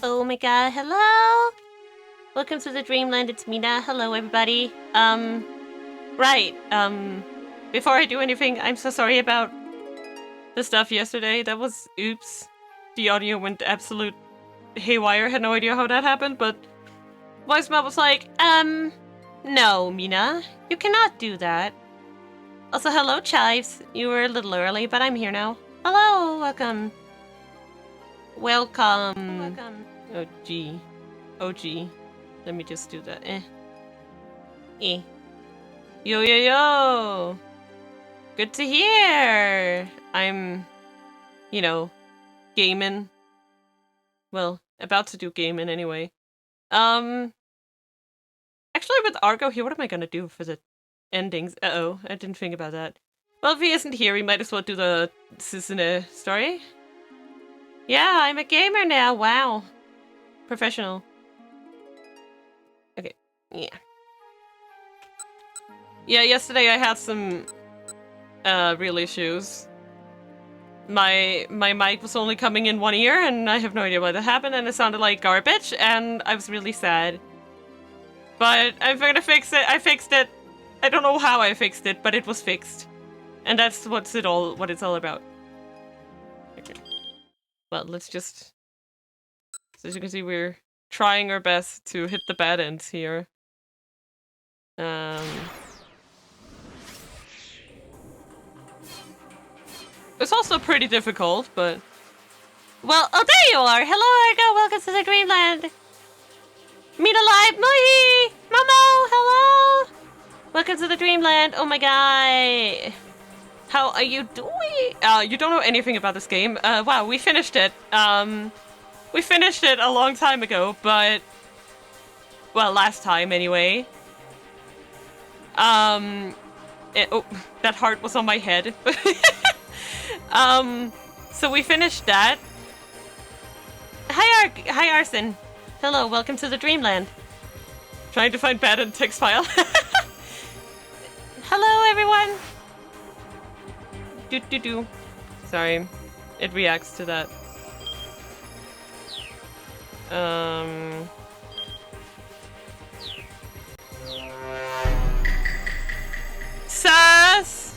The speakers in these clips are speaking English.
Oh my god, hello! Welcome to the Dreamland, it's Mina. Hello, everybody. Right, before I do anything, I'm so sorry about the stuff yesterday. That was, oops. The audio went absolute haywire. Had no idea how that happened, but voicemail was like, no, Mina, you cannot do that. Also, hello, Chives. You were a little early, but I'm here now. Hello, welcome. Welcome. Oh, gee. Oh, gee. Let me just do that. Yo, yo, yo! Good to hear! I'm, you know, gaming. Well, about to do gaming anyway. Actually with Argo here, what am I gonna do for the endings? Uh-oh, I didn't think about that. Well, if he isn't here, we might as well do the Suzume story. Yeah, I'm a gamer now, wow. Professional. Okay, yeah. Yeah, yesterday I had some real issues. My mic was only coming in one ear, and I have no idea why that happened, and it sounded like garbage, and I was really sad. But I'm gonna fix it. I fixed it. I don't know how I fixed it, but it was fixed. And that's what it's all about. Okay. Well, let's just... So as you can see, we're trying our best to hit the bad ends here. It's also pretty difficult, but... Well, oh, there you are! Hello, Argo! Welcome to the Dreamland! Meet alive! Muhi! Momo! Hello! Welcome to the Dreamland! Oh my god! How are you doing? You don't know anything about this game. Wow, we finished it. We finished it a long time ago, but... Well, last time, anyway. Oh, that heart was on my head. So we finished that. Hi Arson. Hello, welcome to the Dreamland. Trying to find bad in text file. Hello everyone. Do. Sorry. It reacts to that. Sass!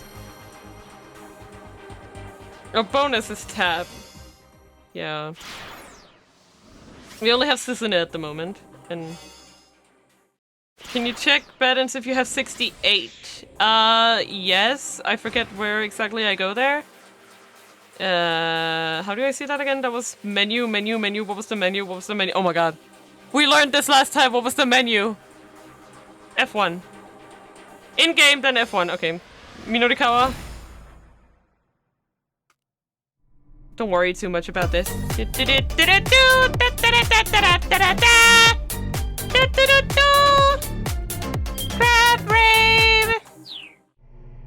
Oh, bonus is tab. Yeah. We only have Suzume at the moment, and... Can you check buttons if you have 68? Yes. I forget where exactly I go there. How do I see that again? That was menu. What was the menu? Oh my god. We learned this last time. What was the menu? F1. In-game, then F1. Okay. Minorikawa. Don't worry too much about this. Crab rave!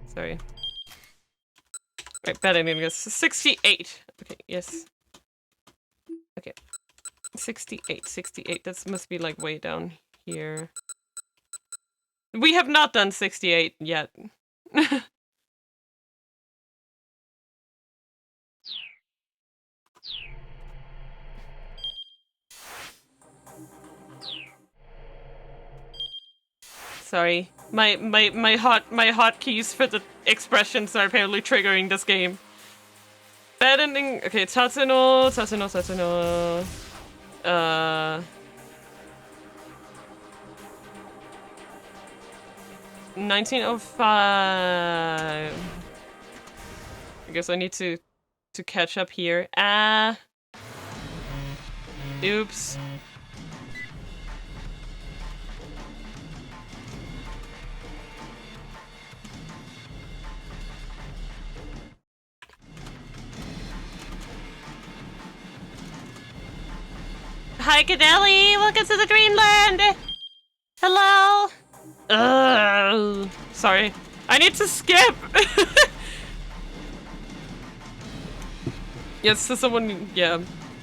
Sorry. Right, bad ending is 68. Okay, yes. Okay. 68. That must be like way down here. We have not done 68 yet. Sorry. My hotkeys for the expressions are apparently triggering this game. Bad ending. Okay, Tatsuno. 1905. I guess I need to catch up here. Oops. Hi, Cadelli! Welcome to the Dreamland! Hello! Sorry. I need to skip! Yes, so someone... Yeah.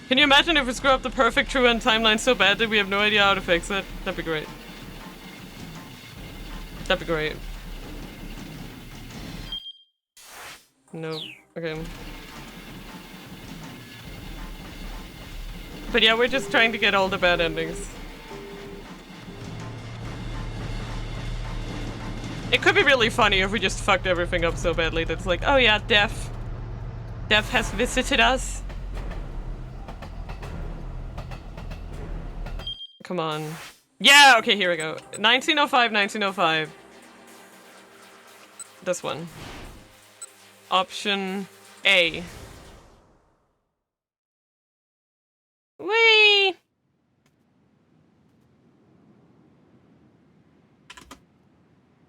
Can you imagine if we screw up the perfect true end timeline so bad that we have no idea how to fix it? That'd be great. That'd be great. No. Okay. But yeah, we're just trying to get all the bad endings. It could be really funny if we just fucked everything up so badly that it's like, oh yeah, death. Death has visited us. Come on. Yeah, okay, here we go. 1905, 1905. This one. Option A. Whee!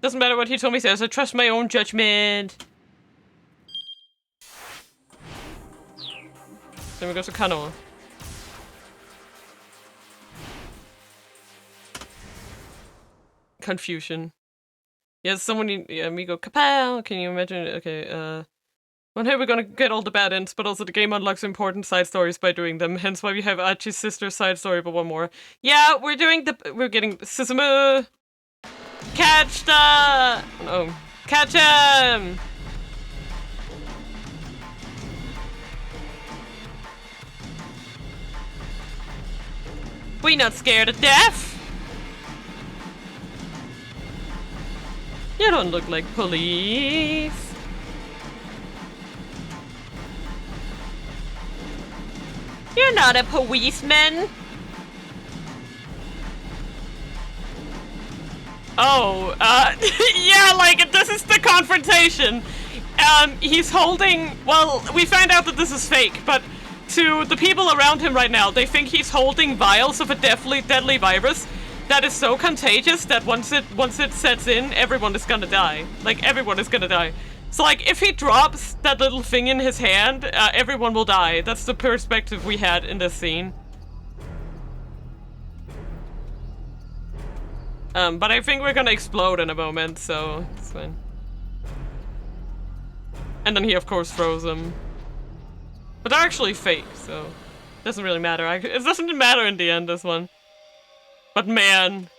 Doesn't matter what he told me says, I trust my own judgment. Then we go to Kano. Confusion. Yes, someone, yeah, Amigo Kapow, can you imagine? Okay, one day we're gonna get all the bad ends, but also the game unlocks important side stories by doing them, hence why we have Archie's sister's side story, but one more. Yeah, we're getting Susumu! Catch the... Oh. Catch him! We not scared of death! You don't look like police. You're not a policeman. Oh, yeah, like, this is the confrontation. He's holding, well, we found out that this is fake, but to the people around him right now, they think he's holding vials of a deadly virus that is so contagious that once it sets in, everyone is gonna die. Like, everyone is gonna die. So, like, if he drops that little thing in his hand, everyone will die. That's the perspective we had in this scene. But I think we're gonna explode in a moment, so it's fine. And then he, of course, throws them. But they're actually fake, so it doesn't really matter. It doesn't matter in the end, this one. But man.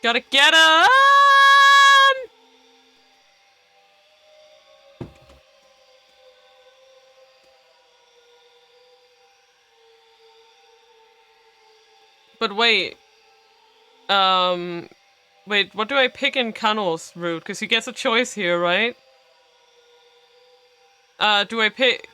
Gotta get him! But wait. Wait, what do I pick in Kano's route? Because he gets a choice here, right? Do I pick...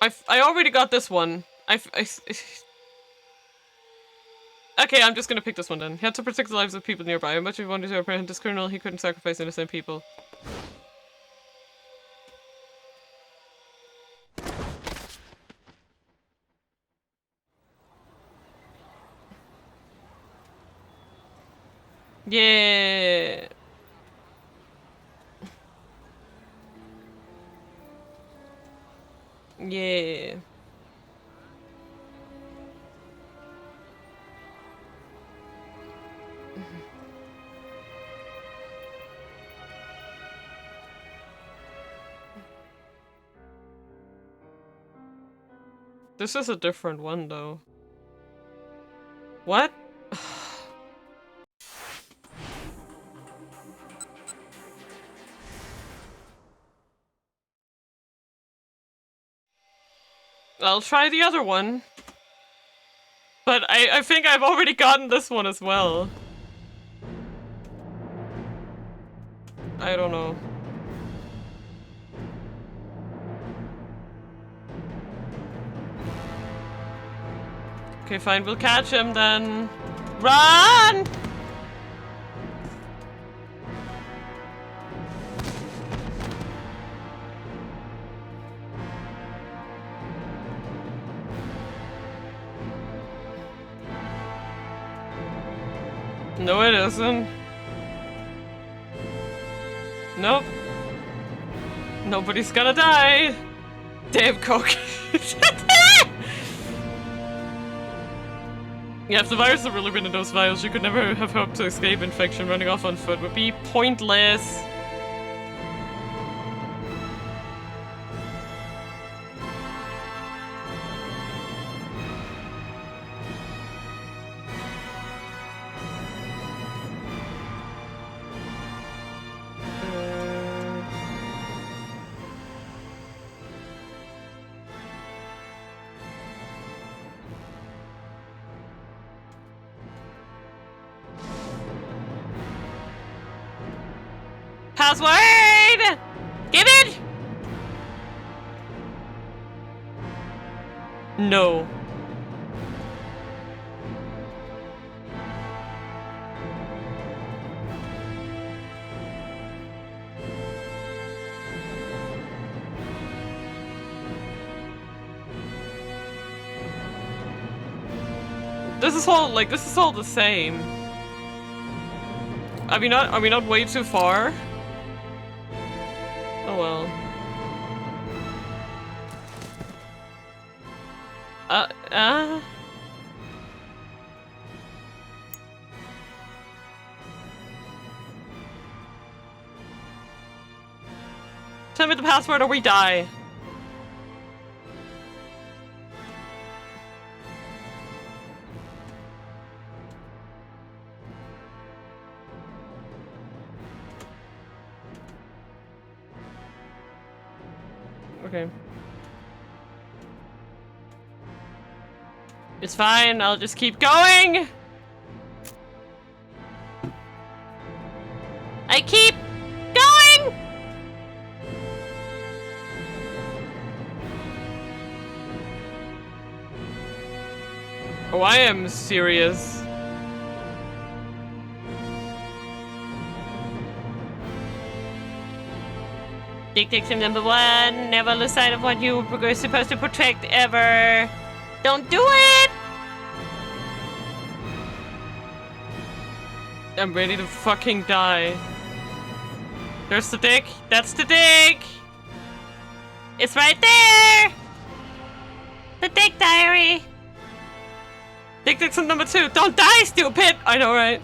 I already got this one. Okay, I'm just gonna pick this one then. He had to protect the lives of people nearby. How much he wanted to apprehend this criminal, he couldn't sacrifice innocent people. Yeah. Yeah. This is a different one, though. What? I'll try the other one. But I think I've already gotten this one as well. I don't know. Okay, fine, we'll catch him then. Run! No, it isn't. Nope. Nobody's gonna die. Damn coke. Yeah, if the virus had really been in those vials, you could never have hoped to escape infection. Running off on foot would be pointless. Password! Give it! No. This is all the same. Are we not way too far? Oh well. Tell me the password or we die. Okay. It's fine, I'll just keep going! I keep going! Oh, I am serious. Dictation number 1, never lose sight of what you were supposed to protect ever. Don't do it! I'm ready to fucking die. There's the dick. That's the dick! It's right there! The dick diary! Dictation number 2, don't die, stupid! I know, right?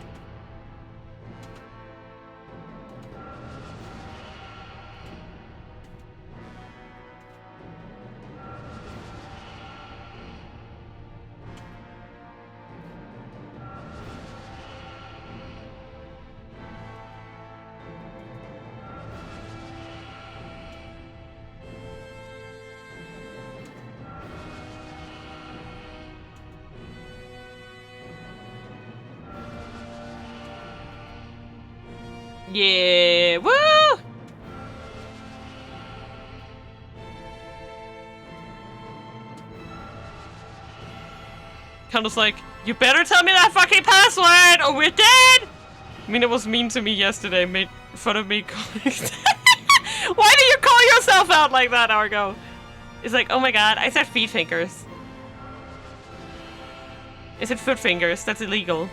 Yeah, woo! Kinda's like, you better tell me that fucking password or we're dead! Mina was mean to me yesterday, made fun of me calling. Why do you call yourself out like that, Argo? It's like, oh my god, I said feet fingers. I said foot fingers, that's illegal.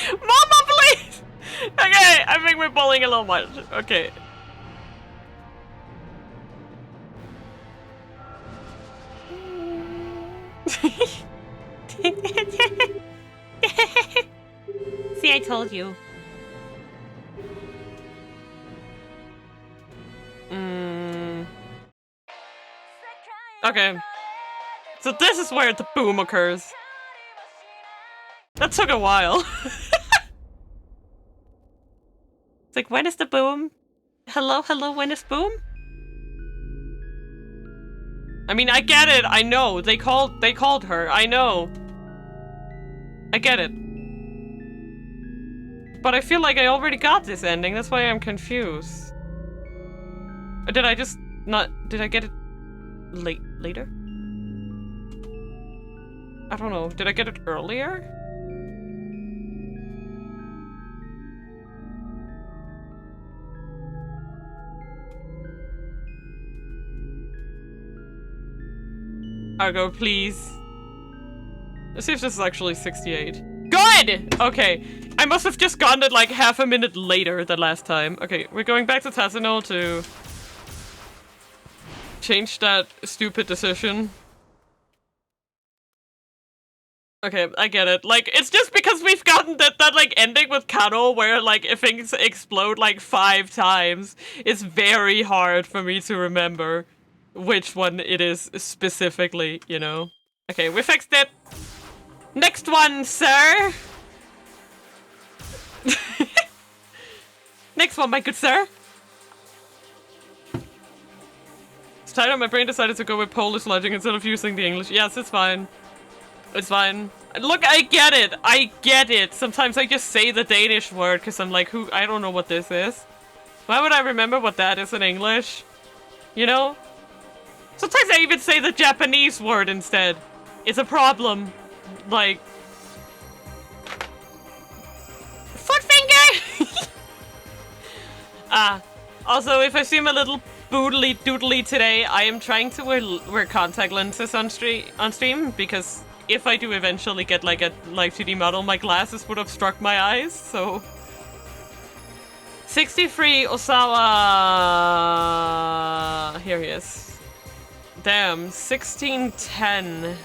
Mama, please! Okay, I think we're bullying a little much. Okay. See, I told you. Okay. So this is where the boom occurs. That took a while. It's like, when is the boom? Hello, hello, when is boom? I mean, I get it, I know. They called her, I know. I get it. But I feel like I already got this ending, that's why I'm confused. Or did I just not... Did I get it later? I don't know, did I get it earlier? Argo, please. Let's see if this is actually 68. Good! Okay. I must have just gotten it like half a minute later than last time. Okay, we're going back to Tatsuno to change that stupid decision. Okay, I get it. Like, it's just because we've gotten that like ending with Kano where like if things explode like 5 times, it's very hard for me to remember which one it is specifically, you know. Okay, we fixed it. Next one, sir. Next one, my good sir. title, my brain decided to go with Polish logic instead of using the English. Yes, it's fine. It's fine. Look, I get it. I get it. Sometimes I just say the Danish word because I'm like, I don't know what this is. Why would I remember what that is in English? You know? Sometimes I even say the Japanese word instead. It's a problem. Like... Foot finger! Also, if I seem a little boodly doodly today, I am trying to wear contact lenses on stream because if I do eventually get like a live 2D model, my glasses would obstruct my eyes, so... 63 Osawa... Here he is. Damn, 1610.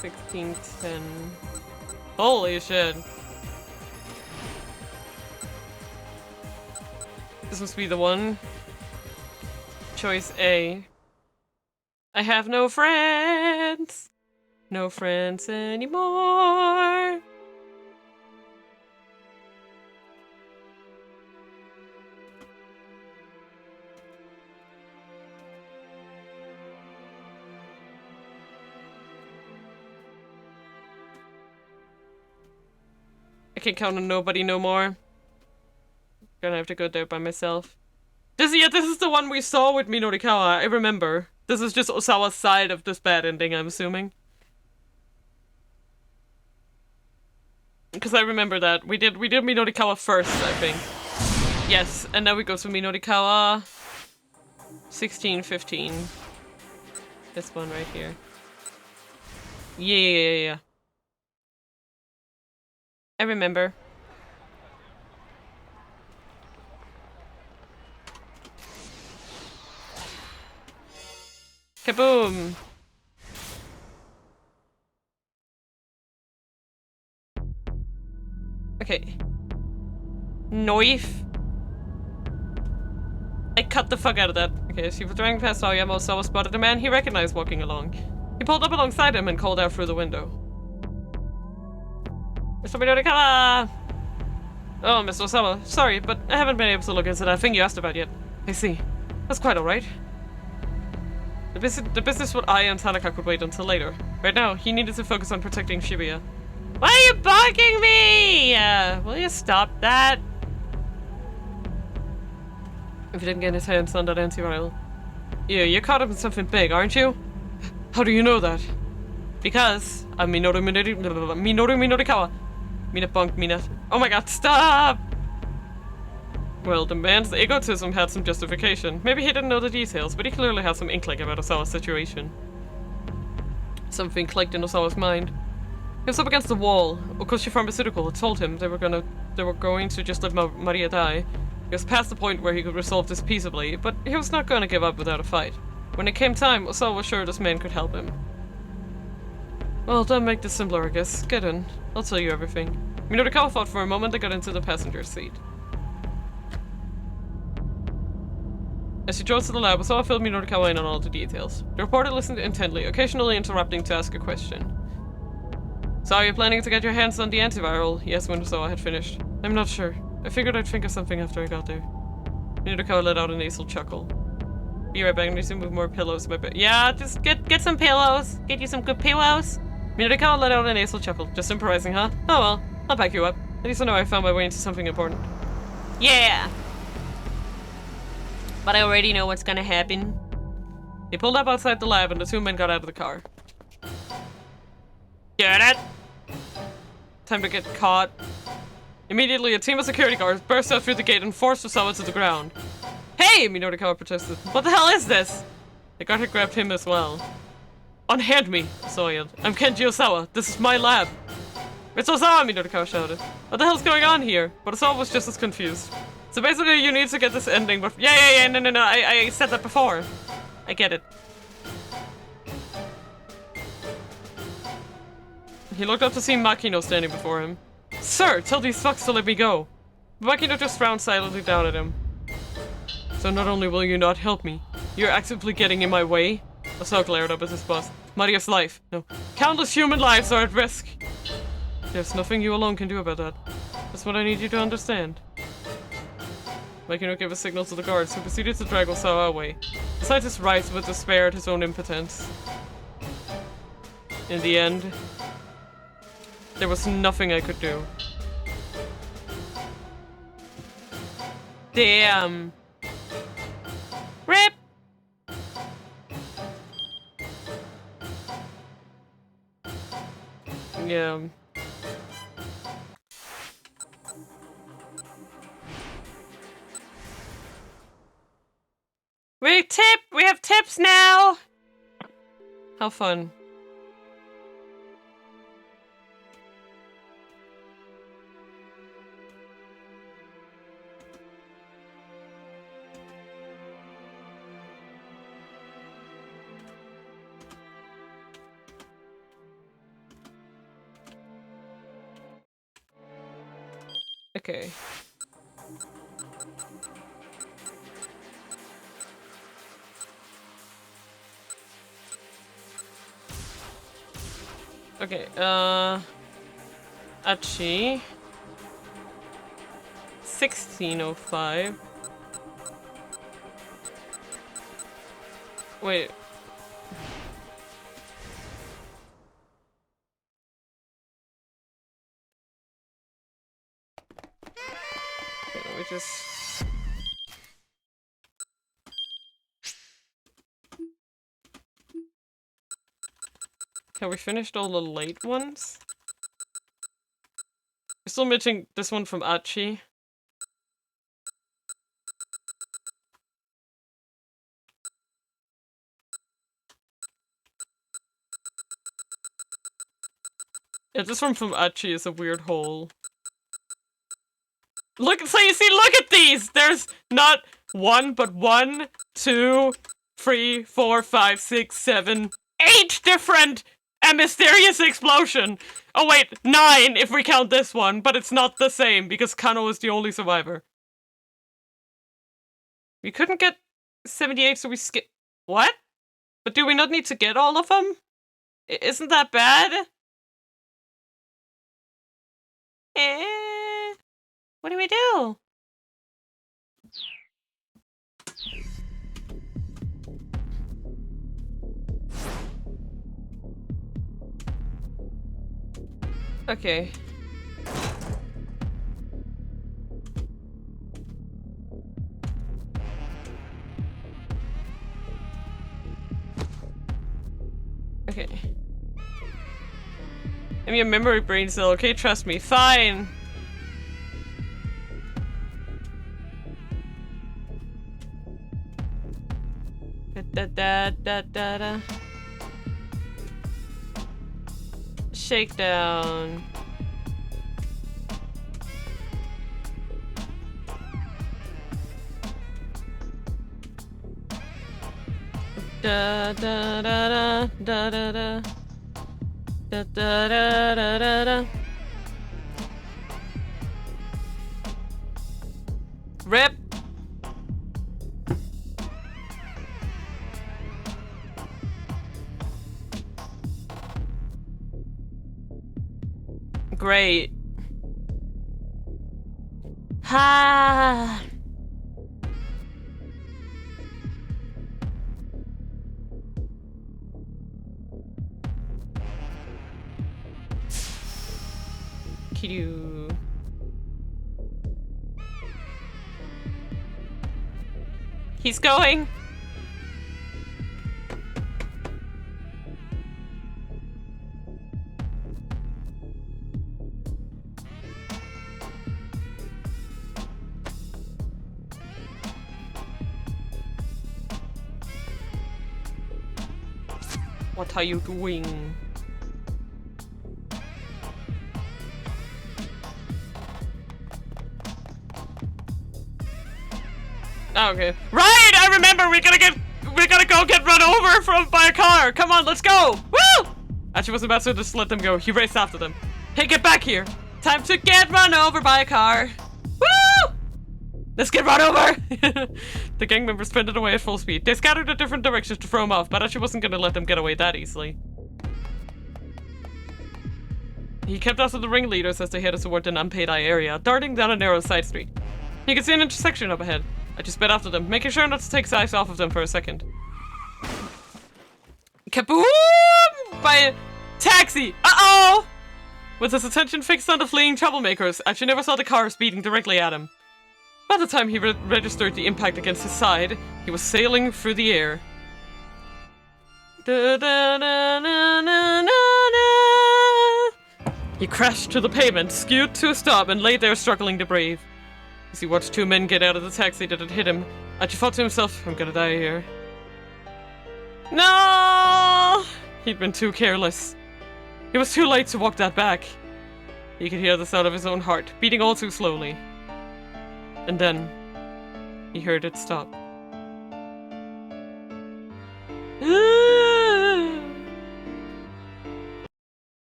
1610. Holy shit. This must be the one. Choice A. I have no friends. No friends anymore. I can't count on nobody no more. Gonna have to go there by myself. This is the one we saw with Minorikawa, I remember. This is just Osawa's side of this bad ending, I'm assuming. Because I remember that. We did Minorikawa first, I think. Yes, and now we go to Minorikawa 1615. This one right here. Yeah. I remember. Kaboom! Okay. Knife. I cut the fuck out of that. Okay, as he was driving past Seiya, Osawa spotted a man he recognized walking along. He pulled up alongside him and called out through the window. Mr. Minorikawa! Oh, Mr. Osawa, sorry, but I haven't been able to look into that thing you asked about yet. I see. That's quite alright. The business with I and Tanaka could wait until later. Right now, he needed to focus on protecting Shibuya. Why are you barking me? Will you stop that? If he didn't get his hands on that antiviral. Yeah, you're caught up in something big, aren't you? How do you know that? Because I'm Minoru Minorikawa. Mina bunk, Mina. Oh my god, stop! Well, the man's egotism had some justification. Maybe he didn't know the details, but he clearly had some inkling about Osawa's situation. Something clicked in Osawa's mind. He was up against the wall. Okushi Pharmaceutical had told him they were going to just let Maria die. He was past the point where he could resolve this peaceably, but he was not going to give up without a fight. When it came time, Osawa was sure this man could help him. Well, don't make this simpler, I guess. Get in. I'll tell you everything. Minorikawa thought for a moment and got into the passenger seat. As he drove to the lab, Osawa filled Minorikawa in on all the details. The reporter listened intently, occasionally interrupting to ask a question. So are you planning to get your hands on the antiviral? He asked when Osawa had finished. I'm not sure. I figured I'd think of something after I got there. Minorikawa let out a nasal chuckle. Be right back, I need to move more pillows in my bed. Yeah, just get some pillows. Get you some good pillows. Minorikawa let out a nasal chuckle. Just improvising, huh? Oh well, I'll back you up. At least I know I found my way into something important. Yeah! But I already know what's gonna happen. They pulled up outside the lab and the two men got out of the car. Get it? Time to get caught. Immediately, a team of security guards burst out through the gate and forced Osawa to the ground. Hey! Minorikawa protested. What the hell is this? The guard had grabbed him as well. Unhand me! Osawa yelled. I'm Kenji Osawa. This is my lab. It's Osawa! Minorikawa shouted. What the hell's going on here? But Osawa was just as confused. So basically, you need to get this ending, but yeah, no, I said that before. I get it. He looked up to see Makino standing before him. Sir, tell these fucks to let me go. Makino just frowned silently down at him. So not only will you not help me, you're actively getting in my way? Osawa glared up at his boss. Maria's life. No. Countless human lives are at risk. There's nothing you alone can do about that. That's what I need you to understand. Makino gave a signal to the guards, who proceeded to drag Osawa away. The scientist writhed with despair at his own impotence. In the end, there was nothing I could do. Damn. RIP! Yeah. We have tips now! How fun. Okay. Okay, Achi. 1605. Wait. Okay, let me just... Have we finished all the late ones? We're still missing this one from Achi. Yeah, this one from Achi is a weird hole. Look, so you see, look at these! There's not one, but 1, 2, 3, 4, 5, 6, 7, 8 different a mysterious explosion! Oh wait, 9 if we count this one, but it's not the same because Kano is the only survivor. We couldn't get 78, so we skip. What? But do we not need to get all of them? Isn't that bad? What do we do? Okay. Okay. I'm your memory brain cell, okay? Trust me. Fine! Da-da-da-da-da-da. Shakedown. Da-da-da-da, da-da-da. Da-da-da-da-da-da. RIP! Great. Ha. Kiryu. He's going. What are you doing? Oh, okay. Right! I remember! We gotta go get run over by a car! Come on, let's go! Woo! Actually wasn't about to just let them go. He raced after them. Hey, get back here! Time to get run over by a car! Woo! Let's get run over! The gang members sprinted away at full speed. They scattered in different directions to throw him off, but Achi wasn't gonna let them get away that easily. He kept after the ringleaders as they headed toward an unpaid eye area, darting down a narrow side street. You can see an intersection up ahead. I just sped after them, making sure not to take his eyes off of them for a second. Kaboom! By a taxi! Uh-oh! With his attention fixed on the fleeing troublemakers, Archie never saw the car speeding directly at him. By the time he registered the impact against his side, he was sailing through the air. He crashed to the pavement, skewed to a stop, and lay there struggling to breathe. As he watched two men get out of the taxi that had hit him, Archie thought to himself, I'm gonna die here. No! He'd been too careless. It was too late to walk that back. He could hear the sound of his own heart, beating all too slowly. And then, he heard it stop.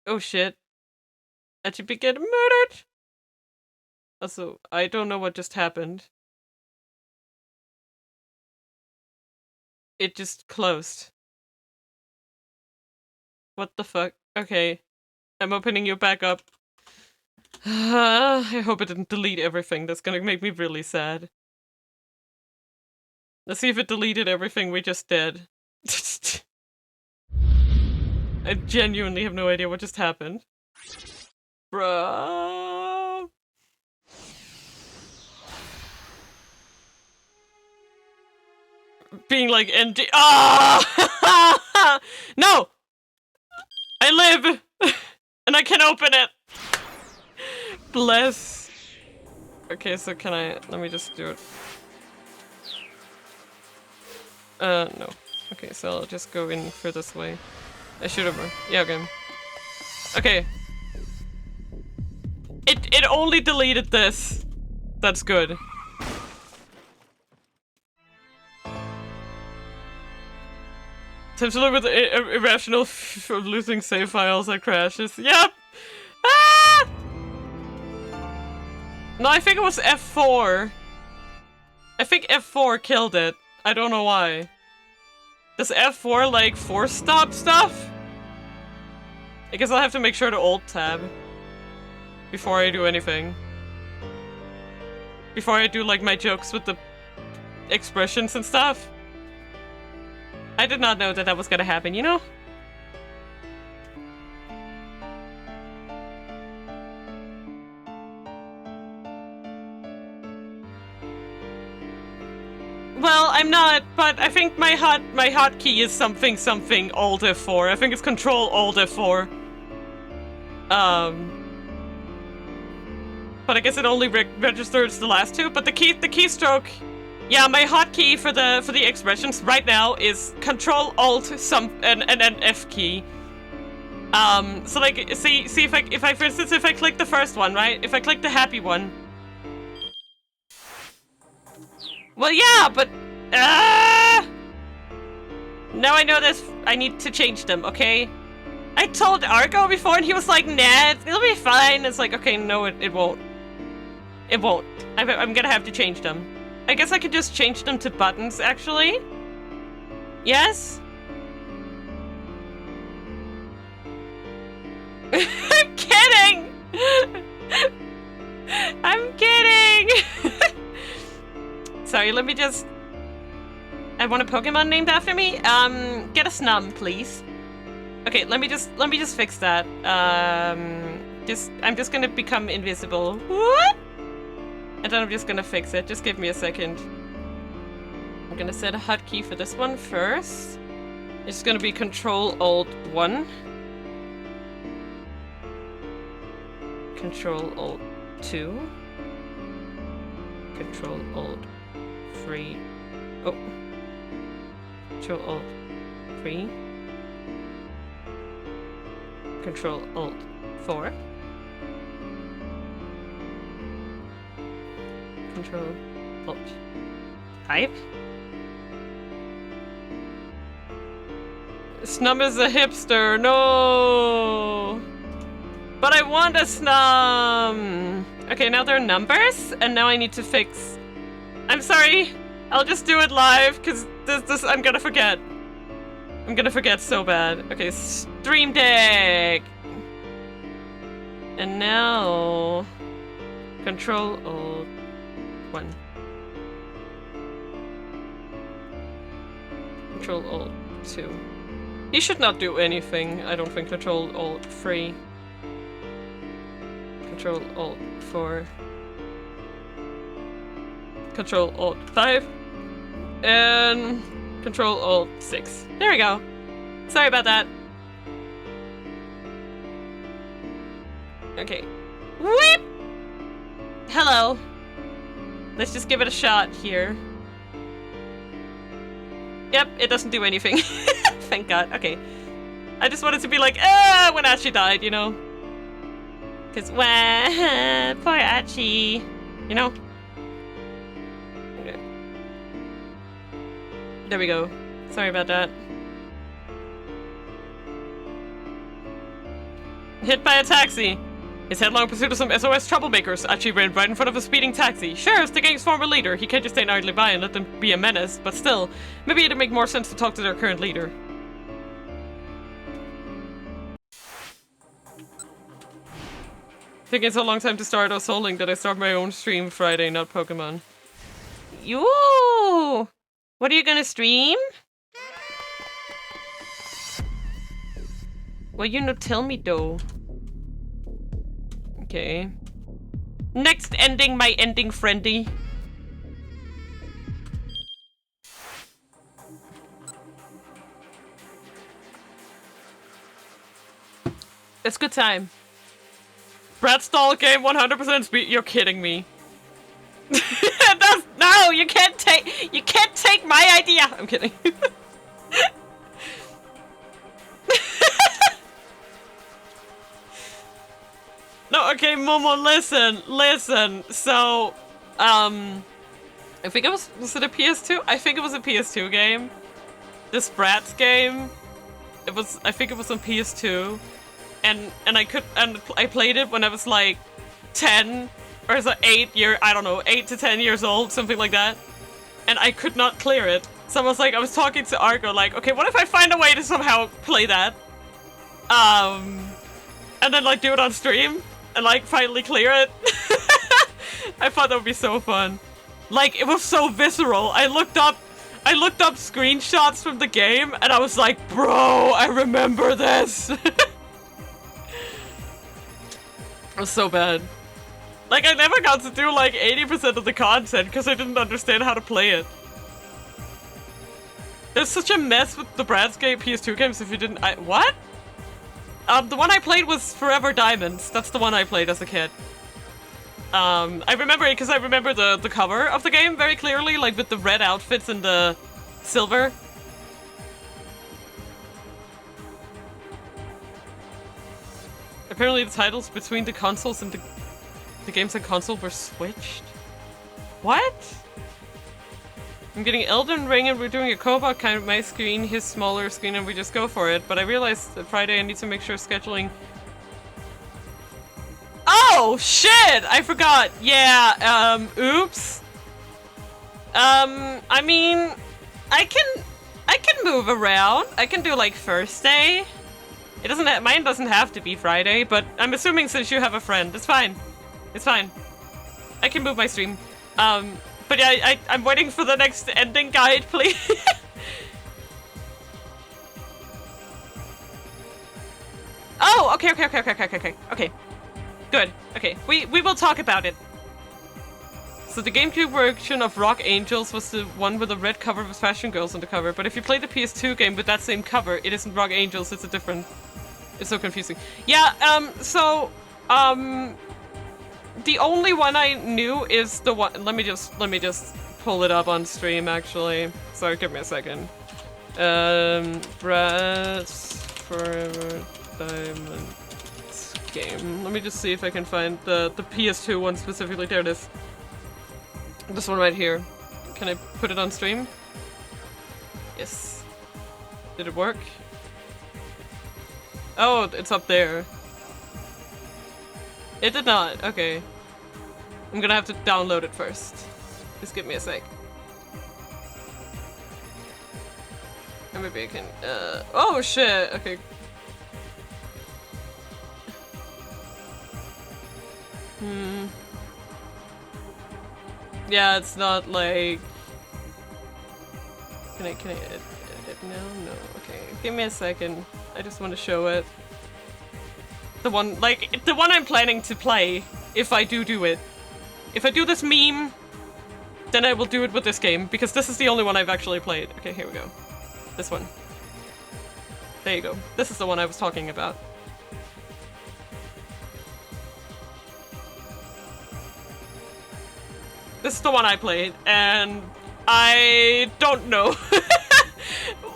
Oh shit. Archie began murdered! Also, I don't know what just happened. It just closed. What the fuck? Okay. I'm opening you back up. I hope it didn't delete everything. That's gonna make me really sad. Let's see if it deleted everything we just did. I genuinely have no idea what just happened. Bro. Being like NG. Ah! No! I live! And I can open it! Bless. Okay, so can I... Let me just do it. No. Okay, so I'll just go in for this way. I should have... Yeah, okay. Okay. It only deleted this. That's good. Time to live with irrational of losing save files and crashes. Yep! Ah! No, I think it was F4. I think F4 killed it. I don't know why. Does F4 like force stop stuff? I guess I'll have to make sure to alt tab before I do anything. Before I do like my jokes with the expressions and stuff. I did not know that that was gonna happen, you know? Well, I'm not, but I think my hotkey is something Alt F4. I think it's Control Alt F4. But I guess it only registers the last two. But the keystroke, yeah, my hotkey for the expressions right now is Control Alt and an F key. So like, see if I for instance if I click the first one, right? If I click the happy one. Well, yeah, but now I know this. I need to change them. Okay. I told Argo before, and he was like, "Nah, it'll be fine." It's like, okay, no, it won't. It won't. I'm gonna have to change them. I guess I could just change them to buttons, actually. Yes? I'm kidding! I'm kidding! Sorry, let me just... I want a Pokemon named after me? Get a Snum, please. Okay, let me just fix that. I'm just gonna become invisible. What? And then I'm just gonna fix it. Just give me a second. I'm gonna set a hotkey for this one first. It's gonna be Control Alt 1. Control Alt 2. Control Alt 3. Oh. Control Alt 3. Control Alt 4. Control Alt 5. Snum is a hipster, no! But I want a Snum! Okay, now they're numbers, and now I need to fix... I'm sorry, I'll just do it live, because this I'm gonna forget. I'm gonna forget so bad. Okay, Stream Deck! And now... Control Alt 1. Control Alt 2. He should not do anything. I don't think. Control Alt 3. Control Alt 4. Control Alt 5. And Control Alt 6. There we go. Sorry about that. Okay. Whip! Hello. Let's just give it a shot here. Yep, it doesn't do anything. Thank God. Okay. I just wanted to be like, when Achi died, you know? Because, poor Achi. You know? Okay. There we go. Sorry about that. Hit by a taxi. His headlong pursuit of some SOS troublemakers. Achi ran right in front of a speeding taxi. Sure, as the gang's former leader, he can't just stand idly by and let them be a menace, but still, maybe it'd make more sense to talk to their current leader. Taking so long time to start us holding that I start my own stream Friday, not Pokemon. Yo! What are you gonna stream? Well, you know, tell me though. Okay. Next ending, my ending friendly. It's good time. Bratz doll game 100% speed. You're kidding me. No, you can't take my idea. I'm kidding. No, okay, Momo, listen. So, I think it was it a PS2? I think it was a PS2 game. This Bratz game. I think it was on PS2. And I played it when I was like 10 or so 8 to 10 years old, something like that. And I could not clear it. So I was talking to Argo like, okay, what if I find a way to somehow play that? And then like do it on stream and like finally clear it. I thought that would be so fun. Like, it was so visceral. I looked up screenshots from the game and I was like, bro, I remember this. It was so bad. Like, I never got to do like 80% of the content because I didn't understand how to play it. There's such a mess with the Bratz game PS2 games if you didn't- what? The one I played was Forever Diamonds. That's the one I played as a kid. I remember it because I remember the cover of the game very clearly, like with the red outfits and the silver. Apparently the titles between the consoles and the games on console were switched. What? I'm getting Elden Ring and we're doing a co-op kind of my screen, his smaller screen, and we just go for it. But I realized that Friday I need to make sure scheduling... Oh, shit! I forgot! Yeah, oops. I mean, I can move around. I can do, like, Thursday. It doesn't mine doesn't have to be Friday, but I'm assuming since you have a friend, it's fine. It's fine. I can move my stream. But yeah, I'm waiting for the next ending guide, please. Oh, okay. Okay. Good. Okay. We will talk about it. So the GameCube version of Rock Angels was the one with the red cover with fashion girls on the cover, but if you play the PS2 game with that same cover, it isn't Rock Angels, it's a different... It's so confusing. Yeah, the only one I knew is the one... Let me just pull it up on stream, actually. Sorry, give me a second. Bratz Forever Diamonds game. Let me just see if I can find the PS2 one specifically. There it is. This one right here. Can I put it on stream? Yes. Did it work? Oh, it's up there. It did not. Okay. I'm gonna have to download it first. Just give me a sec. And maybe I can, oh shit! Okay. Yeah, it's not like... Can I edit now? No, okay. Give me a second. I just want to show it. The one I'm planning to play, if I do it. If I do this meme, then I will do it with this game, because this is the only one I've actually played. Okay, here we go. This one. There you go. This is the one I was talking about. This is the one I played, and I don't know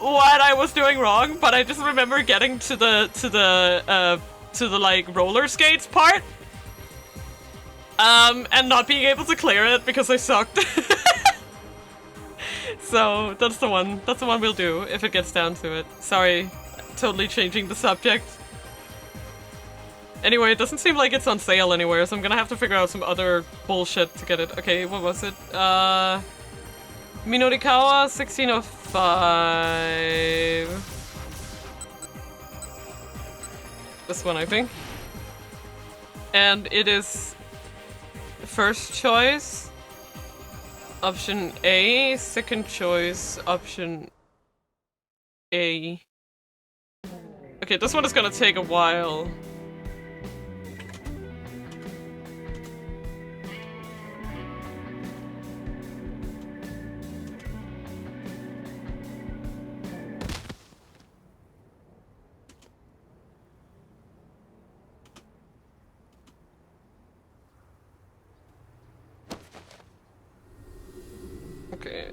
what I was doing wrong, but I just remember getting to the like roller skates part, and not being able to clear it because I sucked. So that's the one. That's the one we'll do if it gets down to it. Sorry, totally changing the subject. Anyway, it doesn't seem like it's on sale anywhere, so I'm gonna have to figure out some other bullshit to get it. Okay, what was it? Minorikawa 1605. This one, I think. And it is first choice, option A, second choice, option A. Okay, this one is gonna take a while. Okay,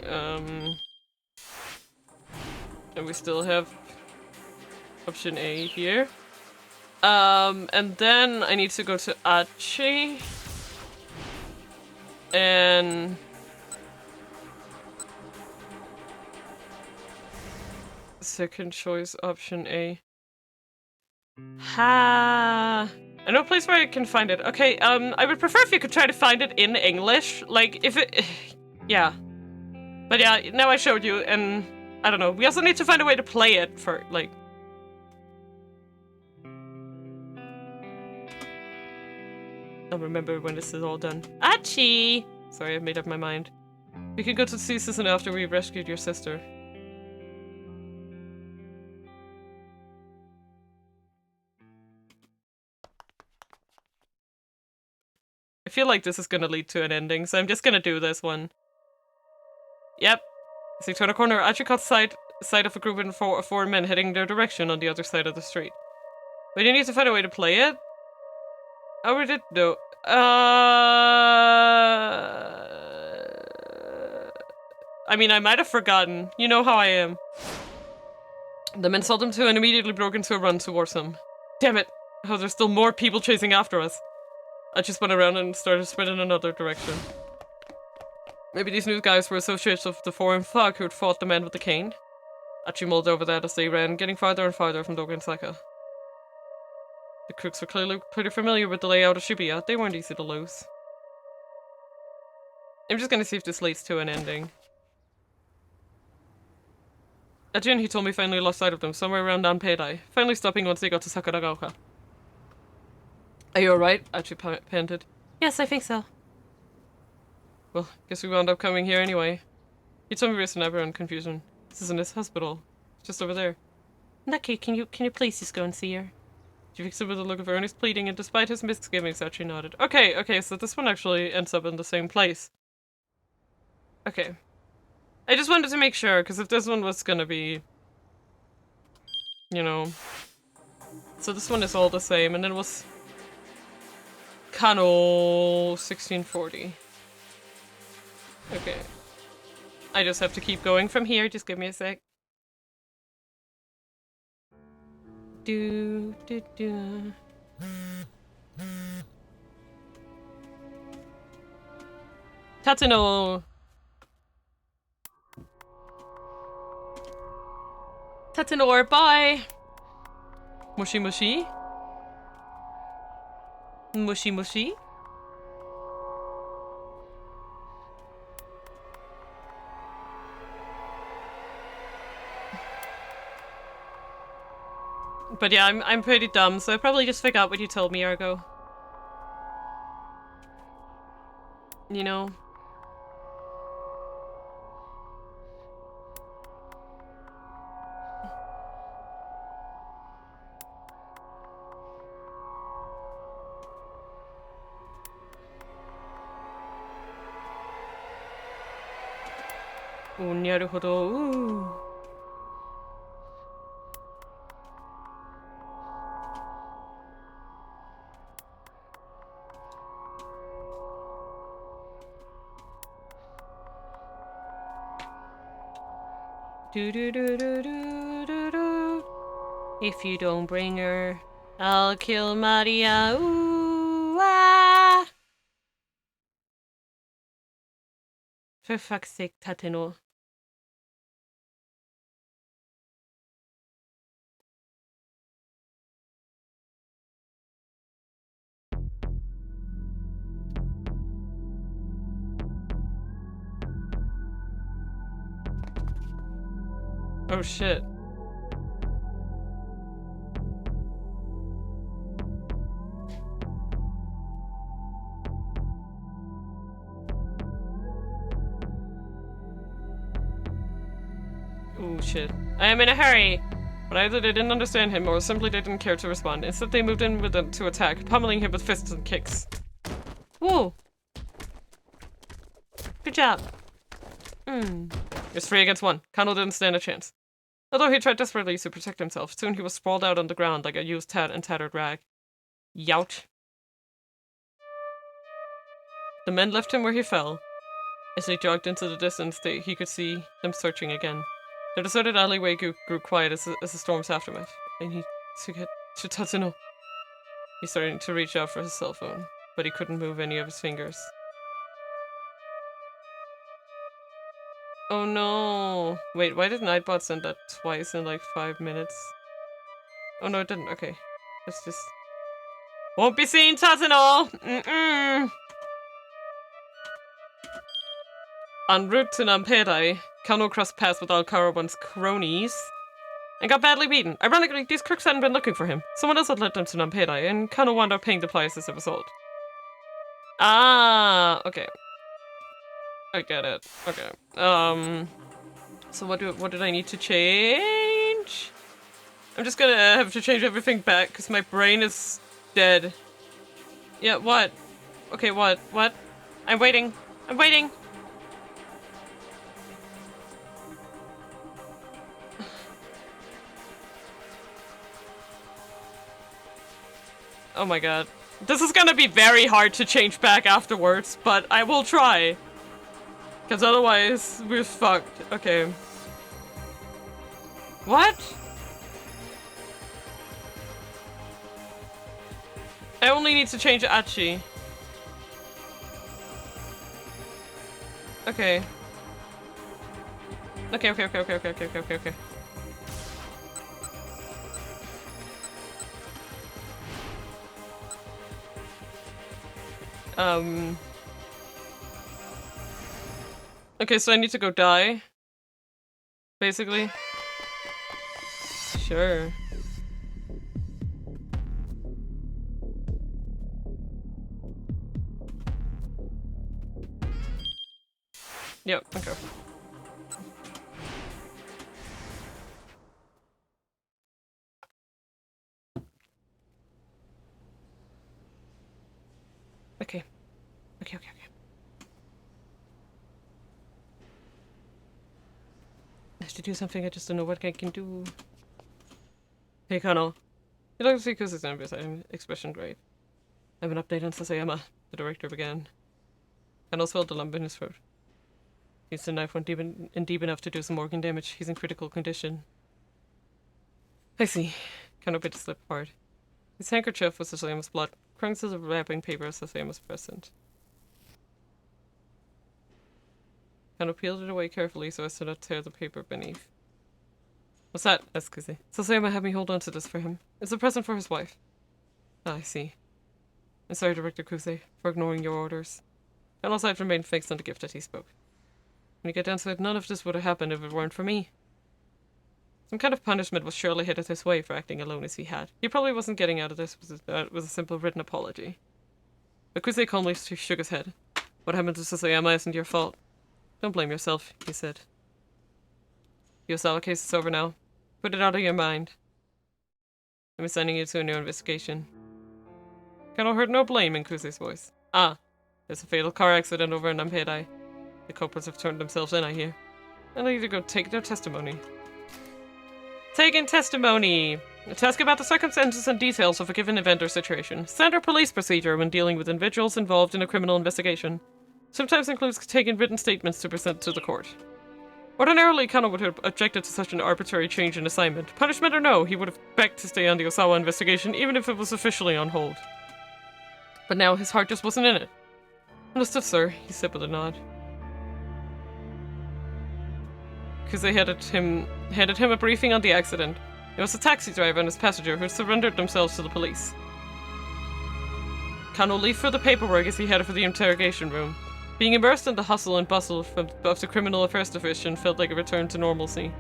and we still have option A here. And then I need to go to Achi. And second choice, option A. Ha! I know a place where I can find it. Okay, I would prefer if you could try to find it in English. Like, if it... yeah. But yeah, now I showed you, and I don't know. We also need to find a way to play it for, like... I'll remember when this is all done. Achi! Sorry, I made up my mind. We can go to sea season after we rescued your sister. I feel like this is gonna lead to an ending, so I'm just gonna do this one. Yep. As you turn a corner, Achi caught sight of a group of four men heading their direction on the other side of the street. But you need to find a way to play it? Oh, we did? No. I mean, I might have forgotten. You know how I am. The men saw them too and immediately broke into a run towards them. Damn it! Oh, there's still more people chasing after us. I just went around and started spreading in another direction. Maybe these new guys were associates of the foreign thug who had fought the man with the cane. Achi mulled over that as they ran, getting farther and farther from Dogen-saka. The crooks were clearly pretty familiar with the layout of Shibuya. They weren't easy to lose. I'm just gonna see if this leads to an ending. At Jin, he told me, finally lost sight of them, somewhere around Nanpeidai, finally stopping once they got to Sakuragaoka. Are you alright? Achi panted. Yes, I think so. Well, guess we wound up coming here anyway. He told me reason everyone confusion. This isn't his hospital. It's just over there. Nucky, can you please just go and see her? She fixed it with a look of earnest pleading, and despite his misgivings, Achi nodded. Okay, so this one actually ends up in the same place. Okay. I just wanted to make sure, because if this one was gonna be... you know... So this one is all the same, and then it was... Kano 1640. Okay. I just have to keep going from here, just give me a sec. Do. Tatsuno! Tatsunor, bye! Mushi mushi? Mushi mushi? But yeah, I'm pretty dumb, so I probably just forgot what you told me, Argo. You know? Oh, naruhodo. Ooh. Do do do do do do do. If you don't bring her, I'll kill Maria. Ooh, ah. For fuck's sake, Tateno. Oh shit. Oh shit. I am in a hurry! But either they didn't understand him or simply they didn't care to respond. Instead they moved in with them to attack, pummeling him with fists and kicks. Whoa! Good job. It's 3 against 1. Kano didn't stand a chance. Although he tried desperately to protect himself, soon he was sprawled out on the ground like a used tattered rag. Youch. The men left him where he fell. As they jogged into the distance, he could see them searching again. The deserted alleyway grew quiet as the storm's aftermath, and he took it to Tatsuno. He started to reach out for his cell phone, but he couldn't move any of his fingers. Oh no! Wait, why did Nightbot send that twice in like 5 minutes? Oh no, it didn't. Okay. Let's just... Won't be seen, Tatsuno! En route to Nampedai, Kano crossed paths with Alcarawan's cronies and got badly beaten. Ironically, these crooks hadn't been looking for him. Someone else had led them to Nampedai, and Kano wound up paying the price as a result. Ah, okay. I get it. Okay. So what did I need to change? I'm just gonna have to change everything back because my brain is dead. Yeah, what? Okay, what? What? I'm waiting. I'm waiting. Oh my god. This is gonna be very hard to change back afterwards, but I will try. Because otherwise, we're fucked. Okay. What? I only need to change Achi. Okay. Okay. Okay, so I need to go die. Basically. Sure. Yep, okay. Okay. I have to do something, I just don't know what I can do. Hey, Kano. You look to see Kusa's expression great. I have an update on Sasayama, the director began. Kano swelled the lump in his throat. The knife went deep enough to do some organ damage. He's in critical condition. I see. Kano bit his lip hard. His handkerchief was Sasayama's blood. Crumbs of wrapping paper as Sasayama's present. Kano peeled it away carefully so as to not tear the paper beneath. What's that? Asked Kuze. Sasayama had me hold on to this for him. It's a present for his wife. Ah, I see. I'm sorry, Director Kuze, for ignoring your orders. Kano's eyes remained fixed on the gift that he spoke. When you get down to it, none of this would have happened if it weren't for me. Some kind of punishment was surely headed his way for acting alone as he had. He probably wasn't getting out of this with a simple written apology. But Kuze calmly shook his head. What happened to Sasayama isn't your fault. Don't blame yourself, he said. The Osawa case is over now. Put it out of your mind. I'm sending you to a new investigation. Kano heard no blame in Kuze's voice. Ah, there's a fatal car accident over in Nampedai. The culprits have turned themselves in, I hear. I need to go take their testimony. Taking testimony. To ask about the circumstances and details of a given event or situation. Standard police procedure when dealing with individuals involved in a criminal investigation. Sometimes includes taking written statements to present to the court. Ordinarily, Kano would have objected to such an arbitrary change in assignment. Punishment or no, he would have begged to stay on the Osawa investigation even if it was officially on hold. But now his heart just wasn't in it. Understood, sir, he said with a nod. Because they handed him a briefing on the accident. It was a taxi driver and his passenger who surrendered themselves to the police. Kano leafed for the paperwork as he headed for the interrogation room. Being immersed in the hustle and bustle of the criminal affairs division felt like a return to normalcy.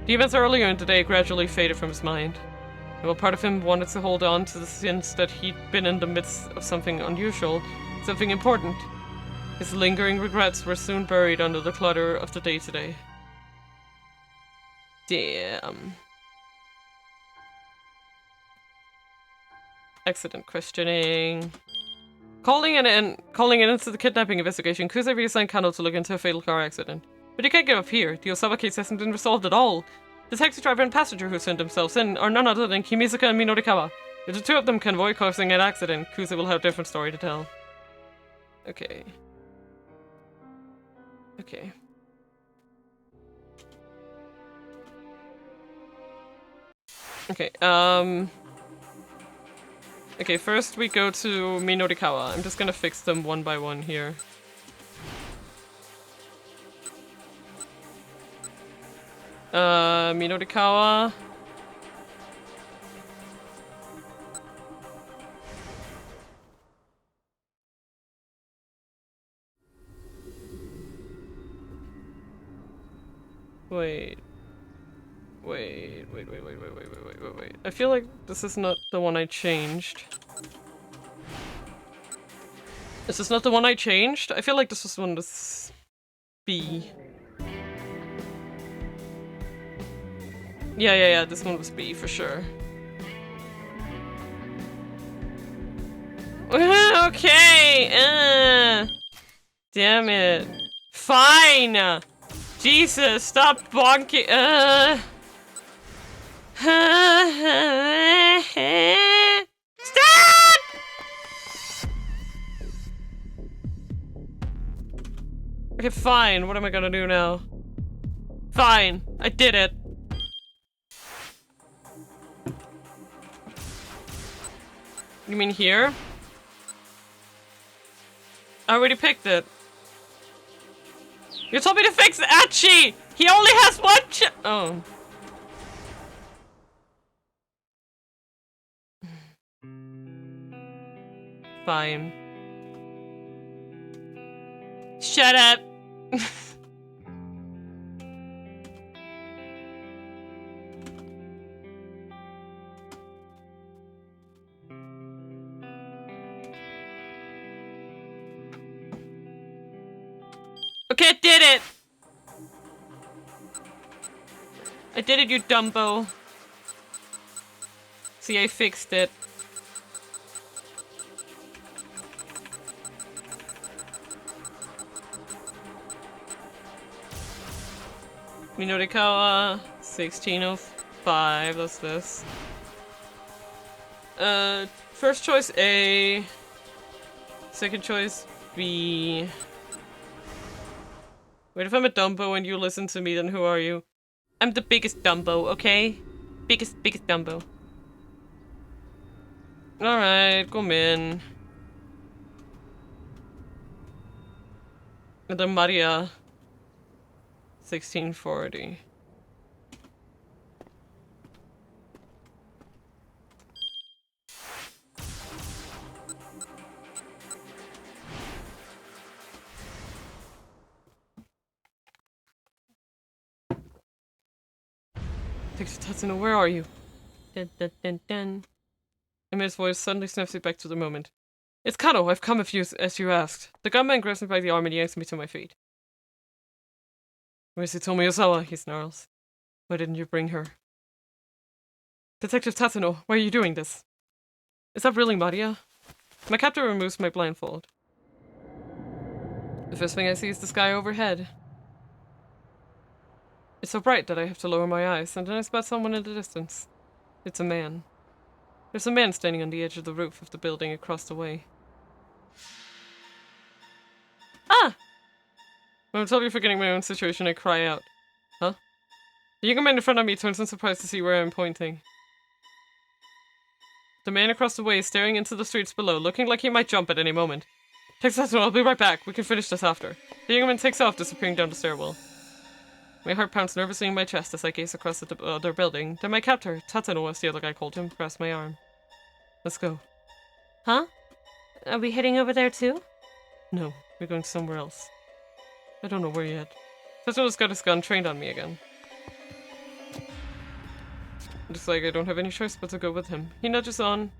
The events earlier in the day gradually faded from his mind. And while part of him wanted to hold on to the sense that he'd been in the midst of something unusual, something important, his lingering regrets were soon buried under the clutter of the day-to-day. Damn. Accident questioning. Calling in into the kidnapping investigation, Kuze reassigned Kano to look into a fatal car accident. But he can't give up here. The Osawa case hasn't been resolved at all. The taxi driver and passenger who sent themselves in are none other than Kimisaka and Minorikawa. If the two of them can avoid causing an accident, Kuze will have a different story to tell. Okay. Okay. Okay, okay, first we go to Minorikawa. I'm just gonna fix them one by one here. Minorikawa. Wait. Wait. I feel like this is not the one I changed. This is not the one I changed? I feel like this was one with B. Yeah, this one was B for sure. Okay! Damn it. Fine! Jesus, stop bonking! Stop! Okay, fine. What am I gonna do now? Fine. I did it. You mean here? I already picked it. You told me to fix Achi! He only has one oh. Fine. Shut up! Okay, I did it! I did it, you dumbo. See, I fixed it. Minorikawa, 1605, that's this. First choice A. Second choice B. Wait, if I'm a Dumbo and you listen to me, then who are you? I'm the biggest Dumbo, okay? Biggest Dumbo. Alright, come in. And then Maria. 1640. Tatsuno, where are you? Dun dun dun dun. Emi's voice suddenly snaps me back to the moment. It's Kano, I've come as you asked. The gunman grabs me by the arm and yanks me to my feet. Where's Hitomi Osawa? He snarls. Why didn't you bring her? Detective Tatsuno, why are you doing this? Is that really Maria? My captor removes my blindfold. The first thing I see is the sky overhead. It's so bright that I have to lower my eyes, and then I spot someone in the distance. It's a man. There's a man standing on the edge of the roof of the building across the way. Ah! When I'm totally forgetting my own situation, I cry out. Huh? The young man in front of me turns in surprise to see where I'm pointing. The man across the way is staring into the streets below, looking like he might jump at any moment. Take Tatsuno, I'll be right back. We can finish this after. The young man takes off, disappearing down the stairwell. My heart pounds nervously in my chest as I gaze across the other building. Then my captor, Tatsuno, as the other guy called him, grasps my arm. Let's go. Huh? Are we heading over there too? No, we're going somewhere else. I don't know where yet. Tatsuno's got his gun trained on me again. Looks like I don't have any choice but to go with him. He nudges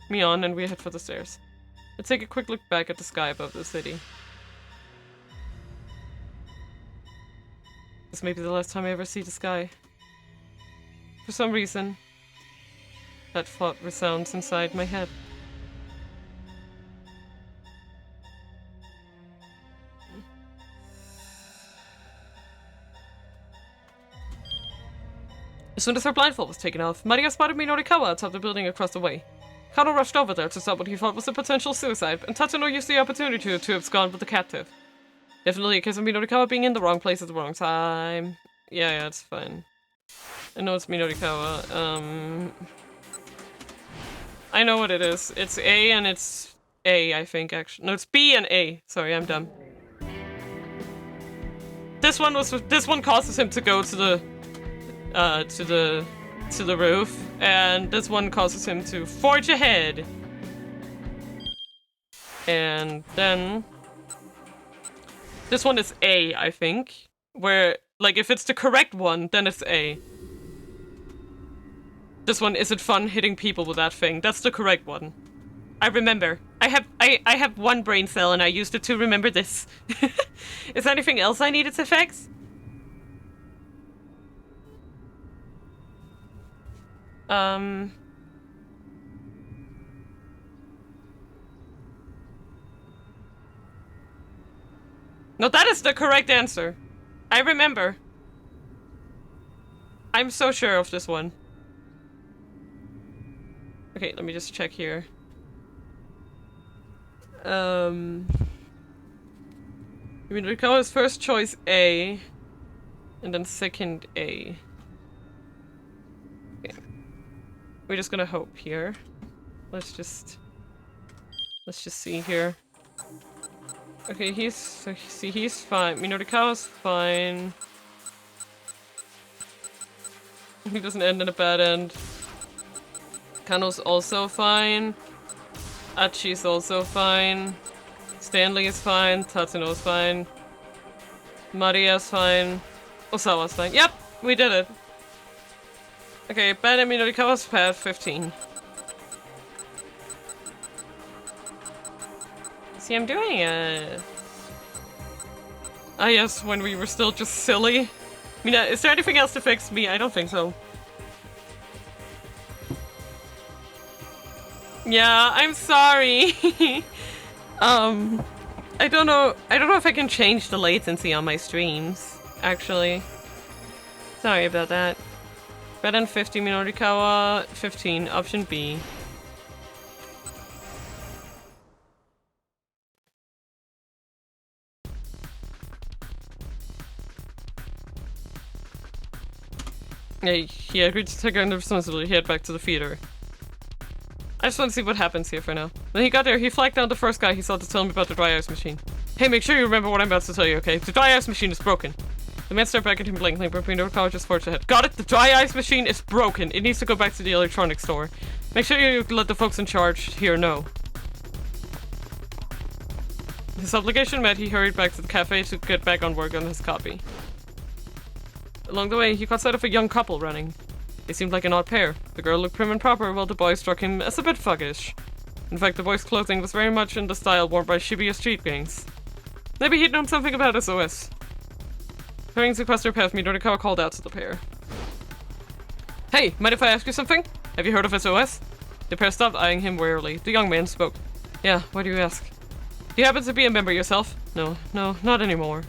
me on, and we head for the stairs. I take a quick look back at the sky above the city. This may be the last time I ever see the sky. For some reason, that thought resounds inside my head. As soon as her blindfold was taken off, Maria spotted Minorikawa atop the building across the way. Kano rushed over there to stop what he thought was a potential suicide, and Tatsuno used the opportunity to abscond with the captive. Definitely a case of Minorikawa being in the wrong place at the wrong time. Yeah, it's fine. I know it's Minorikawa. I know what it is. It's A and it's A, I think, actually. No, it's B and A. Sorry, I'm dumb. This one causes him to go to the roof, and this one causes him to forge ahead. And then this one is A, I think, where, like, if it's the correct one, then it's A. This one isn't fun hitting people with that thing. That's the correct one. I remember. I have one brain cell and I used it to remember this. Is there anything else I needed to fix? No, that is the correct answer. I remember. I'm so sure of this one. Okay, let me just check here. You mean Rikawa's first choice A, and then second A. Okay. We're just gonna hope here. Let's just see here. Okay, he's fine. Minorikawa's fine. He doesn't end in a bad end. Kano's also fine. Achi's also fine. Stanley is fine. Tatsuno's fine. Maria's fine. Osawa's fine. Yep, we did it. Okay, bad and Minorikawa's path 15. See, I'm doing it. Ah yes, when we were still just silly. Mina, is there anything else to fix me? I don't think so. Yeah, I'm sorry. I don't know if I can change the latency on my streams, actually. Sorry about that. Red and 50, Minorikawa 15, option B. Yeah, he agreed to take on the responsibility, head back to the theater. I just want to see what happens here for now. When he got there, he flagged down the first guy he saw to tell him about the dry ice machine. Hey, make sure you remember what I'm about to tell you, okay? The dry ice machine is broken. The man stared back at him blankly, but Minorikawa just forged ahead. Got it? The dry ice machine is broken. It needs to go back to the electronics store. Make sure you let the folks in charge here know. His obligation met, he hurried back to the cafe to get back on work on his copy. Along the way, he caught sight of a young couple running. They seemed like an odd pair. The girl looked prim and proper, while the boy struck him as a bit thuggish. In fact, the boy's clothing was very much in the style worn by Shibuya street gangs. Maybe he'd known something about SOS. Hurrying across their path, Minorikawa called out to the pair. Hey, mind if I ask you something? Have you heard of SOS? The pair stopped, eyeing him warily. The young man spoke. Yeah, why do you ask? Do you happen to be a member yourself? No, not anymore.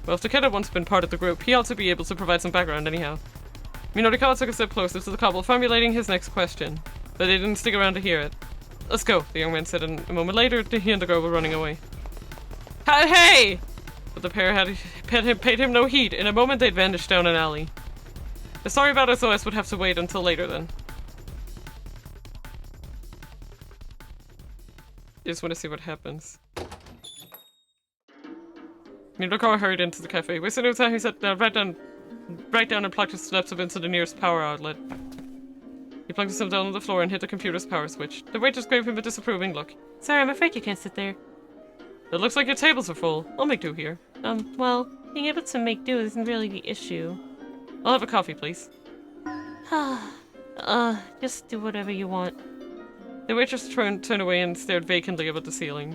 Well, if the kid had once been part of the group, he ought to be able to provide some background anyhow. Minorikawa took a step closer to the couple, formulating his next question, but they didn't stick around to hear it. Let's go, the young man said, and a moment later, he and the girl were running away. Hey! But the pair had paid him no heed. In a moment, they'd vanished down an alley. The story about SOS would have to wait until later, then. You just want to see what happens. Minorikawa hurried into the cafe. Wasting no time, he sat down, right down and plugged his laptop into the nearest power outlet. He plugged himself down on the floor and hit the computer's power switch. The waitress gave him a disapproving look. Sorry, I'm afraid you can't sit there. It looks like your tables are full. I'll make do here. Well, being able to make do isn't really the issue. I'll have a coffee, please. Just do whatever you want. The waitress turned away and stared vacantly up at the ceiling.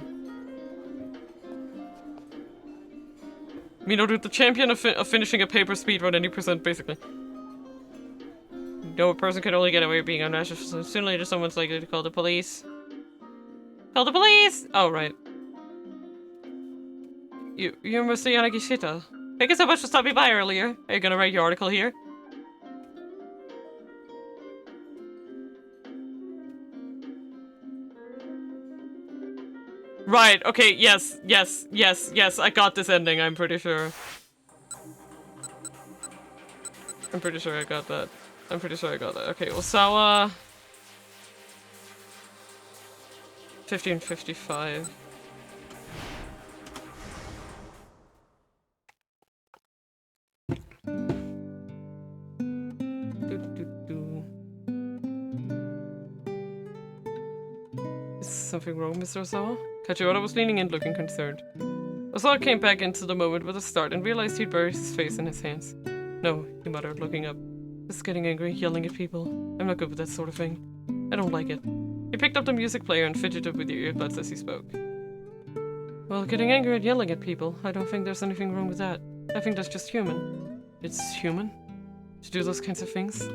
Minoru, the champion of finishing a paper speedrun any percent, basically. No person can only get away with being unnatural, so sooner or later someone's likely to call the police. Call the police! Oh, right. You're Mr. Yanagishita. Thank you so much for stopping by earlier. Are you gonna write your article here? Right, okay, yes, I got this ending, I'm pretty sure. I'm pretty sure I got that. Okay, Osawa... 1555. Is something wrong, Mr. Osawa? Kajiwara was leaning in, looking concerned. Osawa came back into the moment with a start and realized he'd buried his face in his hands. No, he muttered, looking up. Just getting angry, yelling at people. I'm not good with that sort of thing. I don't like it. He picked up the music player and fidgeted with the earbuds as he spoke. Well, getting angry and yelling at people, I don't think there's anything wrong with that. I think that's just human. It's human? To do those kinds of things?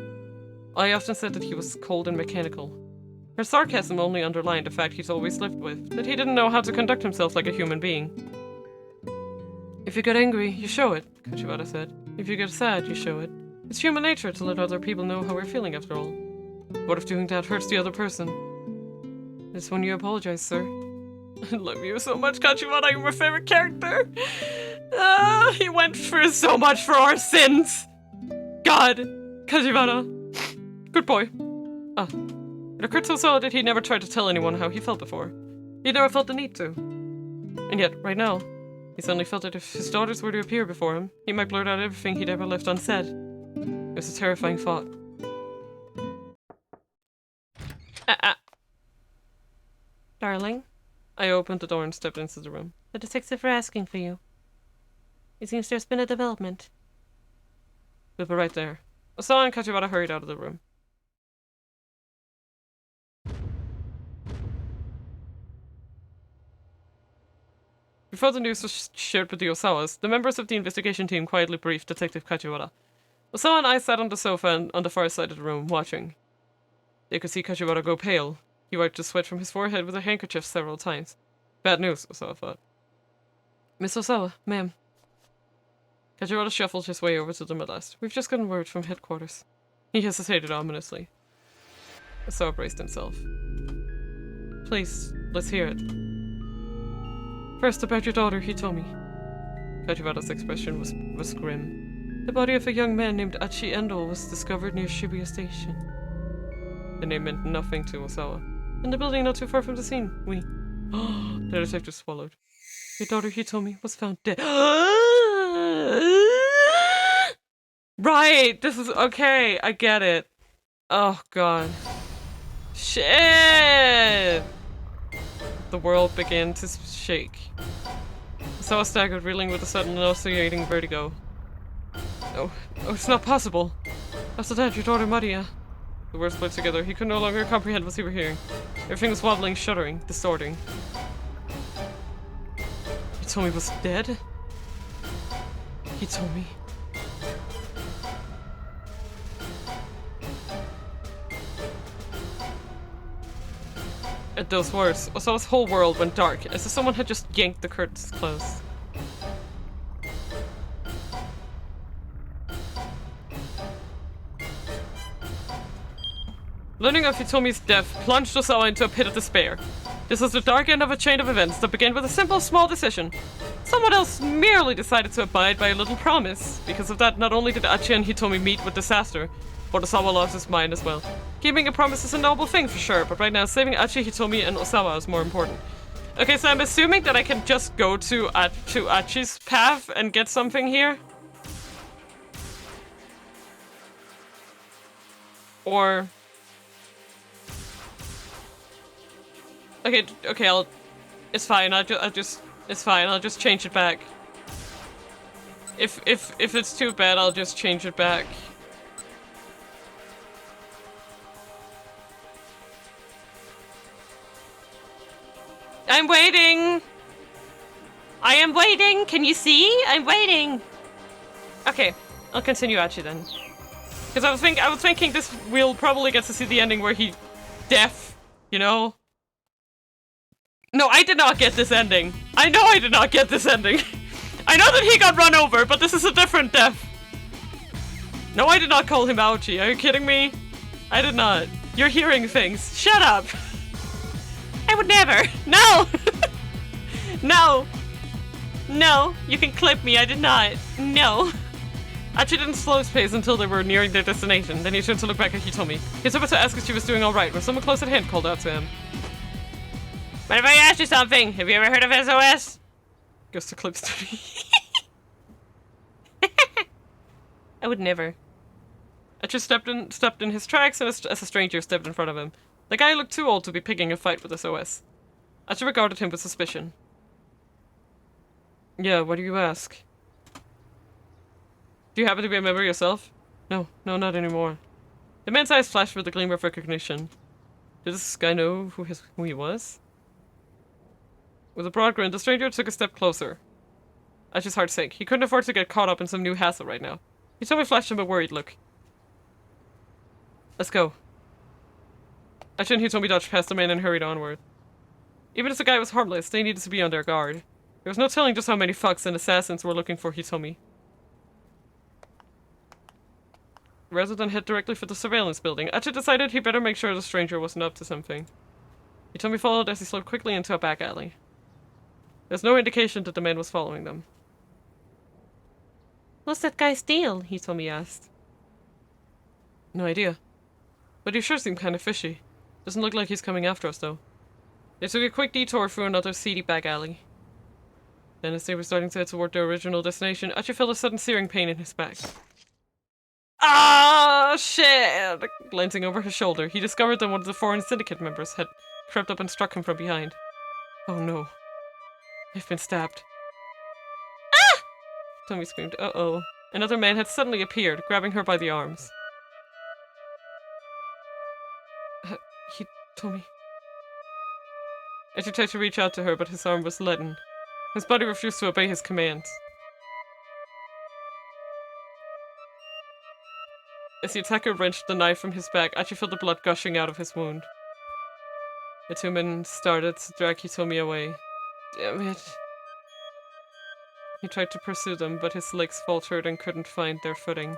I often said that he was cold and mechanical. Her sarcasm only underlined the fact he's always lived with, that he didn't know how to conduct himself like a human being. If you get angry, you show it, Kajiwara said. If you get sad, you show it. It's human nature to let other people know how we're feeling after all. What if doing that hurts the other person? It's when you apologize, sir. I love you so much, Kajiwara, you're my favorite character! He went through so much for our sins! God! Kajiwara! Good boy. It occurred so solid that he never tried to tell anyone how he felt before. He never felt the need to. And yet, right now, he suddenly felt that if his daughters were to appear before him, he might blurt out everything he'd ever left unsaid. It was a terrifying thought. Darling? I opened the door and stepped into the room. The detective were asking for you. It seems there's been a development. We were right there. Osawa and Kajiwara hurried out of the room. Before the news was shared with the Osawas, the members of the investigation team quietly briefed Detective Kajiwara. Osawa and I sat on the sofa and on the far side of the room, watching. They could see Kajiwara go pale. He wiped the sweat from his forehead with a handkerchief several times. Bad news, Osawa thought. Miss Osawa, ma'am. Kajiwara shuffled his way over to them at last. We've just gotten word from headquarters. He hesitated ominously. Osawa braced himself. Please, let's hear it. First, about your daughter, Hitomi. Kajiwara's expression was grim. The body of a young man named Achi Endo was discovered near Shibuya Station. The name meant nothing to Osawa. In the building not too far from the scene, the detective swallowed. Your daughter Hitomi was found dead. Right! This is okay, I get it. Oh god. Shit! The world began to shake. Osawa staggered, reeling with a sudden nauseating vertigo. Oh, it's not possible. After that, your daughter Maria. The words split together. He could no longer comprehend what he were hearing. Everything was wobbling, shuddering, distorting. Hitomi was dead? Hitomi. At those words, Osawa's whole world went dark, as if someone had just yanked the curtains closed. Learning of Hitomi's death plunged Osawa into a pit of despair. This was the dark end of a chain of events that began with a simple, small decision. Someone else merely decided to abide by a little promise. Because of that, not only did Achi and Hitomi meet with disaster, but Osawa lost his mind as well. Keeping a promise is a noble thing for sure, but right now saving Achi, Hitomi, and Osawa is more important. Okay, so I'm assuming that I can just go to Achi's path and get something here? Or... Okay, it's fine, it's fine, I'll just change it back. If it's too bad, I'll just change it back. I'm waiting! I am waiting! Can you see? I'm waiting! Okay, I'll continue Achi then. Because I was thinking this we'll probably get to see the ending where he deaf, you know? No, I did not get this ending. I know I did not get this ending. I know that he got run over, but this is a different death. No, I did not call him Ouchie. Are you kidding me? I did not. You're hearing things. Shut up. I would never. No. No. No. You can clip me. I did not. No. Achi didn't slow his pace until they were nearing their destination. Then he turned to look back at Hitomi. He was about to ask if she was doing alright when someone close at hand called out to him. What if I asked you something? Have you ever heard of SOS? Goes to clips to me. I would never. Achi stepped in his tracks as a stranger stepped in front of him. The guy looked too old to be picking a fight with SOS. Achi regarded him with suspicion. Yeah, what do you ask? Do you happen to be a member yourself? No, not anymore. The man's eyes flashed with a gleam of recognition. Did this guy know who he was? With a broad grin, the stranger took a step closer. Achi's heart sank. He couldn't afford to get caught up in some new hassle right now. Hitomi flashed him a worried look. Let's go. Achi and Hitomi dodged past the man and hurried onward. Even if the guy was harmless, they needed to be on their guard. There was no telling just how many fucks and assassins were looking for Hitomi. Rather than head directly for the surveillance building, Achi decided he better make sure the stranger wasn't up to something. Hitomi followed as he slipped quickly into a back alley. There's no indication that the man was following them. What's that guy's deal? Hitomi asked. No idea. But he sure seemed kind of fishy. Doesn't look like he's coming after us, though. They took a quick detour through another seedy back alley. Then as they were starting to head toward their original destination, Achi felt a sudden searing pain in his back. Ah, shit! Glancing over his shoulder, he discovered that one of the foreign syndicate members had crept up and struck him from behind. Oh no. I've been stabbed. Ah! Tommy screamed, uh-oh. Another man had suddenly appeared, grabbing her by the arms. Tommy. Achi tried to reach out to her, but his arm was leaden. His body refused to obey his commands. As the attacker wrenched the knife from his back, Achi felt the blood gushing out of his wound. The two men started to drag Hitomi away. Damn it. He tried to pursue them, but his legs faltered and couldn't find their footing.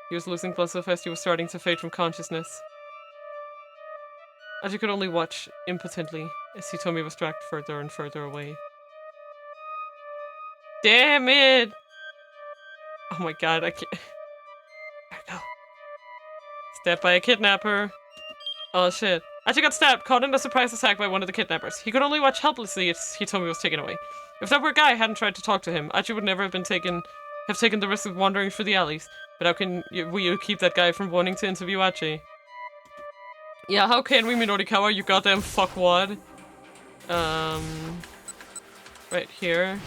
He was losing blood so fast he was starting to fade from consciousness. Achi could only watch impotently as Hitomi was dragged further and further away. Damn it! Oh my god, I can't. There we go. Stabbed by a kidnapper. Oh shit. Achi got stabbed, caught in a surprise attack by one of the kidnappers. He could only watch helplessly as Hitomi was taken away. If that poor guy hadn't tried to talk to him, Achi would never have taken the risk of wandering through the alleys. But how can you keep that guy from wanting to interview Achi? Yeah, how can we, Minorikawa, you goddamn fuckwad? Right here.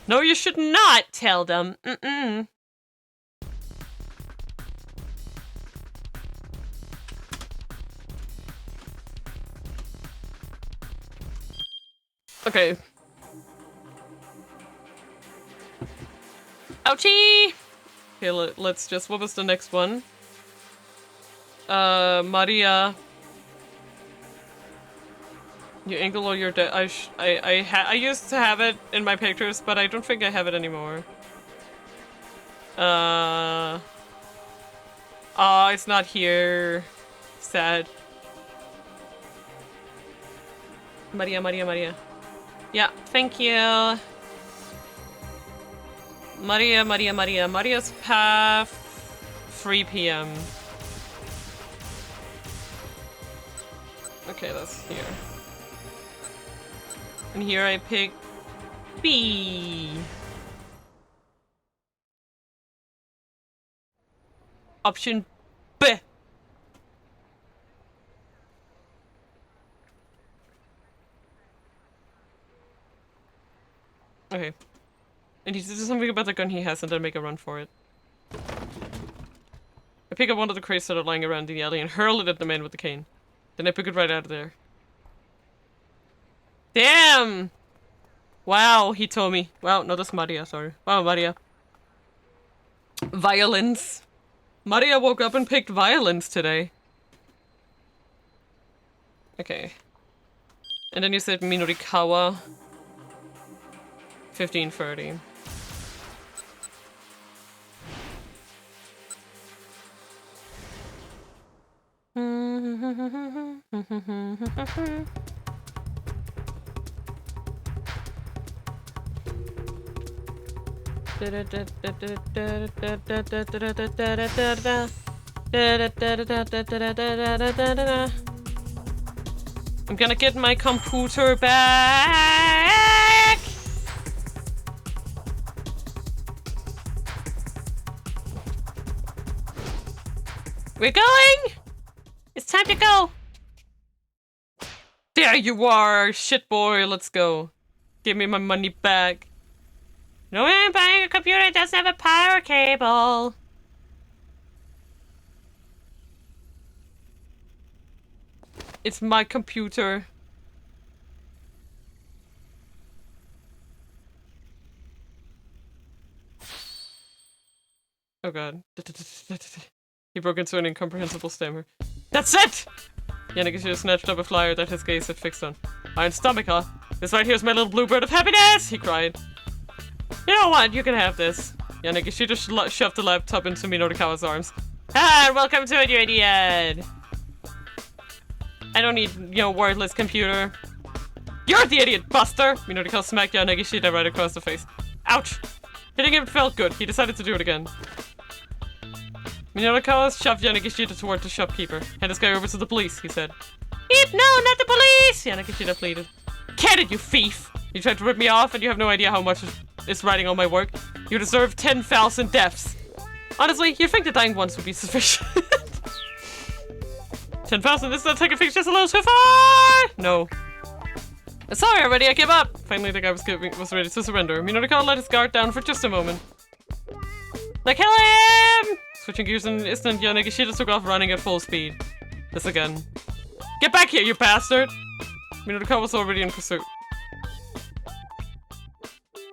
No, you should not tell them. Okay. Ouchie! Okay, let's just, what was the next one? Maria. You angle or you're dead. I used to have it in my pictures, but I don't think I have it anymore. Oh, it's not here. Sad. Maria, Maria, Maria. Yeah, thank you. Maria, Maria, Maria. Maria's path. 3 p.m. Okay, that's here. And here I pick B. Option B. Okay. And he says something about the gun he has and then make a run for it. I pick up one of the crates that are lying around in the alley and hurl it at the man with the cane. Then I pick it right out of there. Damn! Wow, he told me. Wow, no, that's Maria, sorry. Wow, Maria. Violence. Maria woke up and picked violence today. Okay. And then you said Minorikawa. 15:30. I'm gonna get my computer back! We're going! It's time to go! There you are, shit boy, let's go. Give me my money back. No, I'm buying a computer that doesn't have a power cable. It's my computer. Oh god. He broke into an incomprehensible stammer. That's it! Yannick snatched up a flyer that his gaze had fixed on. Iron stomach, huh? This right here's my little bluebird of happiness! He cried. You know what? You can have this. Yannick just shoved the laptop into Minorikawa's arms. Ah, welcome to it, you idiot! I don't need, you know, wordless computer. You're the idiot, Buster! Minorikawa smacked Yanagishita right across the face. Ouch! Hitting him felt good. He decided to do it again. Minorikawa shoved Yanagishita toward the shopkeeper. Hand this guy over to the police, he said. Beep, no, not the police! Yanagishita pleaded. Get it, you thief! You tried to rip me off and you have no idea how much is riding on my work. You deserve 10,000 deaths. Honestly, you'd think the dying once would be sufficient. 10,000, this attack fix just a little too far! No. Sorry already, I gave up! Finally, the guy was ready to surrender. Minorikawa let his guard down for just a moment. Like, kill him! Switching gears in an instant, Yanagishita took off running at full speed. This again. Get back here, you bastard! Minorikawa was already in pursuit.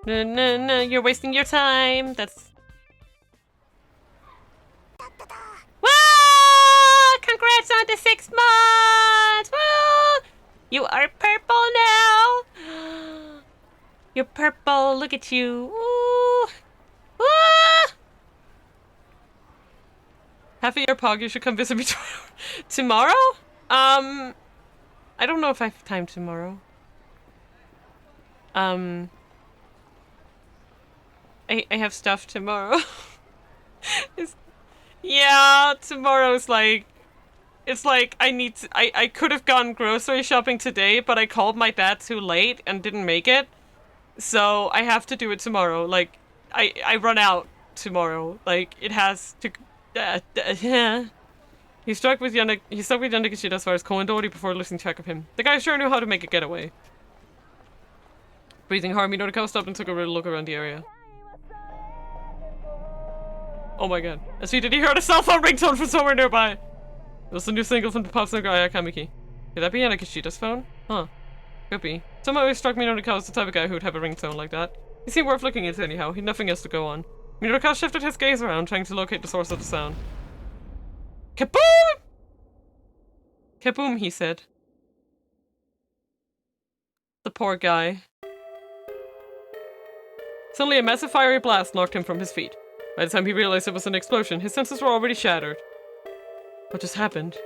No, you're wasting your time. That's... Whoa! Congrats on the 6 months! Whoa! You are purple now! You're purple, look at you. Ooh. Ooh. Half a year Pog, you should come visit me tomorrow? I don't know if I have time tomorrow. I have stuff tomorrow. Yeah, tomorrow's like... It's like, I could have gone grocery shopping today, but I called my dad too late and didn't make it. So, I have to do it tomorrow. Like, I run out tomorrow. Like, it has to... He stuck with Yanagishita as far as Koendori before losing track of him. The guy sure knew how to make a getaway. Breathing hard, Minorikawa stopped and took a real look around the area. Oh my god. Actually, did he hear a cell phone ringtone from somewhere nearby? It was the new single from the pop singer Ayakamiki. Could that be Yanagishita's phone? Huh. Could be. Somehow always struck Minorikawa as the type of guy who'd have a ringtone like that. He seemed worth looking into anyhow. He'd nothing else to go on. Minorikawa shifted his gaze around, trying to locate the source of the sound. Kaboom! Kaboom, he said. The poor guy. Suddenly a massive fiery blast knocked him from his feet. By the time he realized it was an explosion, his senses were already shattered. What just happened?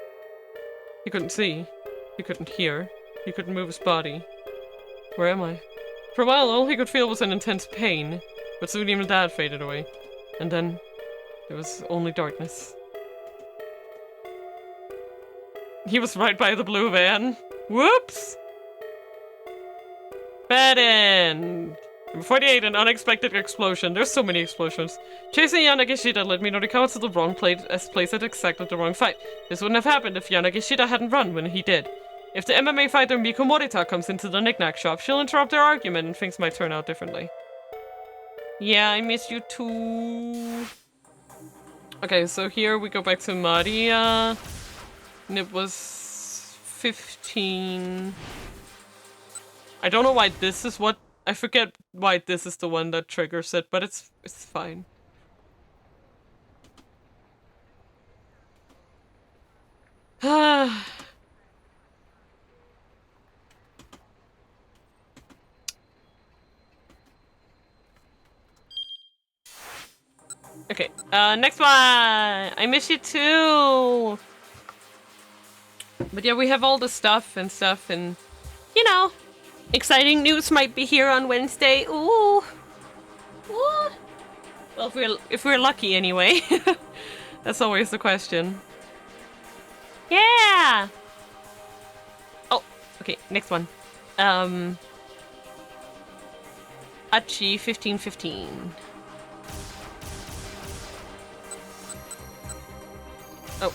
He couldn't see. He couldn't hear. He couldn't move his body. Where am I? For a while, all he could feel was an intense pain, but soon even that faded away. And then, there was only darkness. He was right by the blue van. Whoops! Bad end! Number 48, an unexpected explosion. There's so many explosions. Chasing Yanagishita led me to come to the wrong place at exactly the wrong fight. This wouldn't have happened if Yanagishita hadn't run when he did. If the MMA fighter Miku Morita comes into the knick-knack shop, she'll interrupt their argument and things might turn out differently. Yeah, I miss you too. Okay, so here we go back to Maria. And it was 15. I don't know why this is what... I forget why this is the one that triggers it, but it's fine. Okay, next one! I miss you too! But yeah, we have all the stuff, and you know, exciting news might be here on Wednesday. Ooh! Ooh! Well, if we're lucky anyway. That's always the question. Yeah! Oh, okay, next one. Achi 1515. Oh,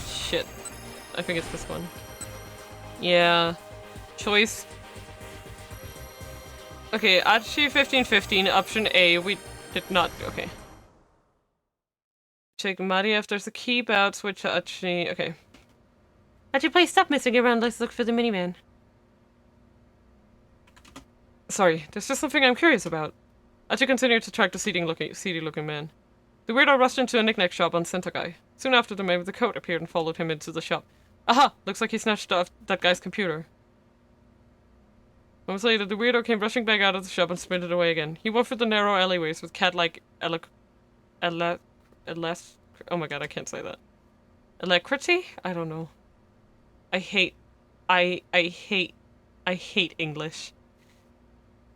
shit. I think it's this one. Yeah. Choice. Okay, Achi 1515, option A. We did not. Okay. Check Maria if there's a key bout, switch to Achi. Okay. Achi, please stop messing around. Let's look for the miniman. Sorry, there's just something I'm curious about. Achi continued to track the seedy-looking man. The weirdo rushed into a knick-knack shop on Sentakai. Soon after, the man with the coat appeared and followed him into the shop. Aha! Looks like he snatched off that guy's computer. Moments later, the weirdo came rushing back out of the shop and sprinted away again. He walked through the narrow alleyways with cat-like oh my god, I can't say that. Alacrity? I don't know. I hate English.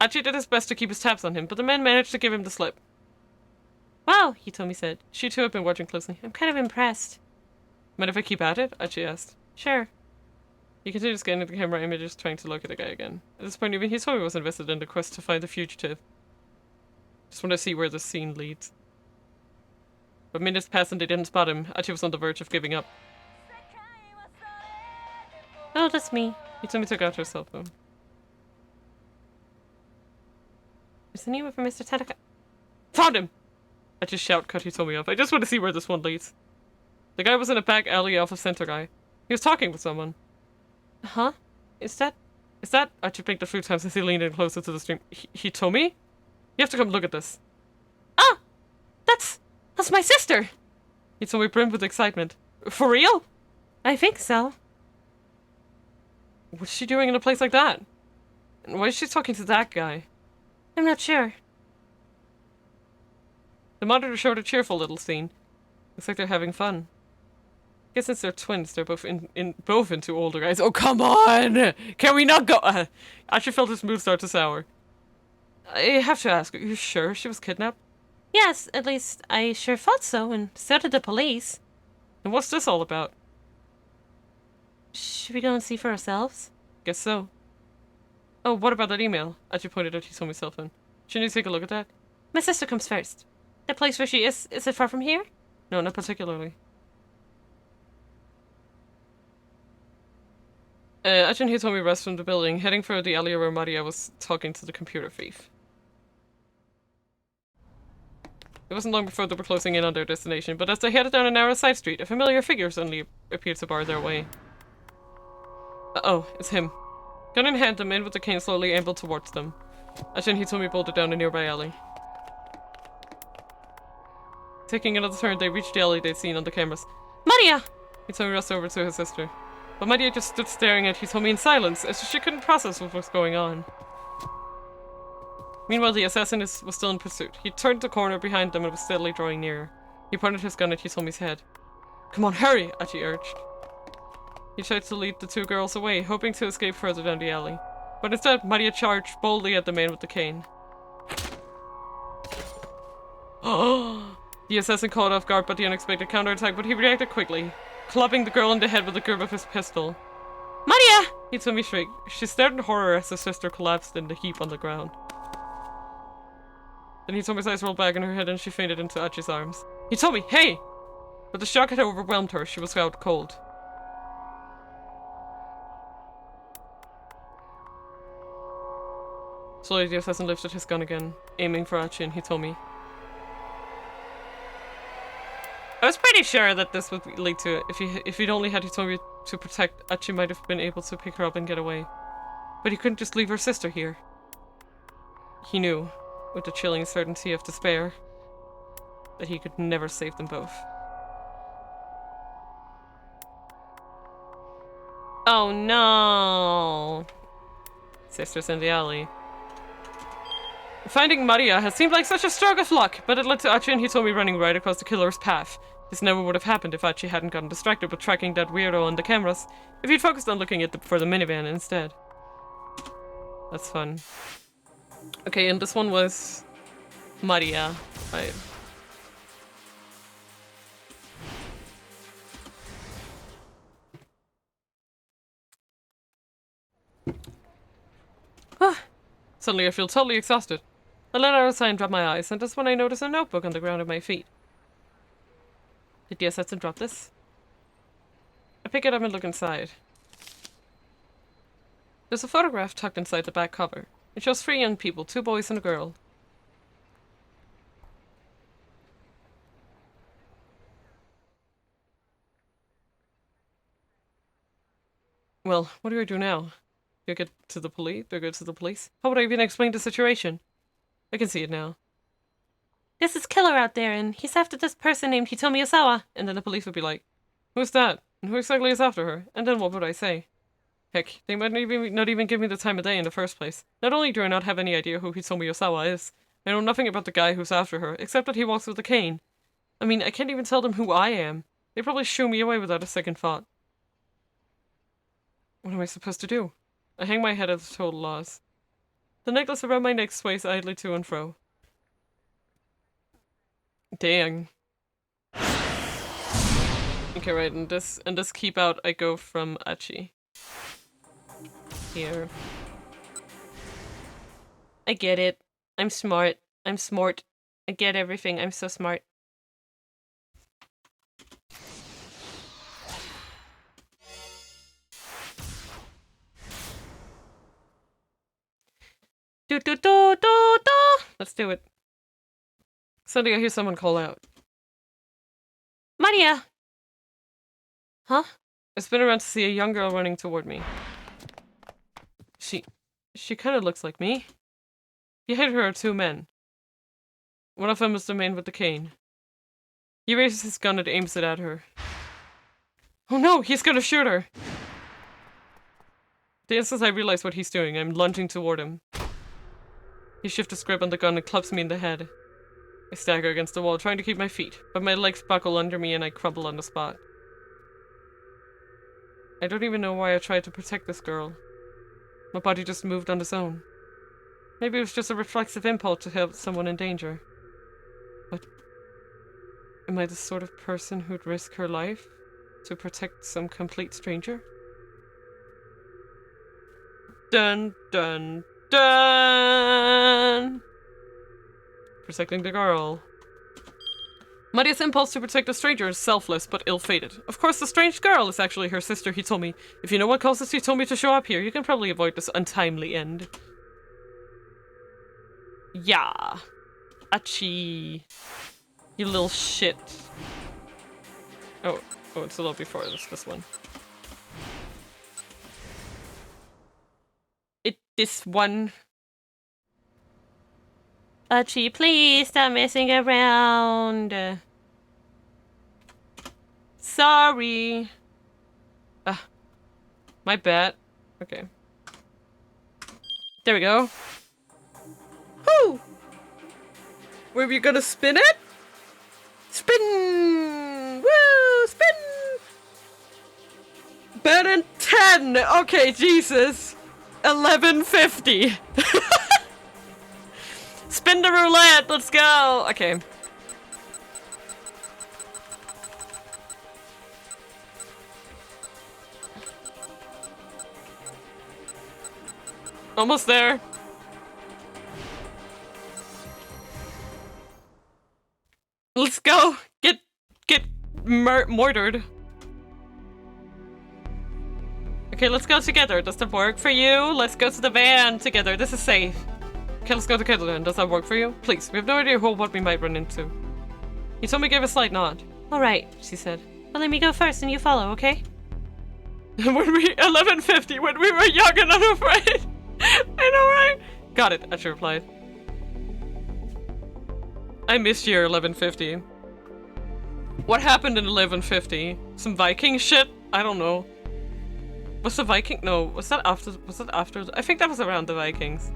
Achi did his best to keep his tabs on him, but the man managed to give him the slip. Wow, Hitomi said. She too had been watching closely. I'm kind of impressed. Mind if I keep at it? Achi asked. Sure. He continued scanning the camera images, trying to locate the guy again. At this point, even Hitomi was invested in the quest to find the fugitive. Just want to see where the scene leads. But minutes passed and they didn't spot him. Achi was on the verge of giving up. Oh, that's me. Hitomi took out her cell phone. Is the name for Mr. Tanaka? Found him! I just shout, cut Hitomi off. I just want to see where this one leads. The guy was in a back alley off of Center Guy. He was talking with someone. Huh? Is that... Achi blinked a few times as he leaned in closer to the stream. Hitomi? You have to come look at this. Ah! That's my sister! Hitomi brimmed with excitement. For real? I think so. What's she doing in a place like that? And why is she talking to that guy? I'm not sure. The monitor showed a cheerful little scene. Looks like they're having fun. I guess since they're twins, they're both into older guys. Oh, come on! Can we not go? I actually felt his mood start to sour. I have to ask, are you sure she was kidnapped? Yes, at least I sure thought so, and so did the police. And what's this all about? Should we go and see for ourselves? Guess so. Oh, what about that email? Achi pointed at Hitomi's cell phone. Shouldn't you take a look at that? My sister comes first. The place where she is it far from here? No, not particularly. Achi and Hitomi rushed from the building, heading for the alley where Maria was talking to the computer thief. It wasn't long before they were closing in on their destination, but as they headed down a narrow side street, a familiar figure suddenly appeared to bar their way. Uh-oh, it's him. Gun in hand, the man with the cane slowly ambled towards them. Achi and Hitomi bolted down a nearby alley. Taking another turn, they reached the alley they'd seen on the cameras. Maria! Hitomi rushed over to his sister. But Maria just stood staring at Hitomi in silence, as if she couldn't process what was going on. Meanwhile, the assassin was still in pursuit. He turned the corner behind them and was steadily drawing nearer. He pointed his gun at Hitomi's head. Come on, hurry, Achi urged. He tried to lead the two girls away, hoping to escape further down the alley. But instead, Maria charged boldly at the man with the cane. Oh! The assassin caught off guard by the unexpected counterattack, but he reacted quickly, clubbing the girl in the head with the grip of his pistol. Maria! Hitomi shrieked. She stared in horror as her sister collapsed in the heap on the ground. Then Hitomi's eyes rolled back in her head and she fainted into Achi's arms. Hitomi, hey! But the shock had overwhelmed her. She was out cold. Slowly, the assassin lifted his gun again, aiming for Achi and Hitomi. I was pretty sure that this would lead to it. If he'd only had Hitomi to protect, Achi might have been able to pick her up and get away. But he couldn't just leave her sister here. He knew, with the chilling certainty of despair, that he could never save them both. Oh no! Sisters in the alley. Finding Maria had seemed like such a stroke of luck, but it led to Achi and Hitomi running right across the killer's path. This never would have happened if Achi hadn't gotten distracted with tracking that weirdo on the cameras, if he'd focused on looking at for the minivan instead. That's fun. Okay, and this one was Maria. Right. Suddenly I feel totally exhausted. I let out a sigh and drop my eyes, and that's when I notice a notebook on the ground at my feet. Did the assassin drop this? I pick it up and look inside. There's a photograph tucked inside the back cover. It shows 3 young people, 2 boys and a girl. Well, what do I do now? Do I get to the police? Do I go to the police? How would I even explain the situation? I can see it now. There's this killer out there, and he's after this person named Hitomi Osawa. And then the police would be like, who's that? And who exactly is after her? And then what would I say? Heck, they might not even give me the time of day in the first place. Not only do I not have any idea who Hitomi Osawa is, I know nothing about the guy who's after her, except that he walks with a cane. I mean, I can't even tell them who I am. They'd probably shoo me away without a second thought. What am I supposed to do? I hang my head at a total loss. The necklace around my neck sways idly to and fro. Dang. Okay, right, and this keep out, I go from Achi. Here. I get it. I'm smart. I'm smart. I get everything. I'm so smart. Do do do do do. Let's do it. Suddenly I hear someone call out. Maria! Huh? I spin around to see a young girl running toward me. She kind of looks like me. Behind her are 2 men. One of them is the man with the cane. He raises his gun and aims it at her. Oh no, he's gonna shoot her! The instant I realize what he's doing, I'm lunging toward him. He shifts his grip on the gun and clubs me in the head. I stagger against the wall, trying to keep my feet, but my legs buckle under me and I crumple on the spot. I don't even know why I tried to protect this girl. My body just moved on its own. Maybe it was just a reflexive impulse to help someone in danger. But am I the sort of person who'd risk her life to protect some complete stranger? Dun dun dun! Protecting the girl. Maria's impulse to protect a stranger is selfless but ill-fated. Of course, the strange girl is actually her sister Hitomi. If you know what causes Hitomi to show up here, you can probably avoid this untimely end. Yeah. Achi. You little shit. Oh, it's a little before this one. This one. Achi, please stop messing around. Sorry. My bad. Okay. There we go. Woo! Were you gonna spin it? Spin! Woo! Spin! Bet in 10! Okay, Jesus. 1150. Spin the roulette, let's go! Okay. Almost there. Let's go! Get murdered. Okay, let's go together. Does that work for you? Let's go to the van together. This is safe. Okay, let's go together then. Does that work for you? Please, we have no idea what we might run into. He told me gave a slight nod. Alright, she said. Well, let me go first and you follow, okay? When we 1150, when we were young and unafraid. I know, right? Got it, Achi replied. I missed year 1150. What happened in 1150? Some Viking shit? I don't know. Was the Viking? No, was that after? I think that was around the Vikings.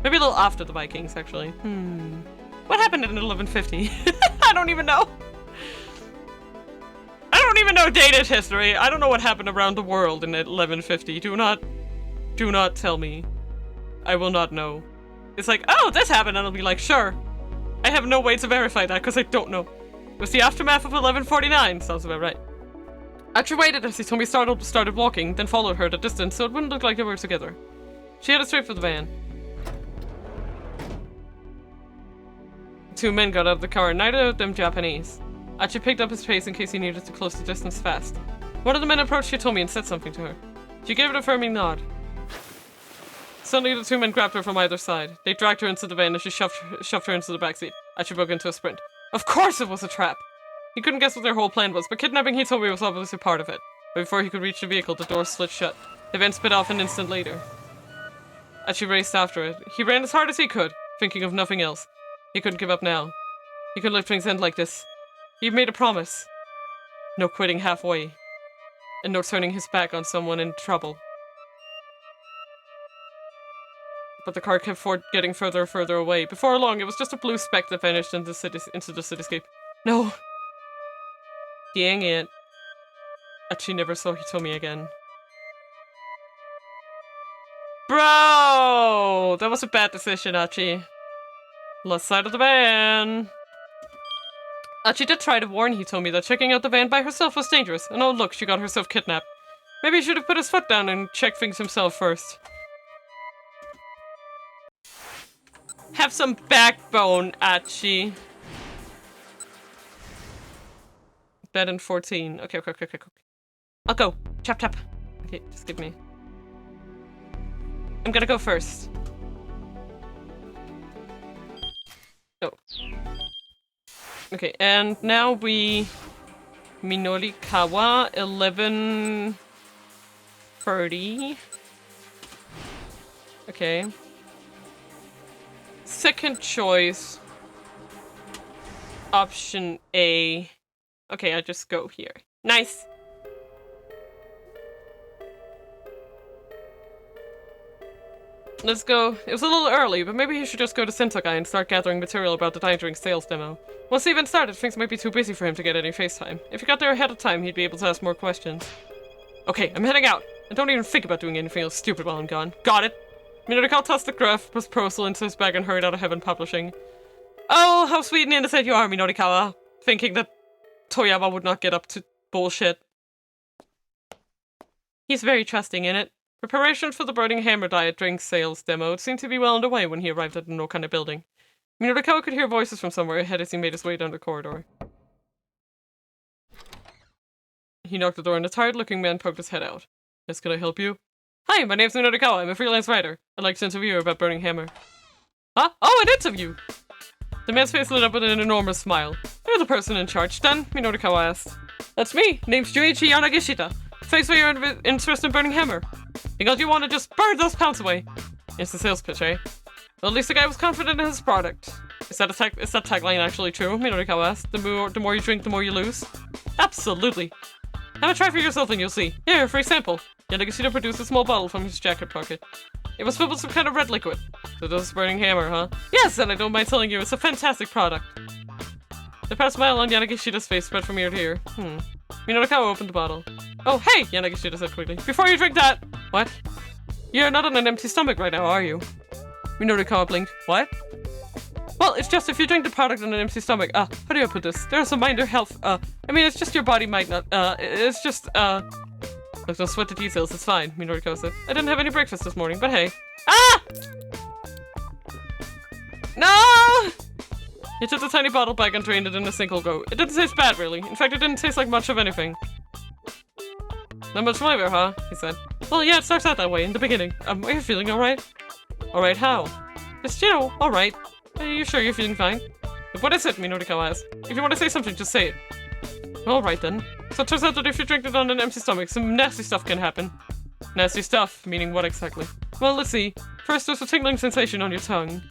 Maybe a little after the Vikings, actually. What happened in 1150? I don't even know. I don't even know Danish history. I don't know what happened around the world in 1150. Do not tell me. I will not know. It's like, oh, this happened, and I'll be like, sure. I have no way to verify that because I don't know. It was the aftermath of 1149. Sounds about right. Achi waited as he told me started walking, then followed her at a distance so it wouldn't look like they were together. She headed straight for the van. Two men got out of the car, and neither of them Japanese. Achi picked up his pace in case he needed to close the distance fast. One of the men approached Hitomi and said something to her. She gave it a affirming nod. Suddenly the two men grabbed her from either side. They dragged her into the van and she shoved her into the backseat. Achi broke into a sprint. Of course it was a trap! He couldn't guess what their whole plan was, but kidnapping Hitomi was obviously part of it. But before he could reach the vehicle, the door slid shut. The van sped off an instant later. Achi raced after it. He ran as hard as he could, thinking of nothing else. He couldn't give up now. He couldn't let things end like this. He made a promise. No quitting halfway. And no turning his back on someone in trouble. But the car kept getting further and further away. Before long, it was just a blue speck that vanished into the cityscape. No! Dang it. Achi never saw Hitomi again. Bro! That was a bad decision, Achi. Left side of the van. Achi did try to warn Hitomi that checking out the van by herself was dangerous. And oh look, she got herself kidnapped. Maybe he should have put his foot down and checked things himself first. Have some backbone, Achi. Bed in 14. Okay. I'll go. Chop. Okay, just give me. I'm gonna go first. Oh. Okay, and now we... Minorikawa, 11:30. Okay. Second choice. Option A. Okay, I just go here. Nice! Let's go. It was a little early, but maybe he should just go to Sentokai and start gathering material about the Daidring sales demo. Once the event started, things might be too busy for him to get any FaceTime. If he got there ahead of time, he'd be able to ask more questions. Okay, I'm heading out. And don't even think about doing anything else stupid while I'm gone. Got it! Minorikawa tossed the graph proposal into his bag and hurried out of Heaven Publishing. Oh, how sweet and innocent you are, Minorikawa. Thinking that Toyama would not get up to bullshit. He's very trusting in it. Preparation for the Burning Hammer diet drink sales demo seemed to be well underway when he arrived at the Nokana building. Minorikawa could hear voices from somewhere ahead as he made his way down the corridor. He knocked the door and a tired-looking man poked his head out. Yes, can I help you? Hi, my name's Minorikawa. I'm a freelance writer. I'd like to interview you about Burning Hammer. Huh? Oh, an interview! The man's face lit up with an enormous smile. You're the person in charge, then? Minorikawa asked. That's me. Name's Juichi Yanagishita. Thanks for your interest in Burning Hammer. Because you want to just burn those pounds away. It's the sales pitch, eh? Well, at least the guy was confident in his product. Is that tagline actually true? Minorikawa asked. The more you drink, the more you lose? Absolutely. Have a try for yourself and you'll see. Here, free sample. Yanagishita produced a small bottle from his jacket pocket. It was filled with some kind of red liquid. So this is Burning Hammer, huh? Yes, and I don't mind telling you, it's a fantastic product. The proud smile on Yanagishita's face spread from ear to ear. Minorikawa opened the bottle. Oh, hey! Yanagishita said quickly. Before you drink that! What? You're not on an empty stomach right now, are you? Minorikawa blinked. What? Well, it's just if you drink the product on an empty stomach, how do I put this? There's a minor health, I mean, it's just your body might not, it's just, look, don't sweat the details, it's fine, Minorikawa said. I didn't have any breakfast this morning, but hey. Ah! No! He took the tiny bottle back and drained it in a single go. It didn't taste bad, really. In fact, it didn't taste like much of anything. Not much flavor, huh? He said. Well, yeah, it starts out that way in the beginning. Are you feeling alright? Alright, how? Just, you know, alright. Are you sure you're feeling fine? What is it? Minorikawa asked. If you want to say something, just say it. Alright then. So it turns out that if you drink it on an empty stomach, some nasty stuff can happen. Nasty stuff? Meaning what exactly? Well, let's see. First, there's a tingling sensation on your tongue.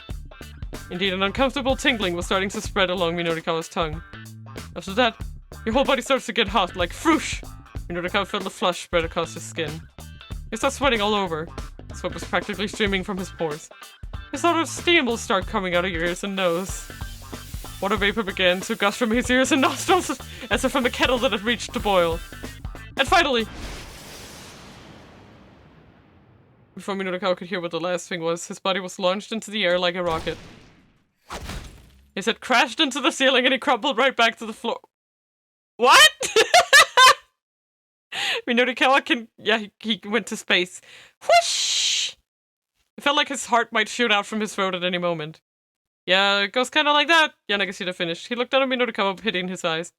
Indeed, an uncomfortable tingling was starting to spread along Minorikawa's tongue. After that, your whole body starts to get hot, like froosh! Minorikawa felt a flush spread across his skin. He starts sweating all over. Sweat was practically streaming from his pores. A sort of steam will start coming out of your ears and nose. Water vapor began to gush from his ears and nostrils as if from a kettle that had reached to boil. And finally, before Minorikawa could hear what the last thing was, his body was launched into the air like a rocket. His head crashed into the ceiling and he crumpled right back to the floor. What? Minorikawa can... Yeah, he went to space. Whoosh! It felt like his heart might shoot out from his throat at any moment. Yeah, it goes kinda like that, Yanagishita finished. He looked down at Minorikawa, pitying his eyes.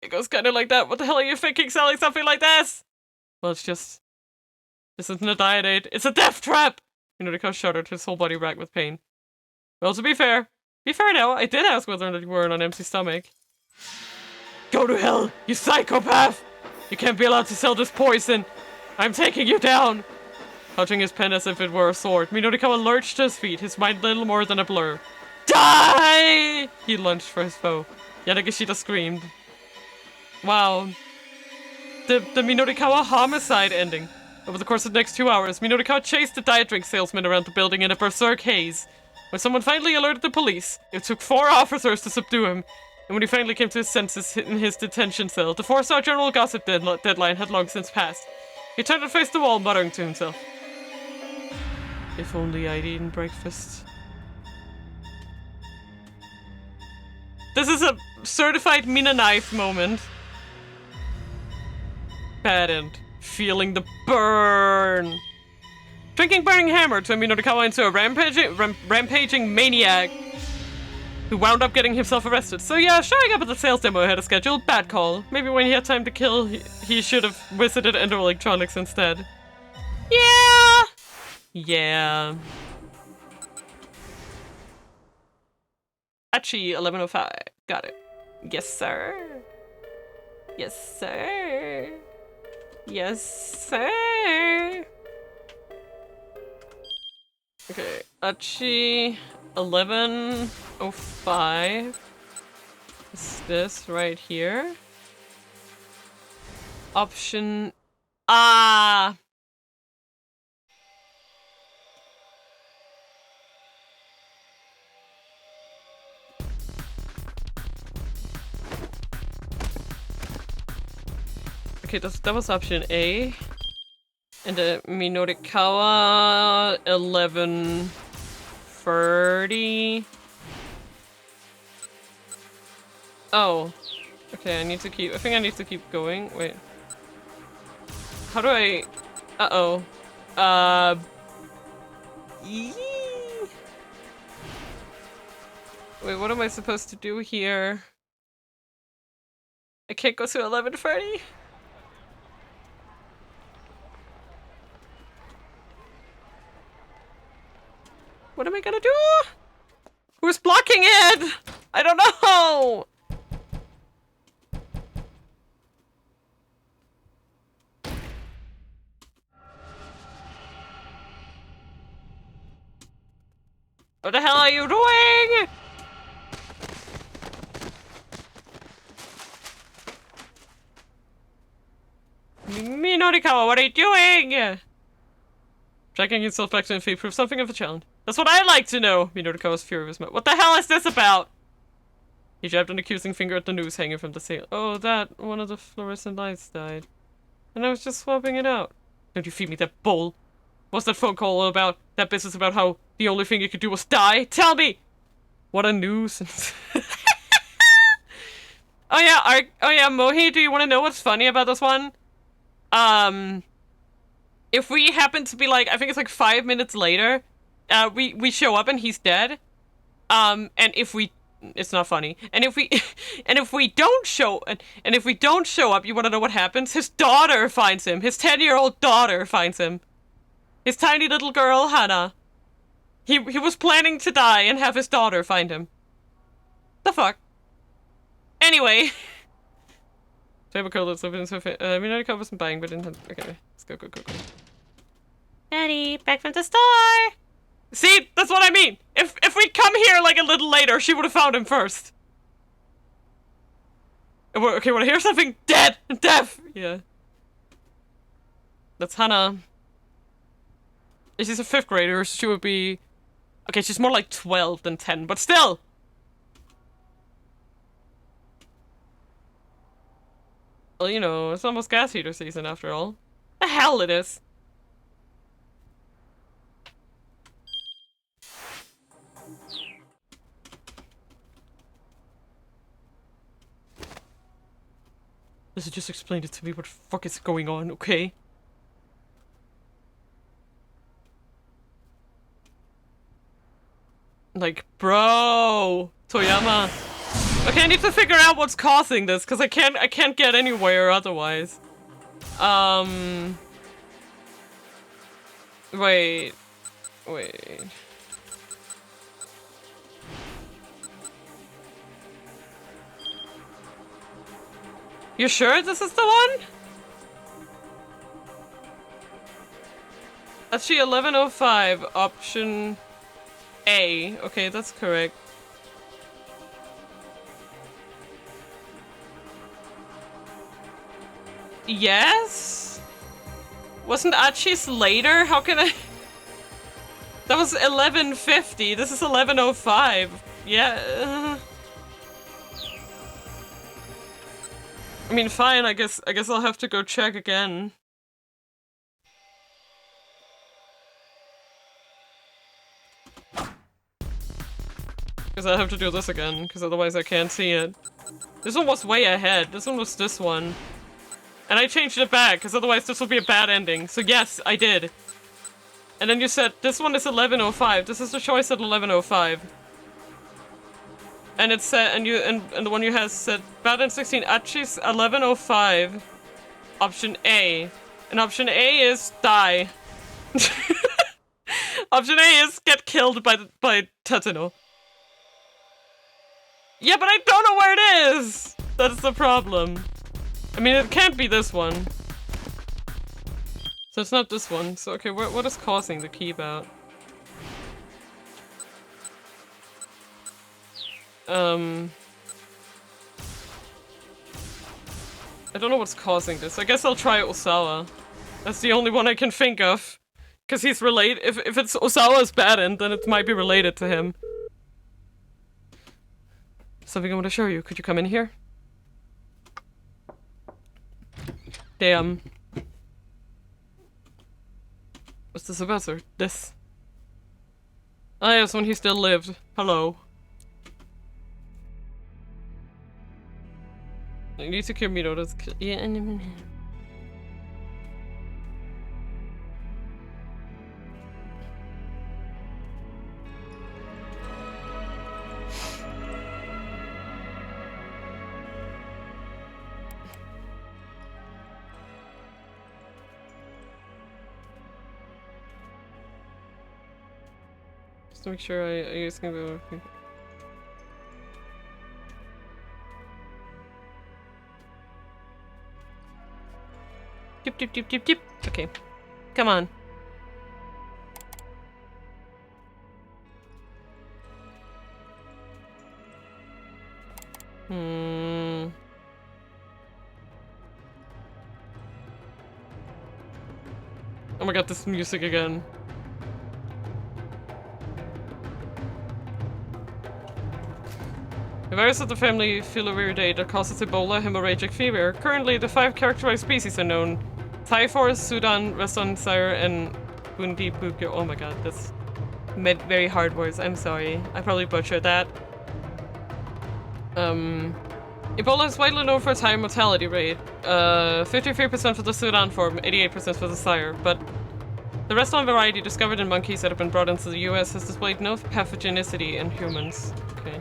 It goes kinda like that. What the hell are you thinking, selling something like this? Well, it's just... This isn't a diet aid. It's a death trap! Minorikawa shuddered, his whole body racked with pain. Well, to be fair now, I did ask whether or not you were on an empty stomach. Go to hell, you psychopath! You can't be allowed to sell this poison! I'm taking you down! Clutching his pen as if it were a sword, Minorikawa lurched to his feet, his mind little more than a blur. Die! He lunged for his foe. Yanagishita screamed. Wow. The Minorikawa homicide ending. Over the course of the next 2 hours, Minorikawa chased the diet drink salesman around the building in a berserk haze. When someone finally alerted the police, it took 4 officers to subdue him, and when he finally came to his senses in his detention cell, the 4-star general gossip deadline had long since passed. He turned and faced the wall, muttering to himself. If only I'd eaten breakfast. This is a certified Mina knife moment. Bad end. Feeling the burn. Drinking burning hammer turned Minorikawa into a rampaging maniac who wound up getting himself arrested. So yeah, showing up at the sales demo ahead of schedule, bad call. Maybe when he had time to kill, he should have visited Endo Electronics instead. Yeah! Yeah. Achi 1105. Got it. Yes, sir. Yes, sir. Yes, sir. Okay, Achi 1105 is this right here. Option okay, that was option A. And Minorikawa 1130. Oh. Okay, I think I need to keep going. Wait. How do I... Uh-oh. Wait, what am I supposed to do here? I can't go to 1130? What am I gonna do? Who's blocking it? I don't know! What the hell are you doing? Minorikawa, what are you doing? Tracking himself back to his feet proved something of a challenge. That's what I like to know! Minorikawa's fury was met. What the hell is this about? He jabbed an accusing finger at the noose hanging from the ceiling. Oh, that one of the fluorescent lights died. And I was just swapping it out. Don't you feed me that bull. What's that phone call all about? That business about how the only thing you could do was die? Tell me! What a nuisance. Oh yeah, Mohi, do you want to know what's funny about this one? If we happen to be like, I think it's like 5 minutes later, we show up and he's dead. And if we, it's not funny. And if we, and if we don't show up, you want to know what happens? His daughter finds him. His 10-year-old daughter finds him. His tiny little girl, Hannah. He was planning to die and have his daughter find him. The fuck? Anyway. Table curlers living so fit. I mean, I wasn't buying, but didn't have. Okay, let's go. Daddy, back from the store! See? That's what I mean! If we come here like a little later, she would have found him first. Okay, wanna hear something? Dead! Deaf! Yeah. That's Hannah. She's a 5th grader, so she would be... Okay, she's more like 12 than 10, but still! Well, you know, it's almost gas heater season after all. The hell it is! Listen, just explain it to me, what the fuck is going on, okay? Like, bro! Toyama! Okay, I need to figure out what's causing this, because I can't get anywhere otherwise. Wait. You sure this is the one? Actually, 1105, option A. Okay, that's correct. Yes? Wasn't Achi's later? How can I... That was 1150. This is 1105. Yeah. I mean, fine. I guess I'll have to go check again. Because I have to do this again, because otherwise I can't see it. This one was way ahead. This one was this one. And I changed it back, because otherwise this will be a bad ending. So yes, I did. And then you said, this one is 1105. This is the choice at 1105. And it said, and the one you had said, bad end 16, Achi's 1105. Option A. And option A is die. Option A is get killed by Tatsuno. Yeah, but I don't know where it is! That's the problem. I mean, it can't be this one. So it's not this one. So, okay, what is causing the keep out? I don't know what's causing this. I guess I'll try Osawa. That's the only one I can think of. Because he's related. If it's Osawa's bad end, then it might be related to him. Something I want to show you. Could you come in here? Damn. What's this about, sir? This. Ah, yes, when he still lived. Hello. I need to kill Mito. That's yeah. To make sure I use gonna be working. Dip. Okay. Come on. Oh my god, this music again. The virus of the family Filoviridae that causes Ebola hemorrhagic fever. Currently, the 5 characterized species are known. Thai Forest, Sudan, Reston, Sire, and Bundi Pukyo. Oh my god, that's very hard words. I'm sorry. I probably butchered that. Ebola is widely known for its high mortality rate. 53% for the Sudan form, 88% for the Sire, but the Reston variety discovered in monkeys that have been brought into the US has displayed no pathogenicity in humans. Okay.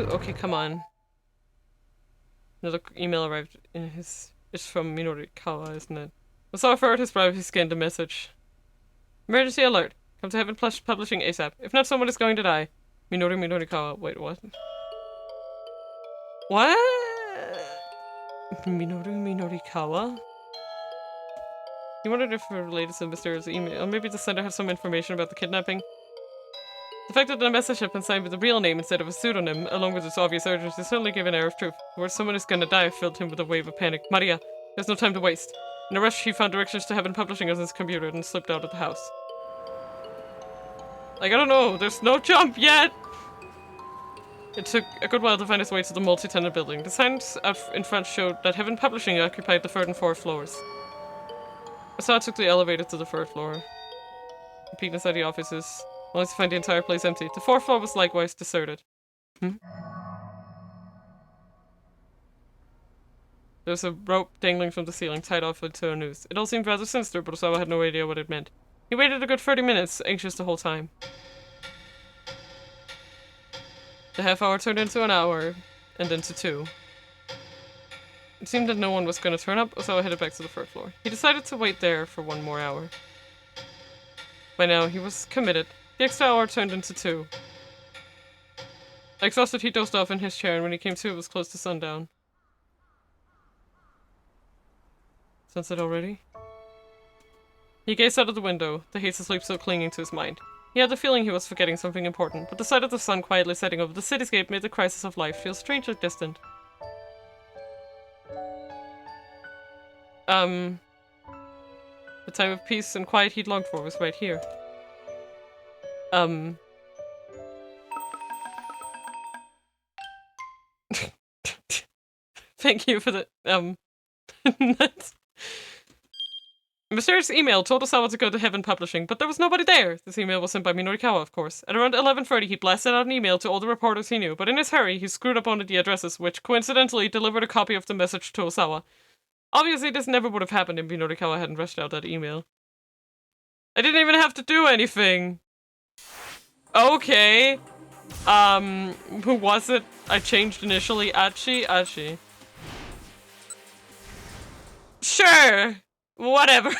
Okay, come on. Another email arrived in his... It's from Minorikawa, isn't it? Osawa forwarded his browser, he scanned the message. Emergency alert. Come to Heaven Publishing ASAP. If not, someone is going to die. Minorikawa. Wait, what? What? Minorikawa? He wondered if it were related to the mysterious email. Or maybe the sender had some information about the kidnapping. The fact that the message had been signed with a real name instead of a pseudonym, along with its obvious urgency, certainly gave an air of truth. The word someone is gonna die filled him with a wave of panic. Maria, there's no time to waste. In a rush, he found directions to Heaven Publishing on his computer and slipped out of the house. Like, I don't know, there's no jump yet! It took a good while to find his way to the multi-tenant building. The signs out in front showed that Heaven Publishing occupied the 3rd and 4th floors. Asad took the elevator to the 3rd floor. He peeked inside the offices, only to find the entire place empty. The 4th floor was likewise deserted. There was a rope dangling from the ceiling, tied off into a noose. It all seemed rather sinister, but Osawa had no idea what it meant. He waited a good 30 minutes, anxious the whole time. The half hour turned into an hour, and into 2. It seemed that no one was going to turn up, Osawa headed back to the 3rd floor. He decided to wait there for 1 more hour. By now, he was committed. The extra hour turned into 2. Exhausted, he dozed off in his chair, and when he came to, it was close to sundown. Sunset already? He gazed out of the window, the haze of sleep still clinging to his mind. He had the feeling he was forgetting something important, but the sight of the sun quietly setting over the cityscape made the crisis of life feel strangely distant. The time of peace and quiet he'd longed for was right here. Thank you for the, A mysterious email told Osawa to go to Heaven Publishing, but there was nobody there. This email was sent by Minorikawa, of course. At around 11:30, he blasted out an email to all the reporters he knew, but in his hurry, he screwed up one of the addresses, which, coincidentally, delivered a copy of the message to Osawa. Obviously, this never would have happened if Minorikawa hadn't rushed out that email. I didn't even have to do anything! Okay. Who was it? I changed initially. Achi. Sure! Whatever.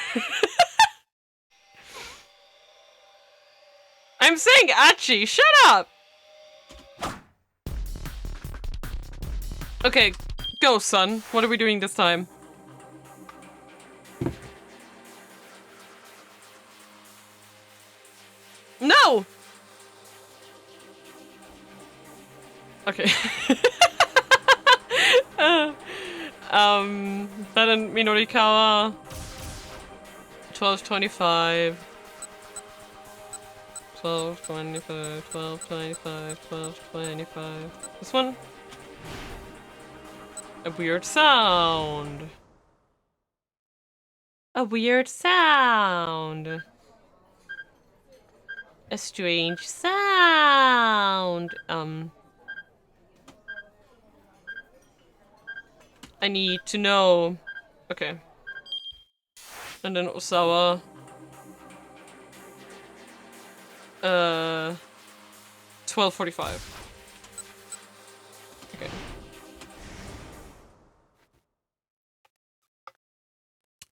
I'm saying Achi, shut up! Okay, go son. What are we doing this time? No! Okay. That in Minorikawa. 12:25. 12:25. 12:25. 12:25. This one? A weird sound. A weird sound. A strange sound. I need to know. Okay. And then Osawa. 12:45. Okay.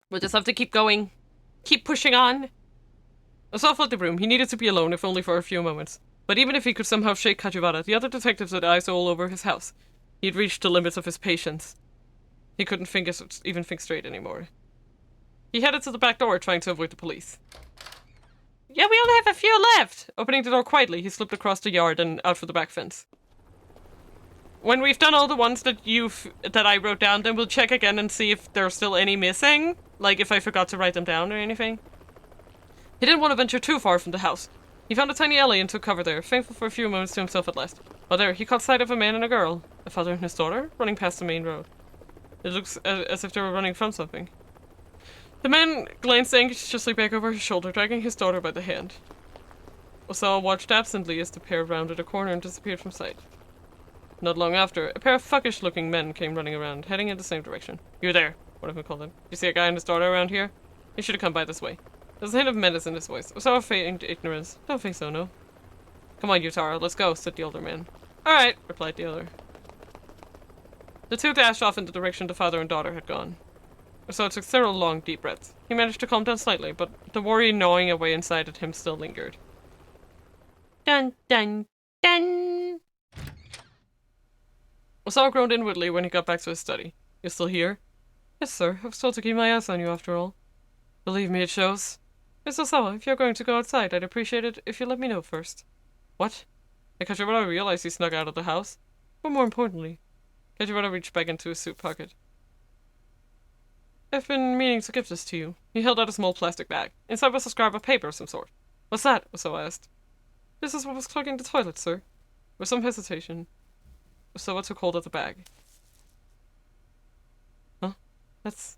We'll just have to keep going. Keep pushing on. Osawa left the room. He needed to be alone, if only for a few moments. But even if he could somehow shake Kajibara, the other detectives had eyes all over his house. He'd reached the limits of his patience. He couldn't even think straight anymore. He headed to the back door, trying to avoid the police. Yeah, we only have a few left! Opening the door quietly, he slipped across the yard and out for the back fence. when we've done all the ones that I wrote down, then we'll check again and see if there's still any missing. Like, if I forgot to write them down or anything. He didn't want to venture too far from the house. He found a tiny alley and took cover there, thankful for a few moments to himself at last. While there, he caught sight of a man and a girl, a father and his daughter, running past the main road. It looks as if they were running from something. The man glanced anxiously back over his shoulder, dragging his daughter by the hand. Osawa watched absently as the pair rounded a corner and disappeared from sight. Not long after, a pair of fuckish-looking men came running around, heading in the same direction. "You there," one of them called him. "You see a guy and his daughter around here? You should have come by this way." There's a hint of menace in his voice. Osawa feigned ignorance. "Don't think so, no." "Come on, Yutaro, let's go," said the older man. "Alright," replied the other. The two dashed off in the direction the father and daughter had gone. Osawa took several long, deep breaths. He managed to calm down slightly, but the worry gnawing away inside at him still lingered. Dun dun dun! Osawa groaned inwardly when he got back to his study. "You still here?" "Yes, sir. I was told to keep my eyes on you after all." "Believe me, it shows." "Miss Osawa, if you're going to go outside, I'd appreciate it if you let me know first." "What?" Kajiwara realized he snuck out of the house. But more importantly, Kajiwara reached back into his suit pocket. "I've been meaning to give this to you." He held out a small plastic bag. Inside was a scrap of paper of some sort. "What's that?" Osawa asked. "This is what was clogging the toilet, sir." With some hesitation, Osawa took hold of the bag. "Huh? That's...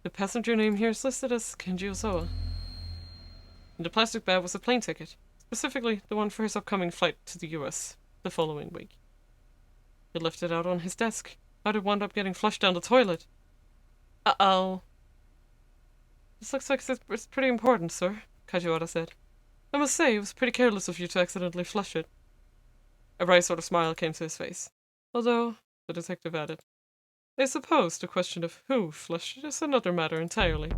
The passenger name here is listed as Kenji Osawa." In the plastic bag was a plane ticket, specifically the one for his upcoming flight to the US the following week. He left it out on his desk. How'd it wind up getting flushed down the toilet? Uh-oh. "This looks like it's pretty important, sir," Kajiwara said. "I must say, it was pretty careless of you to accidentally flush it." A wry sort of smile came to his face. Although, the detective added, "I suppose the question of who flushed it is another matter entirely."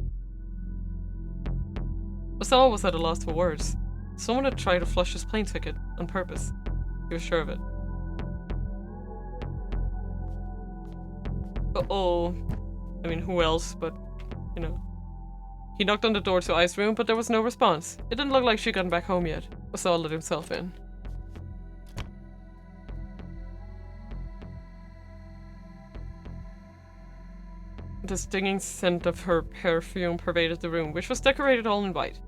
Osawa was at a loss for words. Someone had tried to flush his plane ticket, on purpose. He was sure of it. Uh-oh. I mean, who else, but, you know. He knocked on the door to Ai's room, but there was no response. It didn't look like she'd gotten back home yet. Osawa let himself in. The stinging scent of her perfume pervaded the room, which was decorated all in white.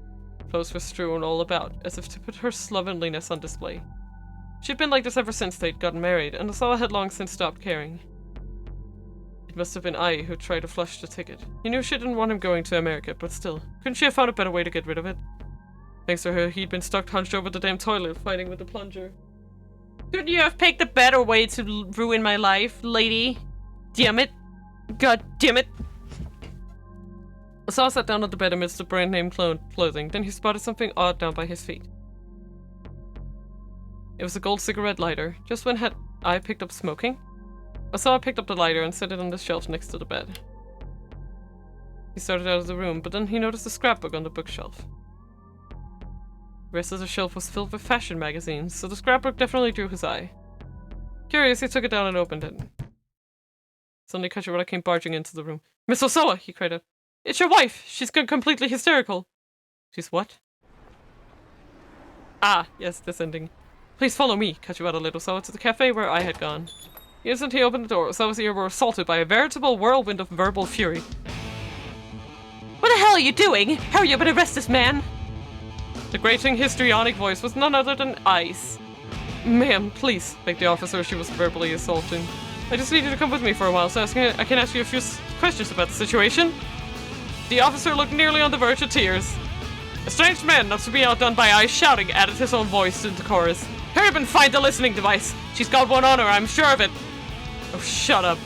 Clothes were strewn all about, as if to put her slovenliness on display. She'd been like this ever since they'd gotten married, and Osawa had long since stopped caring. It must have been Ai who tried to flush the ticket. He knew she didn't want him going to America, but still, couldn't she have found a better way to get rid of it? Thanks to her, he'd been stuck hunched over the damn toilet, fighting with the plunger. "Couldn't you have picked a better way to ruin my life, lady? Damn it. God damn it." Osawa sat down on the bed amidst the brand name clothing, then he spotted something odd down by his feet. It was a gold cigarette lighter. Just when had Ai picked up smoking? Osawa picked up the lighter and set it on the shelf next to the bed. He started out of the room, but then he noticed a scrapbook on the bookshelf. The rest of the shelf was filled with fashion magazines, so the scrapbook definitely drew his eye. Curious, he took it down and opened it. Suddenly Kajiwara came barging into the room. "Miss Osawa!" he cried out. "It's your wife! She's gone completely hysterical!" "She's what?" "Ah, yes, this ending. Please follow me," Kajiwara led Osawa to the cafe where I had gone. The instant he opened the door, Osawa's ears were assaulted by a veritable whirlwind of verbal fury. "What the hell are you doing? Hurry up and arrest this man!" The grating, histrionic voice was none other than Ice. "Ma'am, please," begged the officer she was verbally assaulting. "I just need you to come with me for a while so I can ask you a few questions about the situation." The officer looked nearly on the verge of tears. A strange man, not to be outdone by Ice shouting, added his own voice to the chorus. "Hurry up and find the listening device. She's got one on her, I'm sure of it." "Oh, shut up.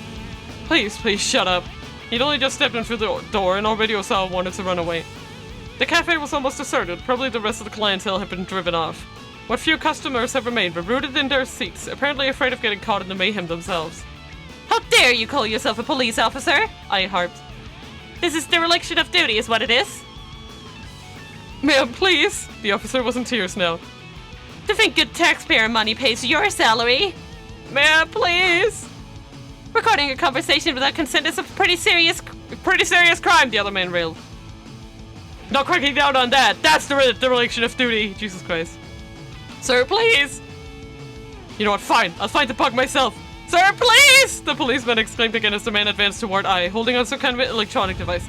Please, please shut up." He'd only just stepped in through the door and already Osawa wanted to run away. The cafe was almost deserted, probably the rest of the clientele had been driven off. What few customers had remained were rooted in their seats, apparently afraid of getting caught in the mayhem themselves. "How dare you call yourself a police officer?" I harped. "This is dereliction of duty is what it is." "Ma'am, please." The officer was in tears now. "To think good taxpayer money pays your salary?" "Ma'am, please." "Recording a conversation without consent is a pretty serious crime," the other man railed. "Not cracking down on that. That's the dereliction of duty." Jesus Christ. "Sir, please." You know what? Fine. I'll find the bug myself. Sir, please! The policeman exclaimed again as the man advanced toward I, holding on some kind of electronic device.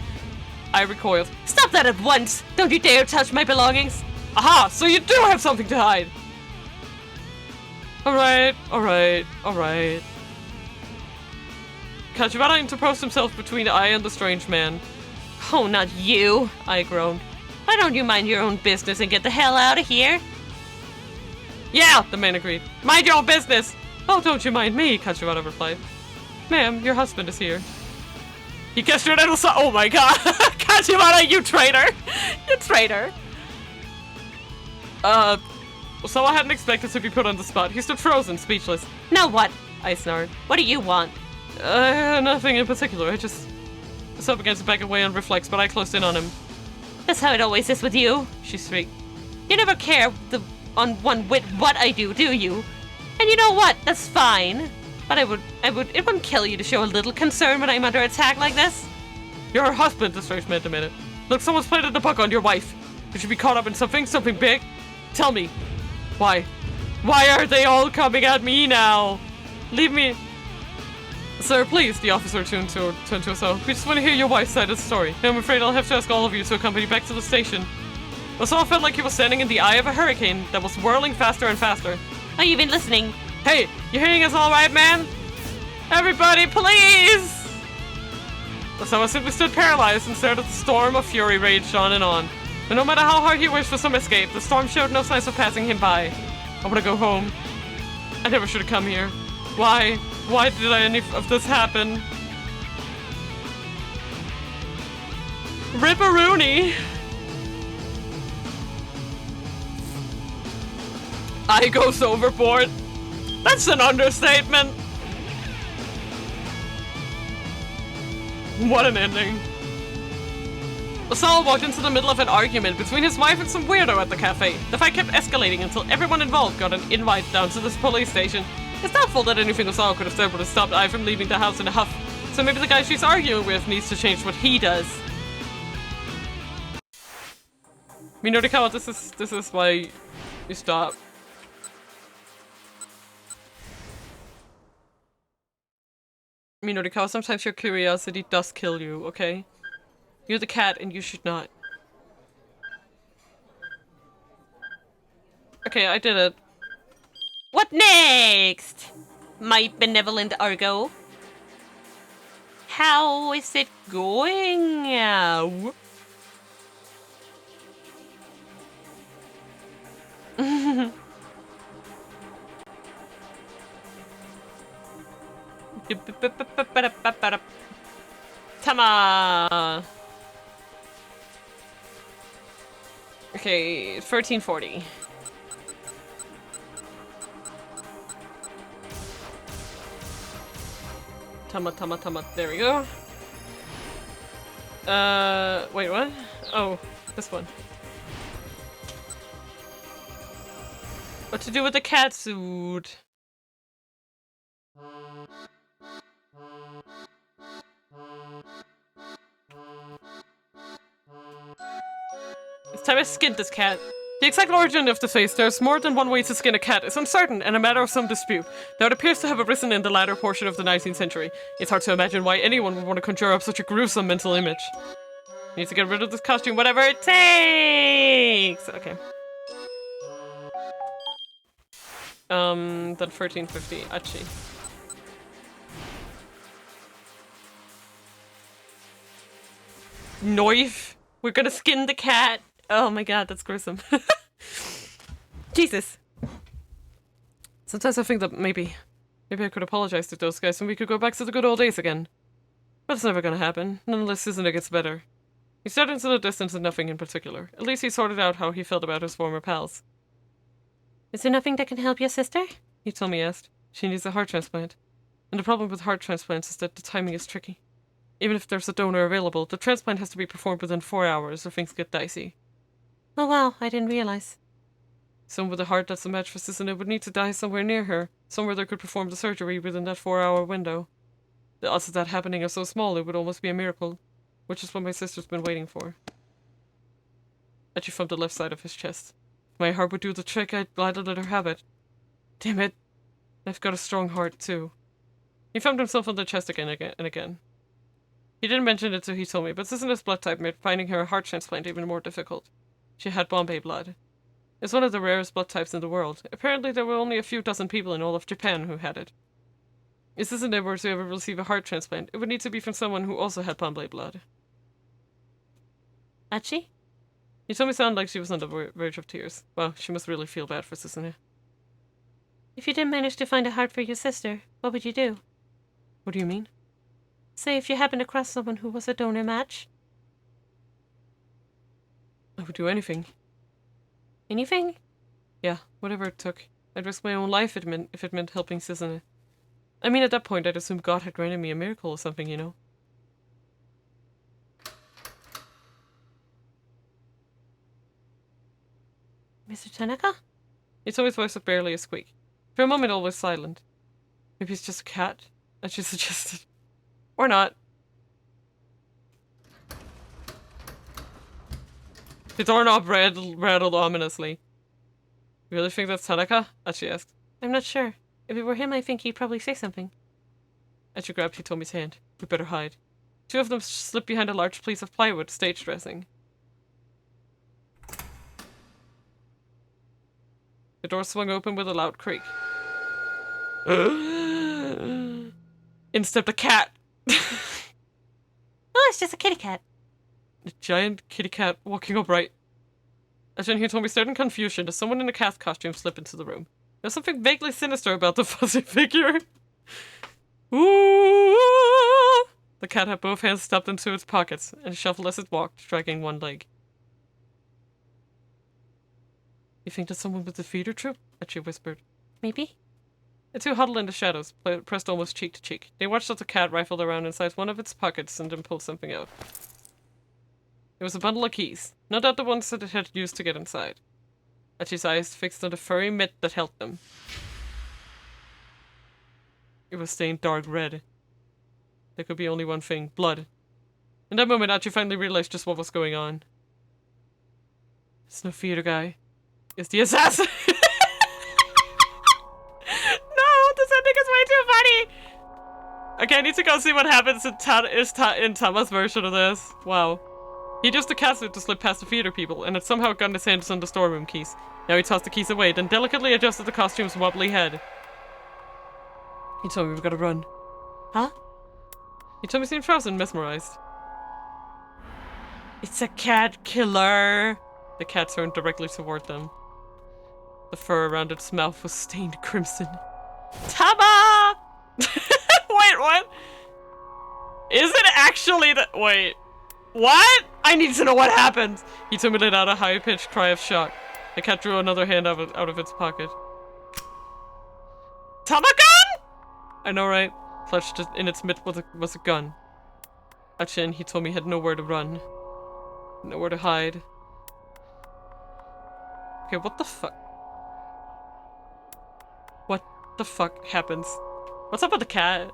I recoiled. Stop that at once! Don't you dare touch my belongings! Aha! So you do have something to hide! Alright, alright, alright. Kachibana interposed himself between I and the strange man. Oh, not you, I groaned. Why don't you mind your own business and get the hell out of here? Yeah, the man agreed. Mind your own business! Oh, don't you mind me, Kachibana replied. Ma'am, your husband is here. He kissed your little son. Oh my god! Kachibana, you traitor! You traitor! So I hadn't expected to be put on the spot. He stood frozen, speechless. Now what? I snarled. What do you want? Nothing in particular. I just was up against the back away on reflex, but I closed in on him. That's how it always is with you, she shrieked. You never care on one whit what I do you? And you know what? That's fine. But it wouldn't kill you to show a little concern when I'm under attack like this. You're her husband, the strange man demanded. Look, someone's planted the bug on your wife. Could you be caught up in something big? Tell me. Why? Why are they all coming at me now? Leave me. Sir, please, the officer turned to us all. We just want to hear your wife's side of the story. I'm afraid I'll have to ask all of you to accompany back to the station. Osama felt like he was standing in the eye of a hurricane that was whirling faster and faster. Are you even listening? Hey, you hearing us all right, man? Everybody, please! Osama simply stood paralyzed and stared at the storm of fury raged on and on. But no matter how hard he wished for some escape, the storm showed no signs of passing him by. I want to go home. I never should have come here. Why? Why did any of this happen? Ripperoonie! I goes overboard. That's an understatement. What an ending. Osama walked into the middle of an argument between his wife and some weirdo at the cafe. The fight kept escalating until everyone involved got an invite down to this police station. It's doubtful that anything Osama could have said would have stopped I from leaving the house in a huff. So maybe the guy she's arguing with needs to change what he does. Minorikawa, this is why you stop. Minorikawa, sometimes your curiosity does kill you, okay? You're the cat and you should not. Okay, I did it. What next? My benevolent Argo? How is it going now? Tama! Okay, 1340. Tama. There we go. Wait, what? Oh, this one. What to do with the cat suit? It's time I skinned this cat. The exact origin of the face, there's more than one way to skin a cat, is uncertain and a matter of some dispute, though it appears to have arisen in the latter portion of the 19th century. It's hard to imagine why anyone would want to conjure up such a gruesome mental image. Need to get rid of this costume, whatever it takes! Okay. Then 1350, Achi. Knife! We're gonna skin the cat! Oh my god, that's gruesome. Jesus. Sometimes I think that maybe I could apologize to those guys and we could go back to the good old days again. But it's never gonna happen, not unless Suzuno gets better. He stared into the distance and nothing in particular. At least he sorted out how he felt about his former pals. Is there nothing that can help your sister? Hitomi asked. She needs a heart transplant. And the problem with heart transplants is that the timing is tricky. Even if there's a donor available, the transplant has to be performed within 4 hours or things get dicey. Oh wow, I didn't realize. Someone with a heart that's a match for Suzuno would need to die somewhere near her, somewhere that could perform the surgery within that 4-hour window. The odds of that happening are so small it would almost be a miracle, which is what my sister's been waiting for. Achi thumped the left side of his chest. If my heart would do the trick, I'd gladly let her have it. Damn it. I've got a strong heart, too. He found himself on the chest again and again. He didn't mention it, so he told me, but Susanna's blood type made finding her a heart transplant even more difficult. She had Bombay blood. It's one of the rarest blood types in the world. Apparently there were only a few dozen people in all of Japan who had it. If Susanna were to ever receive a heart transplant, it would need to be from someone who also had Bombay blood. Achi? He told me sound like she was on the verge of tears. Well, she must really feel bad for Susanna. If you didn't manage to find a heart for your sister, what would you do? What do you mean? Say if you happened across someone who was a donor match. I would do anything. Anything? Yeah, whatever it took. I'd risk my own life if it meant helping Susanna. I mean, at that point, I'd assume God had granted me a miracle or something, you know? Mr. Tanaka? He told his voice with barely a squeak. For a moment, all was silent. Maybe it's just a cat, as she suggested. Or not. The doorknob rattled ominously. You really think that's Tanaka? Achi asked. I'm not sure. If it were him, I think he'd probably say something. Achi grabbed Hitomi's hand. We better hide. Two of them slipped behind a large piece of plywood, stage dressing. The door swung open with a loud creak. In stepped a cat. Oh, it's just a kitty cat. A giant kitty cat walking upright. As Hitomi stared in confusion as someone in a cat costume slipped into the room. There's something vaguely sinister about the fuzzy figure. Ooh! The cat had both hands stuffed into its pockets and shuffled as it walked, dragging one leg. You think that's someone with the feeder troop? Achi whispered. Maybe? The two huddled in the shadows, pressed almost cheek to cheek. They watched as the cat rifled around inside one of its pockets and then pulled something out. It was a bundle of keys. No doubt the ones that it had used to get inside. Achi's eyes fixed on the furry mitt that held them. It was stained dark red. There could be only one thing. Blood. In that moment, Achi finally realized just what was going on. It's no theater guy. It's the assassin! No! This ending is way too funny! Okay, I need to go see what happens in Tama's version of this. Wow. He used the cat suit to slip past the theater people, and had somehow gotten his hands on the storeroom keys. Now he tossed the keys away, then delicately adjusted the costume's wobbly head. He told me we've got to run. Huh? He told me he seemed frozen, mesmerized. It's a cat killer! The cat turned directly toward them. The fur around its mouth was stained crimson. Tama! Wait, what? Is it actually the- wait. What? I need to know what happened! He told me let out a high-pitched cry of shock. The cat drew another hand out of its pocket. Tama-gun! I know, right? Clutched in its mitt was a gun. Achin, he told me, had nowhere to run. Nowhere to hide. Okay, what the fuck? What the fuck happens? What's up with the cat?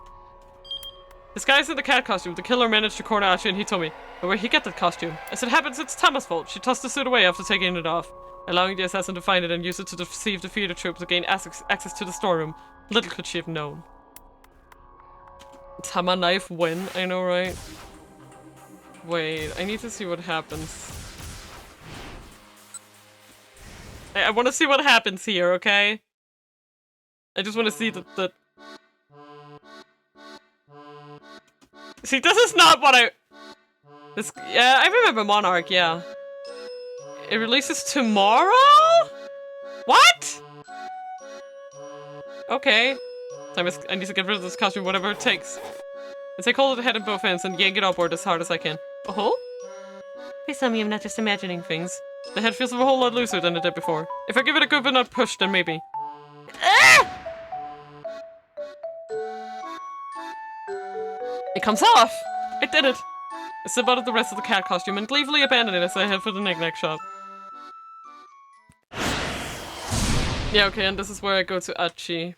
Disguised in the cat costume, the killer managed to corner Achi and he told me, but where'd he get that costume? As it happens, it's Tama's fault. She tossed the suit away after taking it off, allowing the assassin to find it and use it to deceive the theater troop to gain access to the storeroom. Little could she have known. Tama knife win, I know, right? Wait, I need to see what happens. I want to see what happens here, okay? I just want to see the... See, this is not what I... This... Yeah, I remember Monarch, yeah. It releases tomorrow? What? Okay. I need to get rid of this costume, whatever it takes. I take hold of the head in both hands and yank it upward as hard as I can. Oh? Please tell me I'm not just imagining things. The head feels a whole lot looser than it did before. If I give it a good enough push, then maybe. Ah! It comes off! I did it! I slip out of the rest of the cat costume and gleefully abandon it as I head for the knick-knack shop. Yeah, okay, and this is where I go to Achi.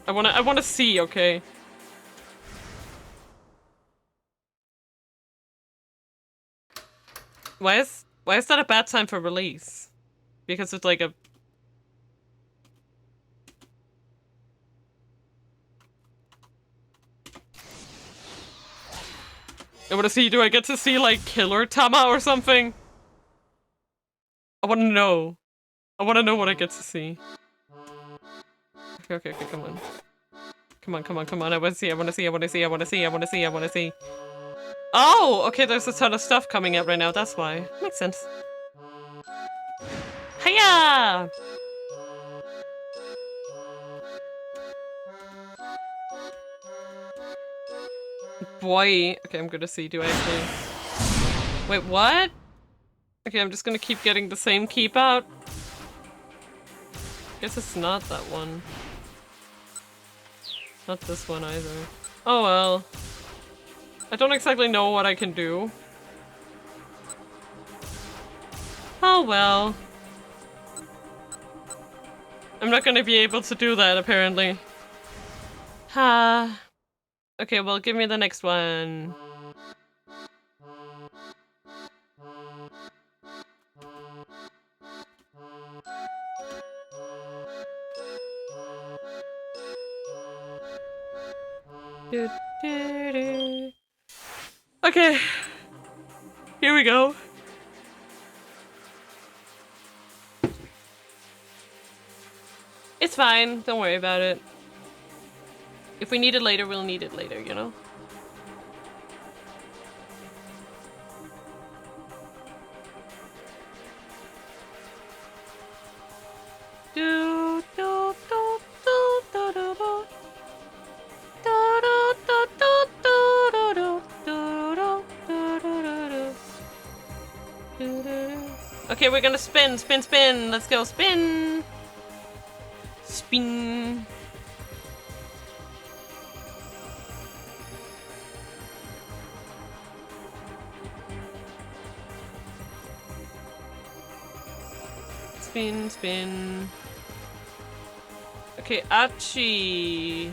I wanna see, okay? Why is that a bad time for release? Because it's like a... I wanna see, do I get to see, like, Killer Tama or something? I wanna know. I wanna know what I get to see. Okay, come on. Come on, I wanna see. Oh, okay, there's a ton of stuff coming out right now, that's why. Makes sense. Hiya! Boy. Okay, I'm gonna see, do I actually... Wait, what? Okay, I'm just gonna keep getting the same keep out. Guess it's not that one. Not this one either. Oh well. I don't exactly know what I can do. Oh well. I'm not gonna be able to do that, apparently. Ha. Okay, well, give me the next one. Okay. Here we go. It's fine. Don't worry about it. If we need it later, we'll need it later, you know? Okay, we're gonna spin, spin, spin. Let's go, spin. Spin. Spin, spin. Okay, Achi.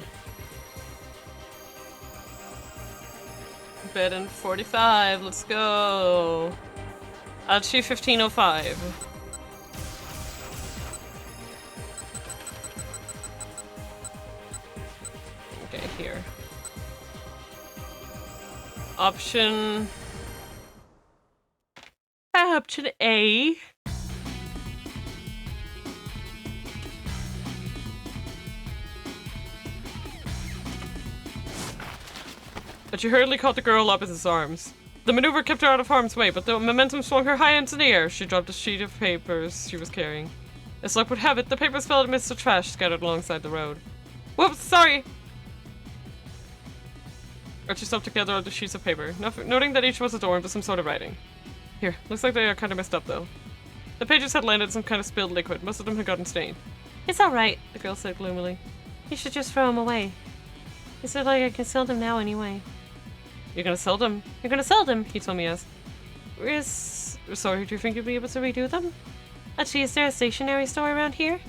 Bed in 45, let's go. Achi 1505. Okay, here. Option A. But she hurriedly caught the girl up in his arms. The maneuver kept her out of harm's way, but the momentum swung her high into the air. She dropped a sheet of papers she was carrying. As luck would have it, the papers fell amidst the trash scattered alongside the road. Whoops, sorry! Archie stopped together on the sheets of paper, noting that each was adorned with some sort of writing. Here, looks like they are kind of messed up though. The pages had landed in some kind of spilled liquid. Most of them had gotten stained. It's alright, the girl said gloomily. You should just throw them away. He said like I can sell them now anyway. You're gonna sell them? You're gonna sell them, he told me as. Sorry, do you think you'll be able to redo them? Actually, is there a stationery store around here?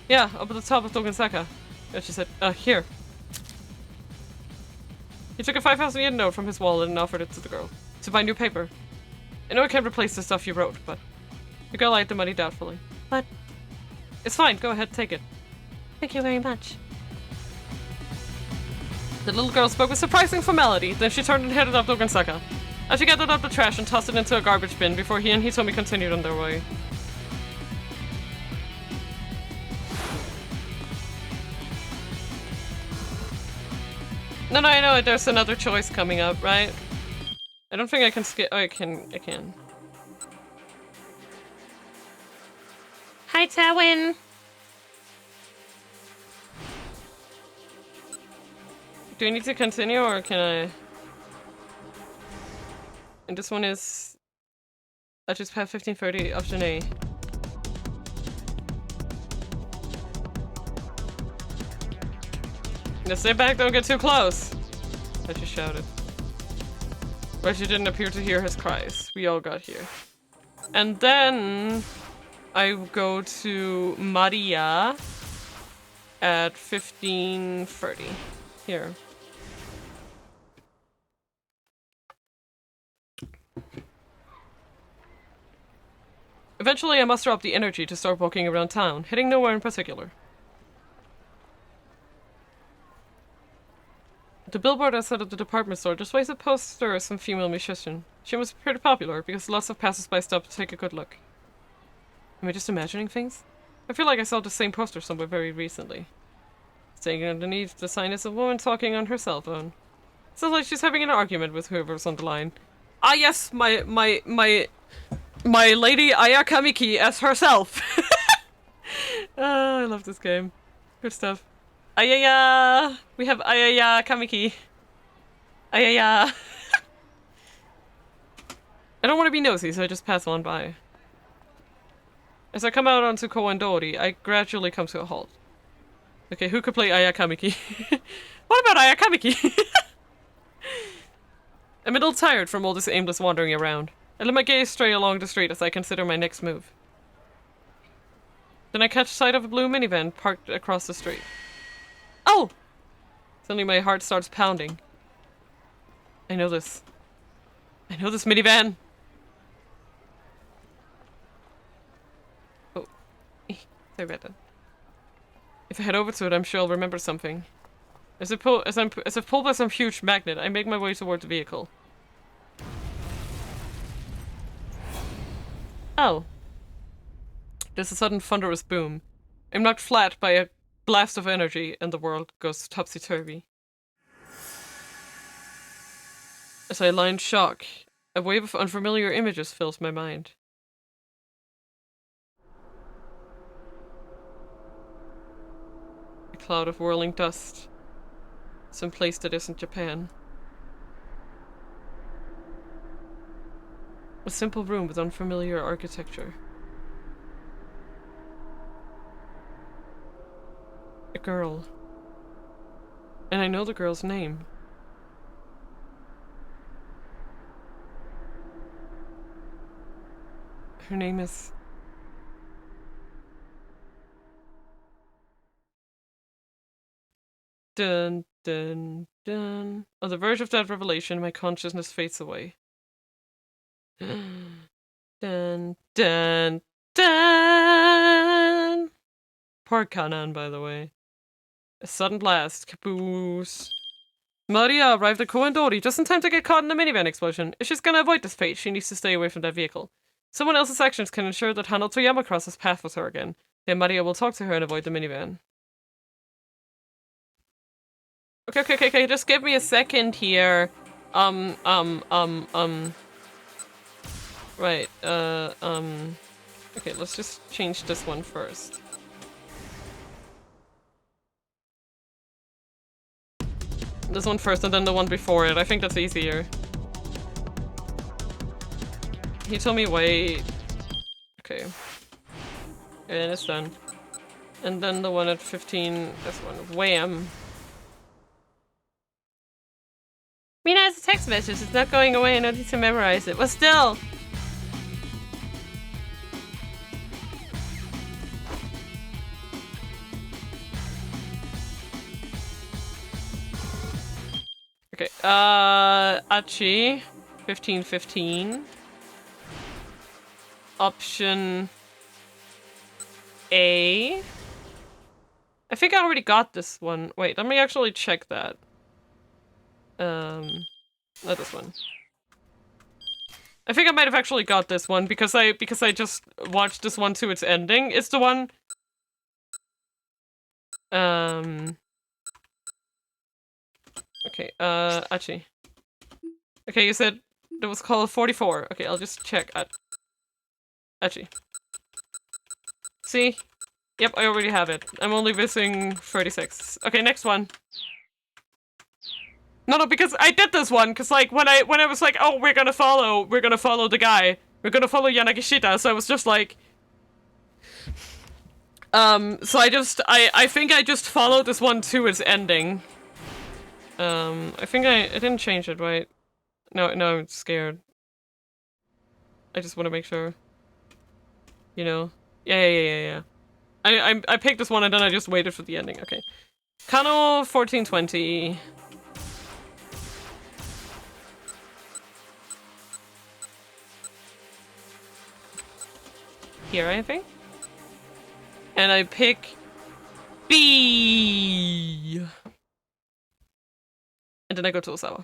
Yeah, up at the top of Dogensaka. And she said, here. He took a 5,000 yen note from his wallet and offered it to the girl. To buy new paper. I know I can't replace the stuff you wrote, but... The girl eyed the money doubtfully. But... It's fine, go ahead, take it. Thank you very much. The little girl spoke with surprising formality, then she turned and headed up Dogensaka. As she gathered up the trash and tossed it into a garbage bin before he and Hitomi continued on their way. No, I know there's another choice coming up, right? I don't think I can skip. Oh, I can. Hi, Tawin! Do I need to continue or can I? And this one is... I just have 1530, option A. Now stay back, don't get too close! I just shouted. But she didn't appear to hear his cries. We all got here. And then... I go to Maria at 1530. Here. Eventually, I muster up the energy to start walking around town, heading nowhere in particular. The billboard outside of the department store displays a poster of some female musician. She must be pretty popular because lots of passers-by stop to take a good look. Am I just imagining things? I feel like I saw the same poster somewhere very recently. Staying underneath the sign is a woman talking on her cell phone. Sounds like she's having an argument with whoever's on the line. Ah yes, my lady Ayaka Miki as herself. I love this game. Good stuff. Ayaya! We have Ayaya Kamiki. Ayaya! I don't want to be nosy, so I just pass on by. As I come out onto Kowandori, I gradually come to a halt. Okay, who could play Ayakamiki? What about Ayakamiki? I'm a little tired from all this aimless wandering around. I let my gaze stray along the street as I consider my next move. Then I catch sight of a blue minivan parked across the street. Oh! Suddenly my heart starts pounding. I know this. I know this minivan! Oh. Sorry about that. If I head over to it, I'm sure I'll remember something. As if pulled by some huge magnet, I make my way toward the vehicle. Oh. There's a sudden thunderous boom. I'm knocked flat by a blast of energy, and the world goes topsy-turvy. As I lie in shock, a wave of unfamiliar images fills my mind. A cloud of whirling dust. Some place that isn't Japan. A simple room with unfamiliar architecture. A girl. And I know the girl's name. Her name is... Dun, dun, dun. On the verge of that revelation, my consciousness fades away. Dun, dun, dun! Poor Kanan, by the way. A sudden blast. Caboose. Maria arrived at Kowandori just in time to get caught in a minivan explosion. If she's gonna avoid this fate, she needs to stay away from that vehicle. Someone else's actions can ensure that Hano Toyama crosses paths with her again. Then Maria will talk to her and avoid the minivan. Okay, just give me a second here. Right, okay, let's just change this one first. This one first and then the one before it. I think that's easier. He told me wait. Okay. And it's done. And then the one at 15, this one. Wham! Mina has a text message. It's not going away. I don't need to memorize it. But still! Okay, Achi, 1515. Option A. I think I already got this one. Wait, let me actually check that. Not this one. I think I might have actually got this one because I just watched this one to its ending. It's the one. Okay, Achi. Okay, you said it was called 44. Okay, I'll just check Achi. See? Yep, I already have it. I'm only missing 36. Okay, next one. No, because I did this one, because like when I was like, oh, we're gonna follow the guy. We're gonna follow Yanagishita, so I was just like so I think I just followed this one to its ending. I think I didn't change it, right? No, I'm scared. I just want to make sure. You know? Yeah. I picked this one and then I just waited for the ending. Okay. Kano 1420. Here, I think. And I pick B. then I go to Osawa.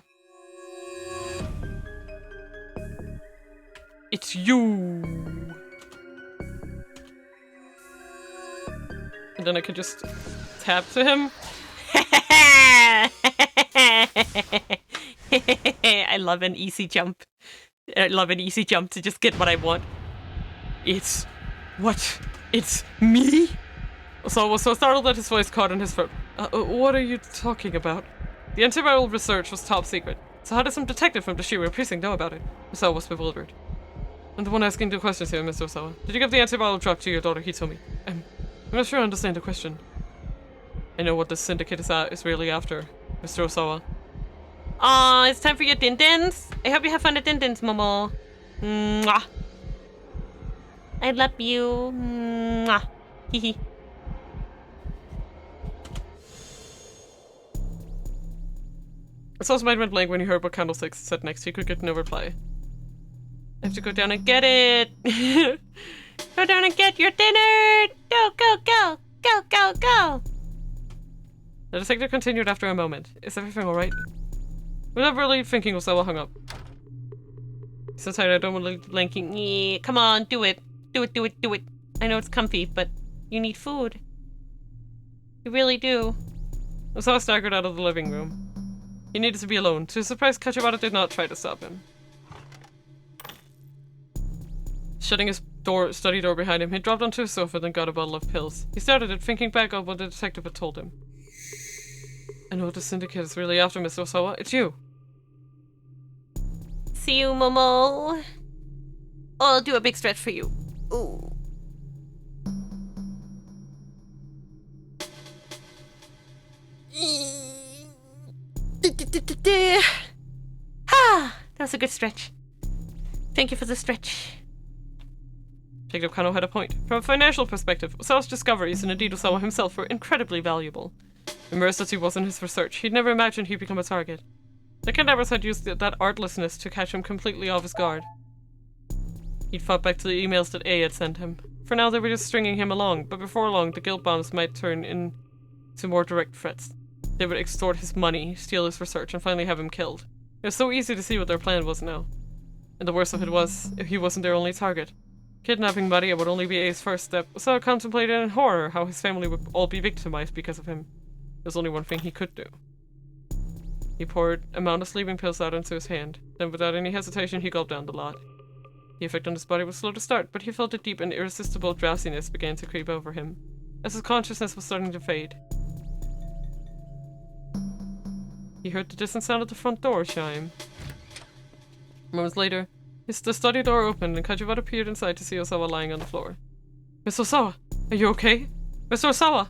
It's you! And then I could just tap to him. I love an easy jump. I love an easy jump to just get what I want. It's... what? It's me? Osawa was so startled that his voice caught in his throat. What are you talking about? The antiviral research was top secret. So how does some detective from the Shibuya precinct know about it? Osawa was bewildered. I'm the one asking the questions here, Mr. Osawa. Did you give the antiviral drug to your daughter Hitomi? I'm not sure I understand the question. I know what the syndicate is really after, Mr. Osawa. Aw, it's time for your din-dins. I hope you have fun at din-dins, Momo. Mwah. I love you. Mwah. Hehe. Osawa's mind went blank when he heard what Candlesticks said next. He could get no reply. I have to go down and get it. Go down and get your dinner. Go, go, go. Go, go, go. The detective continued after a moment. Is everything alright? Without really thinking, Osawa hung up. He's so tired, I don't want to leave blanking. Yeah, come on, do it. Do it, do it, do it. I know it's comfy, but you need food. You really do. Osawa staggered out of the living room. He needed to be alone. To his surprise, Kachibata did not try to stop him. Shutting his study door behind him, he dropped onto his sofa and got a bottle of pills. He started it, thinking back on what the detective had told him. I know what the syndicate is really after, Mr. Osawa. It's you. See you, Momo. I'll do a big stretch for you. Ooh. Ah, that was a good stretch. Thank you for the stretch. Jacob Kano had a point. From a financial perspective, Osawa's discoveries, and indeed Osawa himself, were incredibly valuable. Immersed as he was in his research, he'd never imagined he'd become a target. The kidnappers had used that artlessness to catch him completely off his guard. He'd fought back to the emails that A had sent him. For now, they were just stringing him along, but before long, the guilt bombs might turn into more direct threats. They would extort his money, steal his research, and finally have him killed. It was so easy to see what their plan was now. And the worst of it was, if he wasn't their only target. Kidnapping Maria would only be A's first step, so I contemplated in horror how his family would all be victimized because of him. There's only one thing he could do. He poured a amount of sleeping pills out into his hand. Then without any hesitation, he gulped down the lot. The effect on his body was slow to start, but he felt a deep and irresistible drowsiness began to creep over him, as his consciousness was starting to fade. He heard the distant sound of the front door chime. Moments later, the study door opened and Kajibata peered inside to see Osawa lying on the floor. Miss Osawa, are you okay? Mr. Osawa!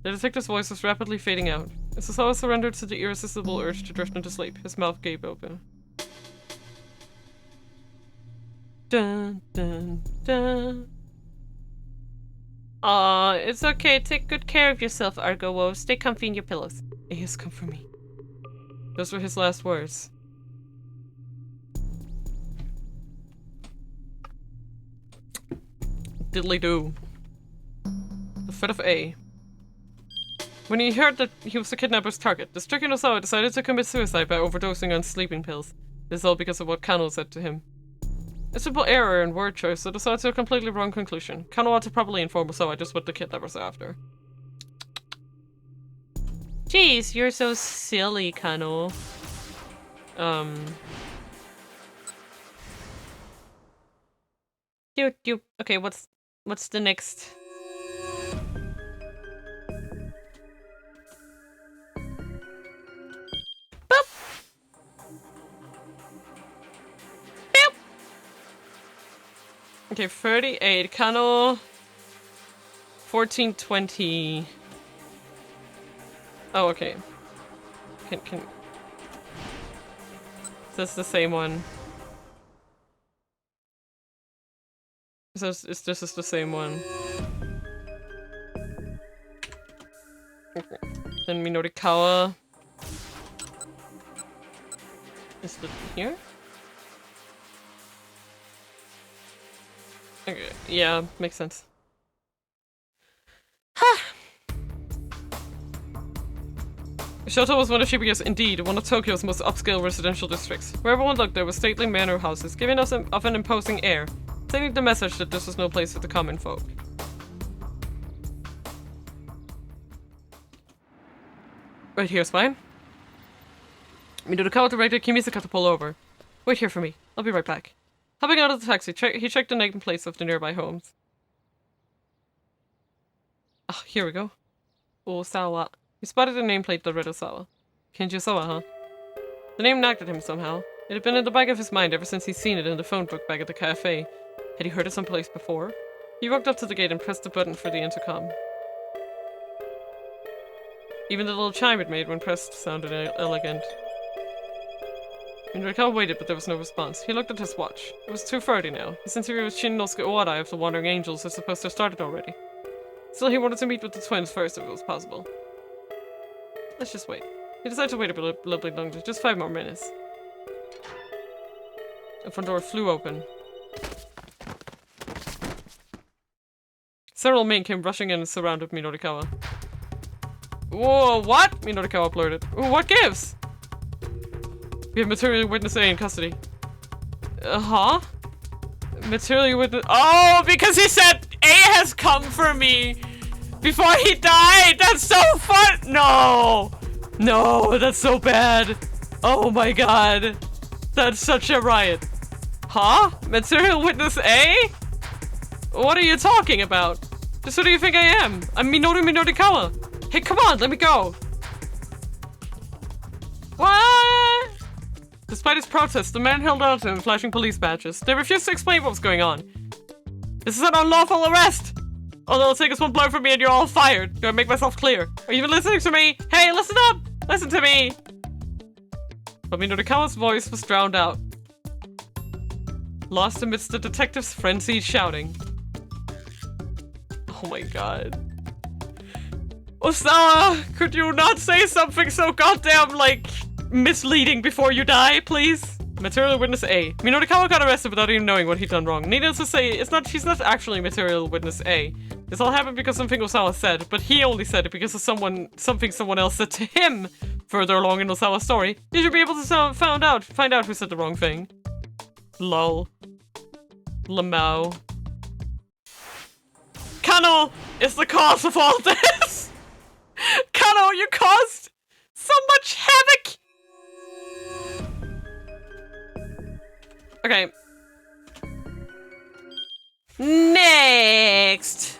The detective's voice was rapidly fading out. As Osawa surrendered to the irresistible urge to drift into sleep, his mouth gaped open. Dun dun dun. Aw, it's okay. Take good care of yourself, Argo. Stay comfy in your pillows. Yes, come for me. Those were his last words. Diddly-do. The fate of A. When he heard that he was the kidnapper's target, the stricken Osawa decided to commit suicide by overdosing on sleeping pills. This is all because of what Kano said to him. A simple error in word choice that Osawa to a completely wrong conclusion. Kano ought to properly inform Osawa just what the kidnappers are after. Jeez, you're so silly, Kano. Okay, what's the next? Boop! Boop! Okay, 38. Kano. 1420. Oh, okay. Can... Is this the same one? This is the same one. Okay. Then Minorikawa. Is it here? Okay, yeah, makes sense. Shoto was one of Shibuya's, indeed, one of Tokyo's most upscale residential districts. Wherever one looked, there were stately manor houses, giving us of an imposing air, sending the message that this was no place for the common folk. Right here's fine. Midorikawa directed Kimisaka to pull over. Wait here for me. I'll be right back. Hopping out of the taxi, he checked the name plates of the nearby homes. Ah, here we go. Osawa. He spotted a nameplate that read Osawa. Kenjusawa, huh? The name nagged at him somehow. It had been in the back of his mind ever since he'd seen it in the phone book back at the cafe. Had he heard it someplace before? He walked up to the gate and pressed the button for the intercom. Even the little chime it made when pressed sounded elegant. Midorikawa waited, but there was no response. He looked at his watch. It was 2:30 now. His interview with Shinnosuke Owada of the Wandering Angels was supposed to have started already. Still, he wanted to meet with the twins first if it was possible. Let's just wait. He decided to wait a little bit longer, just 5 more minutes. The front door flew open. Several men came rushing in and surrounded Midorikawa. Whoa, what? Midorikawa blurted. What gives? We have material witness A in custody. Huh? Material witness— oh, because he said A has come for me before he died! That's so fun! No! No, that's so bad. Oh my god. That's such a riot. Huh? Material witness A? What are you talking about? Just who do you think I am? I'm Minoru Midorikawa. Hey, come on, let me go. What? Despite his protest, the man held on to him, flashing police badges. They refused to explain what was going on. This is an unlawful arrest! Although it'll take us one blow from me and you're all fired. Do I make myself clear? Are you even listening to me? Hey, listen up! Listen to me! But Midorikawa's voice was drowned out. Lost amidst the detective's frenzied shouting. Oh my god. Osawa, could you not say something so goddamn, like, misleading before you die, please? Material witness A. Midorikawa got arrested without even knowing what he'd done wrong. Needless to say, she's not actually material witness A. This all happened because something Osawa said, but he only said it because of something someone else said to him. Further along in Osawa's story, you should be able to find out who said the wrong thing. Lol. Lamau. Kano is the cause of all this! Kano, you caused so much havoc! Okay. Next!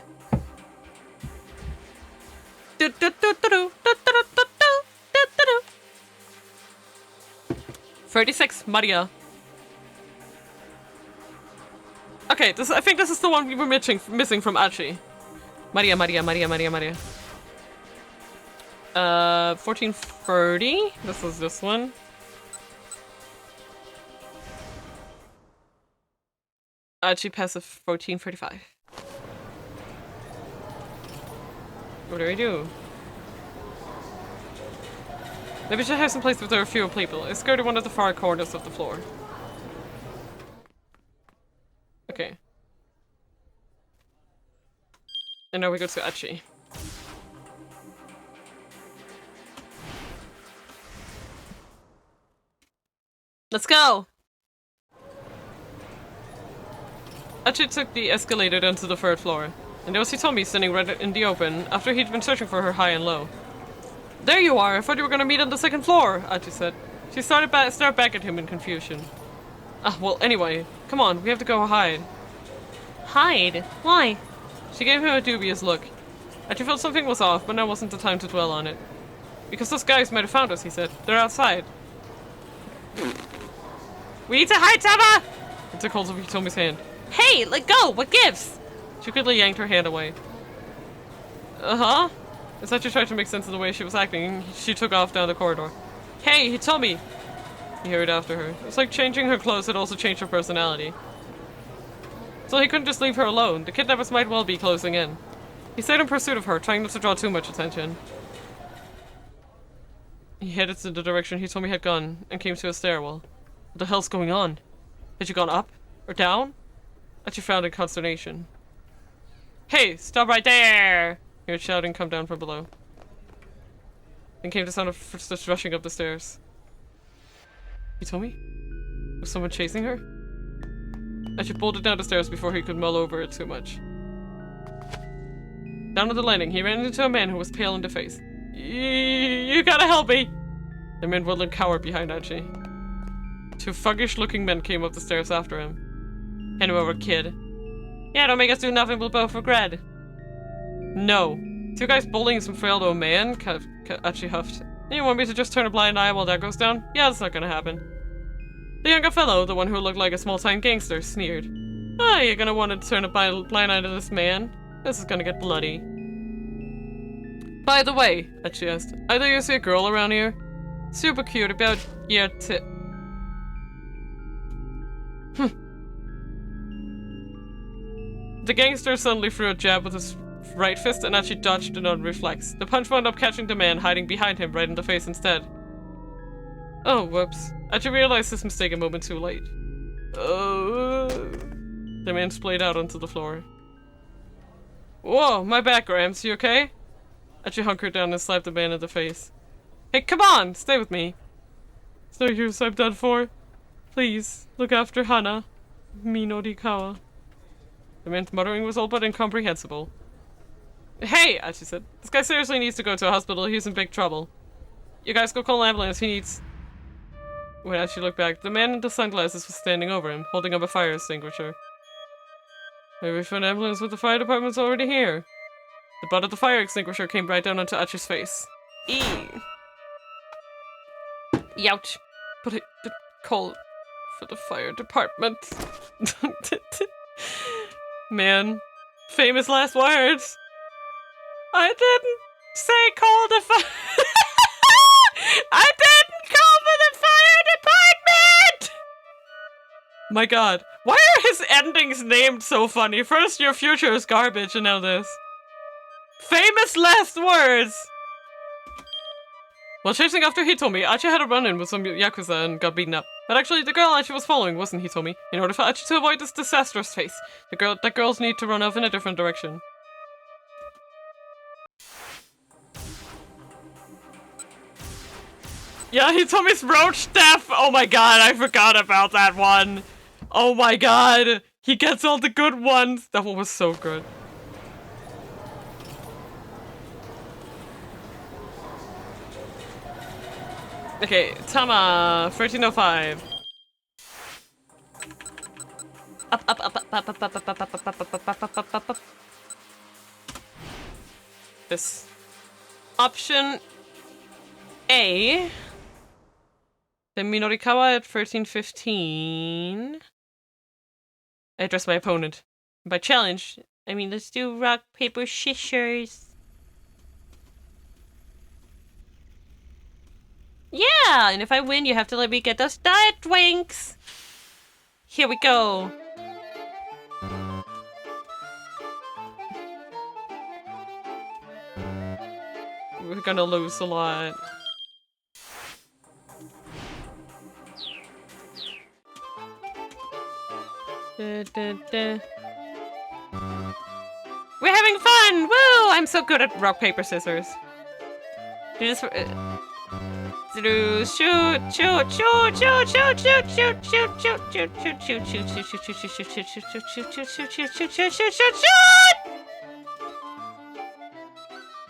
36, Maria. Okay, I think this is the one we were missing from Achi. Maria. 1430? This is this one. Achi passive 1435. What do we do? Maybe we should have some place where there are fewer people. Let's go to one of the far corners of the floor. Okay. And now we go to Achi. Let's go! Achi took the escalator down to the 3rd floor. And there was Hitomi standing right in the open, after he'd been searching for her high and low. There you are! I thought you were gonna meet on the 2nd floor, Achi said. She stared back at him in confusion. Ah, well, anyway. Come on, we have to go hide. Hide? Why? She gave him a dubious look. Achi felt something was off, but now wasn't the time to dwell on it. Because those guys might have found us, he said. They're outside. We need to hide, Tama! He took hold of Hitomi's hand. Hey, let go! What gives? She quickly yanked her hand away. Uh-huh? As Achi tried to make sense of the way she was acting, she took off down the corridor. Hey, Hitomi! He hurried after her. It was like changing her clothes had also changed her personality. So he couldn't just leave her alone. The kidnappers might well be closing in. He stayed in pursuit of her, trying not to draw too much attention. He headed to the direction Hitomi had gone, and came to a stairwell. What the hell's going on? Had she gone up? Or down? Achi frowned in consternation. Hey, stop right there! He heard shouting come down from below. Then came the sound of footsteps rushing up the stairs. Hitomi? Was someone chasing her? And she bolted down the stairs before he could mull over it too much. Down on the landing, he ran into a man who was pale in the face. You gotta help me! The man would cowered behind Achi. Two thuggish-looking men came up the stairs after him. Hand him over, kid. Yeah, don't make us do nothing, we'll both regret. No. Two guys bullying some frail old man? Achi huffed. You want me to just turn a blind eye while that goes down? Yeah, that's not gonna happen. The younger fellow, the one who looked like a small-time gangster, sneered. Ah, you're gonna want to turn a blind eye to this man? This is gonna get bloody. By the way, Achi asked, either you see a girl around here? Super cute, about your The gangster suddenly threw a jab with his right fist and Achi dodged it on reflex. The punch wound up catching the man hiding behind him right in the face instead. Oh, whoops. Achi realized his mistake a moment too late. The man splayed out onto the floor. Whoa, my back, Gramps, you okay? Achi hunkered down and slapped the man in the face. Hey, come on! Stay with me. It's no use, I'm done for. Please, look after Hana. Minorikawa. The man's muttering was all but incomprehensible. Hey, Achi said. This guy seriously needs to go to a hospital. He's in big trouble. You guys go call an ambulance. He needs... When Achi looked back, the man in the sunglasses was standing over him, holding up a fire extinguisher. Maybe for an ambulance with the fire department's already here. The butt of the fire extinguisher came right down onto Achi's face. Youch. But I did call for the fire department. Man. Famous last words. I didn't say call the fire. I didn't call for the fire department! My god. Why are his endings named so funny? First your future is garbage and now this. Famous last words! While chasing after Hitomi, Achi had a run-in with some Yakuza and got beaten up. But actually, the girl Achi was following wasn't Hitomi. In order for Achi to avoid this disastrous fate, that girls need to run off in a different direction. Yeah, Hitomi's roach death! Oh my god, I forgot about that one! Oh my god! He gets all the good ones! That one was so good. Okay, Tama, 1305. Up. This. Option A. The Minorikawa at 1315. I address my opponent. By challenge, I mean let's do rock, paper, scissors. Yeah, and if I win, you have to let me get those diet drinks. Here we go. We're gonna lose a lot. We're having fun! Woo! I'm so good at rock, paper, scissors. Do this for...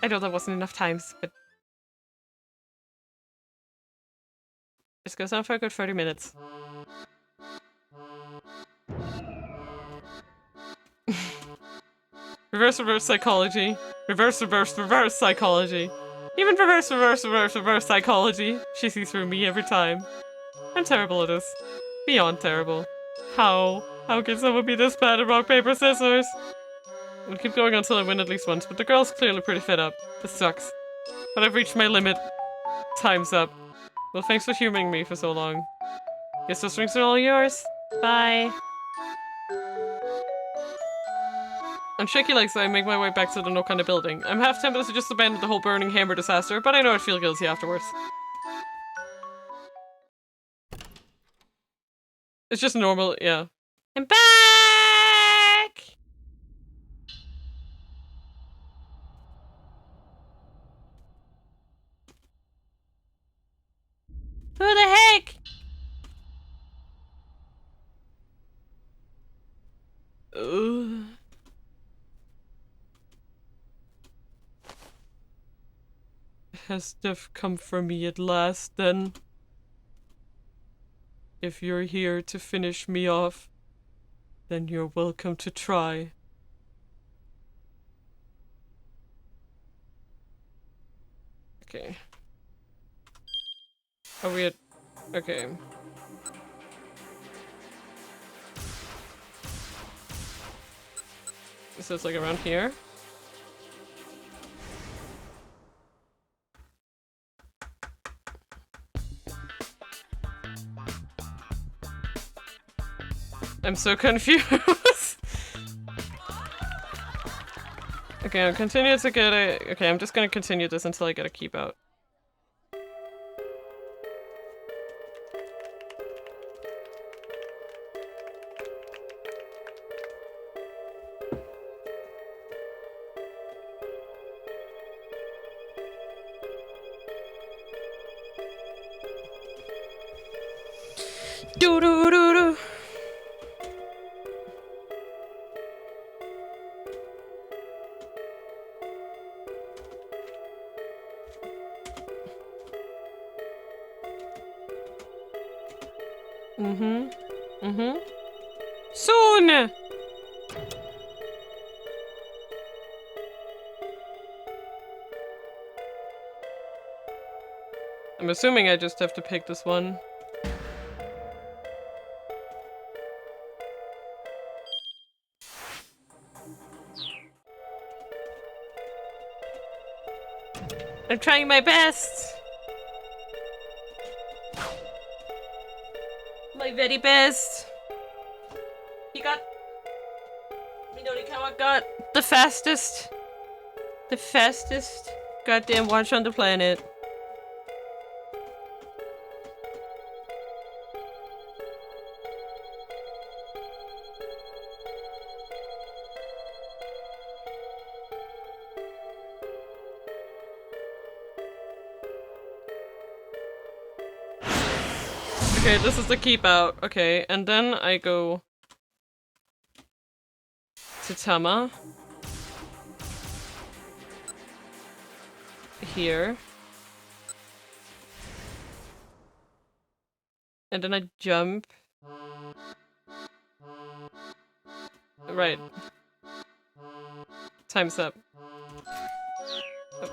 I know that wasn't enough times, but this goes on for a good 30 minutes. Reverse psychology. Reverse psychology. Even reverse psychology. She sees through me every time. I'm terrible at this. Beyond terrible. How? How can someone be this bad at rock, paper, scissors? I'll keep going until I win at least once, but the girl's clearly pretty fed up. This sucks. But I've reached my limit. Time's up. Well, thanks for humoring me for so long. Guess those drinks are all yours. Bye. On shaky legs, I make my way back to the Nokanda building. I'm half tempted to just abandon the whole burning hammer disaster, but I know I'd feel guilty afterwards. It's just normal, yeah. I'm back! has death come for me at last, then? If you're here to finish me off, then you're welcome to try. Okay. Are we at... Okay. So it's like around here? I'm so confused. Okay, I'll continue to get a... Okay, I'm just gonna continue this until I get a keep out. Do-do-do-do. Soon! I'm assuming I just have to pick this one. I'm trying my best! My very best! He got... Midorikawa got the fastest goddamn watch on the planet. Okay, this is the keep out. Okay, and then I go to Tama. Here. And then I jump. Right. Time's up. Oh.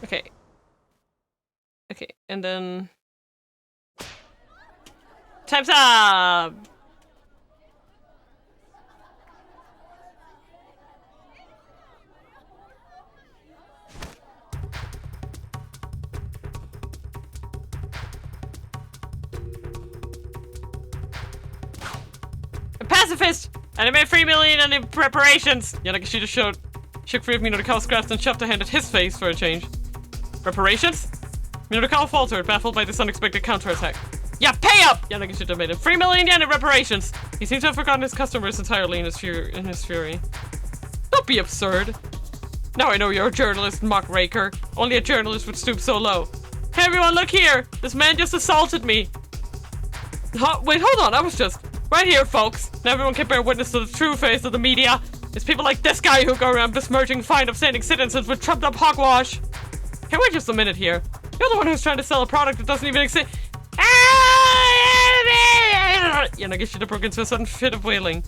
Okay. Okay, and then... Time's up! A pacifist! And I made 3 million in preparations! Yanagishita shook free of Minorikawa's grasp and shoved a hand at his face for a change. Reparations? Minorikawa faltered, baffled by this unexpected counterattack. Yeah, pay up! Yanagishita made him 3 million yen in reparations! He seemed to have forgotten his customers entirely in his fury. Don't be absurd. Now I know you're a journalist, muckraker. Only a journalist would stoop so low. Hey everyone, look here! This man just assaulted me! Huh? Wait, hold on, I was just... Right here, folks. Now everyone can bear witness to the true face of the media. It's people like this guy who go around besmirching fine, upstanding citizens with trumped up hogwash. Hey, wait just a minute here. You're the one who's trying to sell a product that doesn't even exist. Yanagishita broke into a sudden fit of wailing.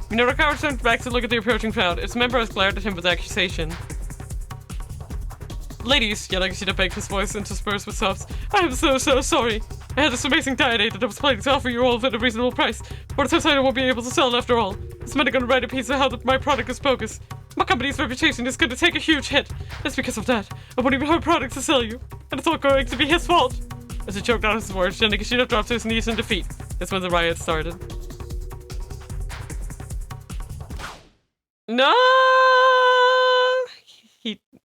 Minorikawa turned back to look at the approaching crowd. Its members glared at him with accusation. Ladies, Yanagishita begged, his voice interspersed with sobs. I am so sorry. I had this amazing diet aid that I was planning to offer you all at a reasonable price, but it turns out I won't be able to sell it after all. This man is gonna write a piece of how my product is bogus. My company's reputation is gonna take a huge hit. It's because of that. I won't even have a product to sell you. And it's all going to be his fault. As he choked out his words, Yanagishita dropped to his knees in defeat. That's when the riot started. No!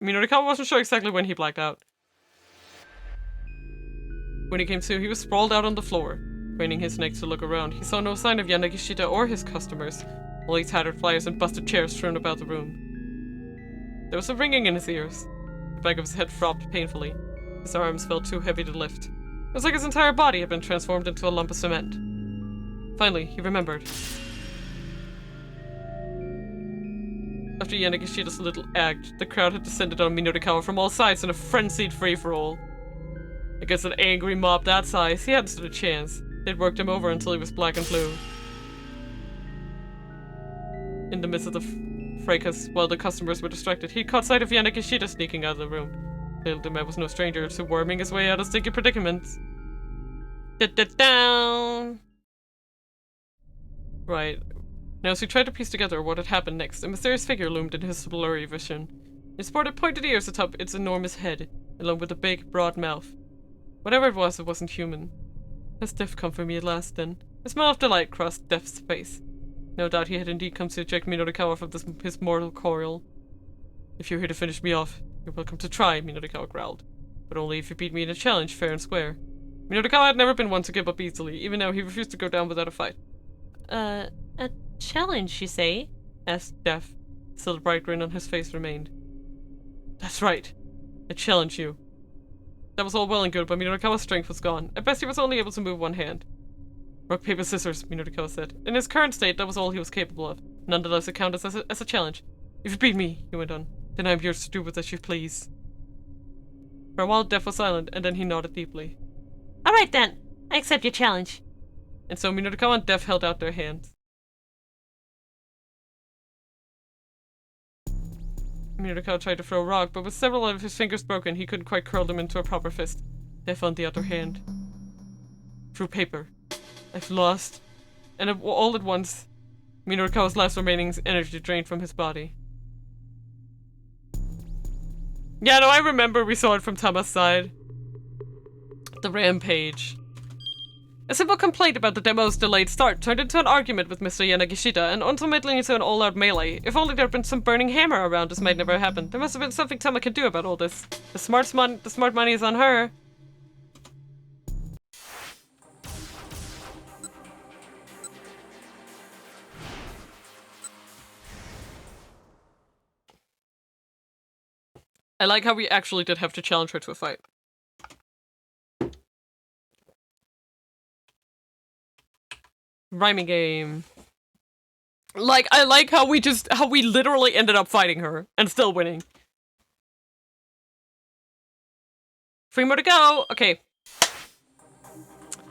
Minorikawa wasn't sure exactly when he blacked out. When he came to, he was sprawled out on the floor. Craning his neck to look around, he saw no sign of Yanagishita or his customers, only tattered flyers and busted chairs strewn about the room. There was a ringing in his ears. The back of his head throbbed painfully. His arms felt too heavy to lift. It was like his entire body had been transformed into a lump of cement. Finally, he remembered. after Yanagishita's little act, the crowd had descended on Minotikawa from all sides in a frenzied free-for-all. Against an angry mob that size, he hadn't stood a chance. They'd worked him over until he was black and blue. In the midst of the fracas, while the customers were distracted, he caught sight of Yanagishita sneaking out of the room. Little Dima was no stranger to worming his way out of sticky predicaments. Da-da-down! Right. Now, as he tried to piece together what had happened next, a mysterious figure loomed in his blurry vision. It sported pointed ears atop its enormous head, along with a big, broad mouth. Whatever it wasn't human. Has Death come for me at last, then? A smile of delight crossed Death's face. No doubt he had indeed come to eject Minotikawa from his mortal coil. If you're here to finish me off, you're welcome to try, Minotikawa growled. But only if you beat me in a challenge, fair and square. Minotikawa had never been one to give up easily. Even now, he refused to go down without a fight. A challenge, you say? Asked Death. Still the bright grin on his face remained. That's right. I challenge you. That was all well and good, but Minotikawa's strength was gone. At best, he was only able to move one hand. Rock, paper, scissors, Minotikawa said. In his current state, that was all he was capable of. Nonetheless, it counted as a challenge. If you beat me, he went on, then I am yours to do with as you please. For a while, Death was silent, and then he nodded deeply. Alright then, I accept your challenge. And so Minotikawa and Death held out their hands. Minotikawa tried to throw a rock, but with several of his fingers broken, he couldn't quite curl them into a proper fist. Death on the other hand. Threw paper. I've lost. And all at once, Minotikawa's last remaining energy drained from his body. Yeah, no, I remember we saw it from Tama's side. The rampage. A simple complaint about the demo's delayed start turned into an argument with Mr. Yanagishita, and ultimately into an all-out melee. If only there had been some burning hammer around, this might never have happened. There must have been something Tama could do about all this. The smart money is on her. I like how we actually did have to challenge her to a fight. Rhyming game. Like, I like how we literally ended up fighting her and still winning. 3 more to go. Okay.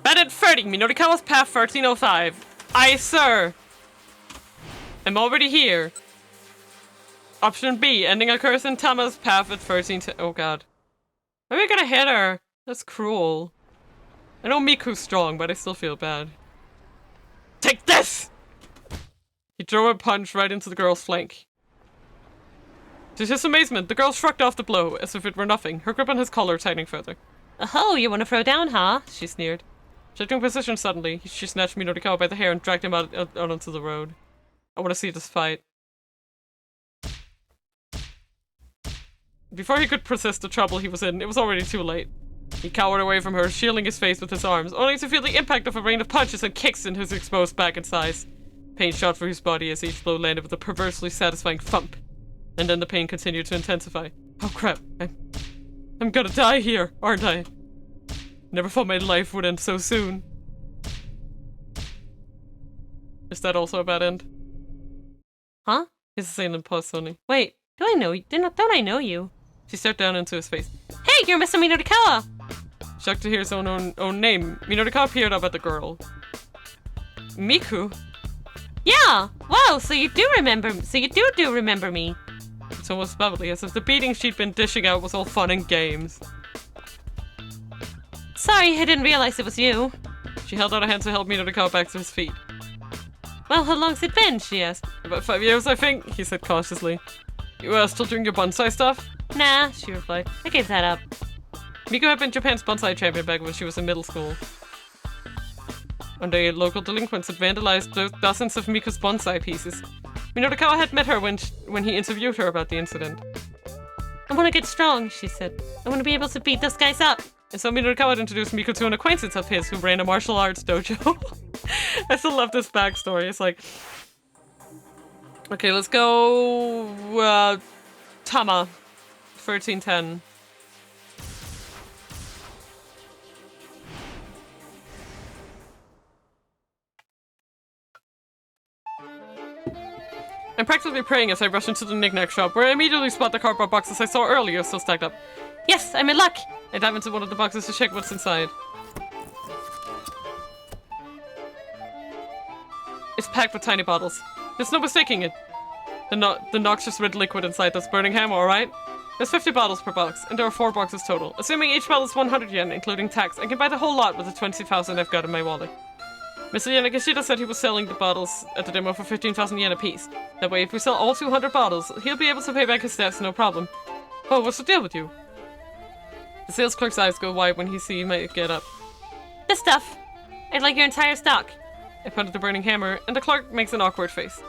Bandit 30, Minotikawa's path 1305. Aye, sir. I'm already here. Option B, ending occurs in Tama's path at 13 to- oh god. Are we gonna hit her? That's cruel. I know Miku's strong, but I still feel bad. Take this! He drove a punch right into the girl's flank. To his amazement, the girl shrugged off the blow, as if it were nothing, her grip on his collar tightening further. Oh, you want to throw down, huh? She sneered. Shifting position suddenly, she snatched Minotikawa by the hair and dragged him out onto the road. I want to see this fight. Before he could persist the trouble he was in, it was already too late. He cowered away from her, shielding his face with his arms, only to feel the impact of a rain of punches and kicks in his exposed back and thighs. Pain shot through his body as each blow landed with a perversely satisfying thump. And then the pain continued to intensify. Oh crap, I'm gonna die here, aren't I? Never thought my life would end so soon. Is that also a bad end? Huh? He's saying in pause only. Wait, do I know you? Don't I know you? She stared down into his face. Hey, you're Mr. Minotikawa! Shocked to hear his own name, Minotikawa peered up at the girl. Miku? Yeah! Wow, so you do remember me. It's almost bubbly, as if the beating she'd been dishing out was all fun and games. Sorry, I didn't realize it was you. She held out a hand to help Minotikawa back to his feet. Well, how long's it been? She asked. About 5 years, I think, he said cautiously. You still doing your bonsai stuff? Nah, she replied. I gave that up. Miku had been Japan's bonsai champion back when she was in middle school. One day, local delinquents had vandalized dozens of Miku's bonsai pieces. Minotikawa had met her when he interviewed her about the incident. I want to get strong, she said. I want to be able to beat those guys up. And so Minotikawa had introduced Miku to an acquaintance of his who ran a martial arts dojo. I still love this backstory. It's like... Okay, let's go... Tama. 1310. I'm practically praying as I rush into the knick-knack shop, where I immediately spot the cardboard boxes I saw earlier still stacked up. Yes, I'm in luck! I dive into one of the boxes to check what's inside. It's packed with tiny bottles. There's no mistaking it. The noxious red liquid inside this burning hammer, alright? There's 50 bottles per box, and there are 4 boxes total. Assuming each bottle is 100 yen, including tax, I can buy the whole lot with the 20,000 I've got in my wallet. Mr. Yanagishida said he was selling the bottles at the demo for 15,000 yen apiece. That way, if we sell all 200 bottles, he'll be able to pay back his debts, no problem. Oh, what's the deal with you? The sales clerk's eyes go wide when he sees me get up. This stuff. I'd like your entire stock. I point at the burning hammer, and the clerk makes an awkward face.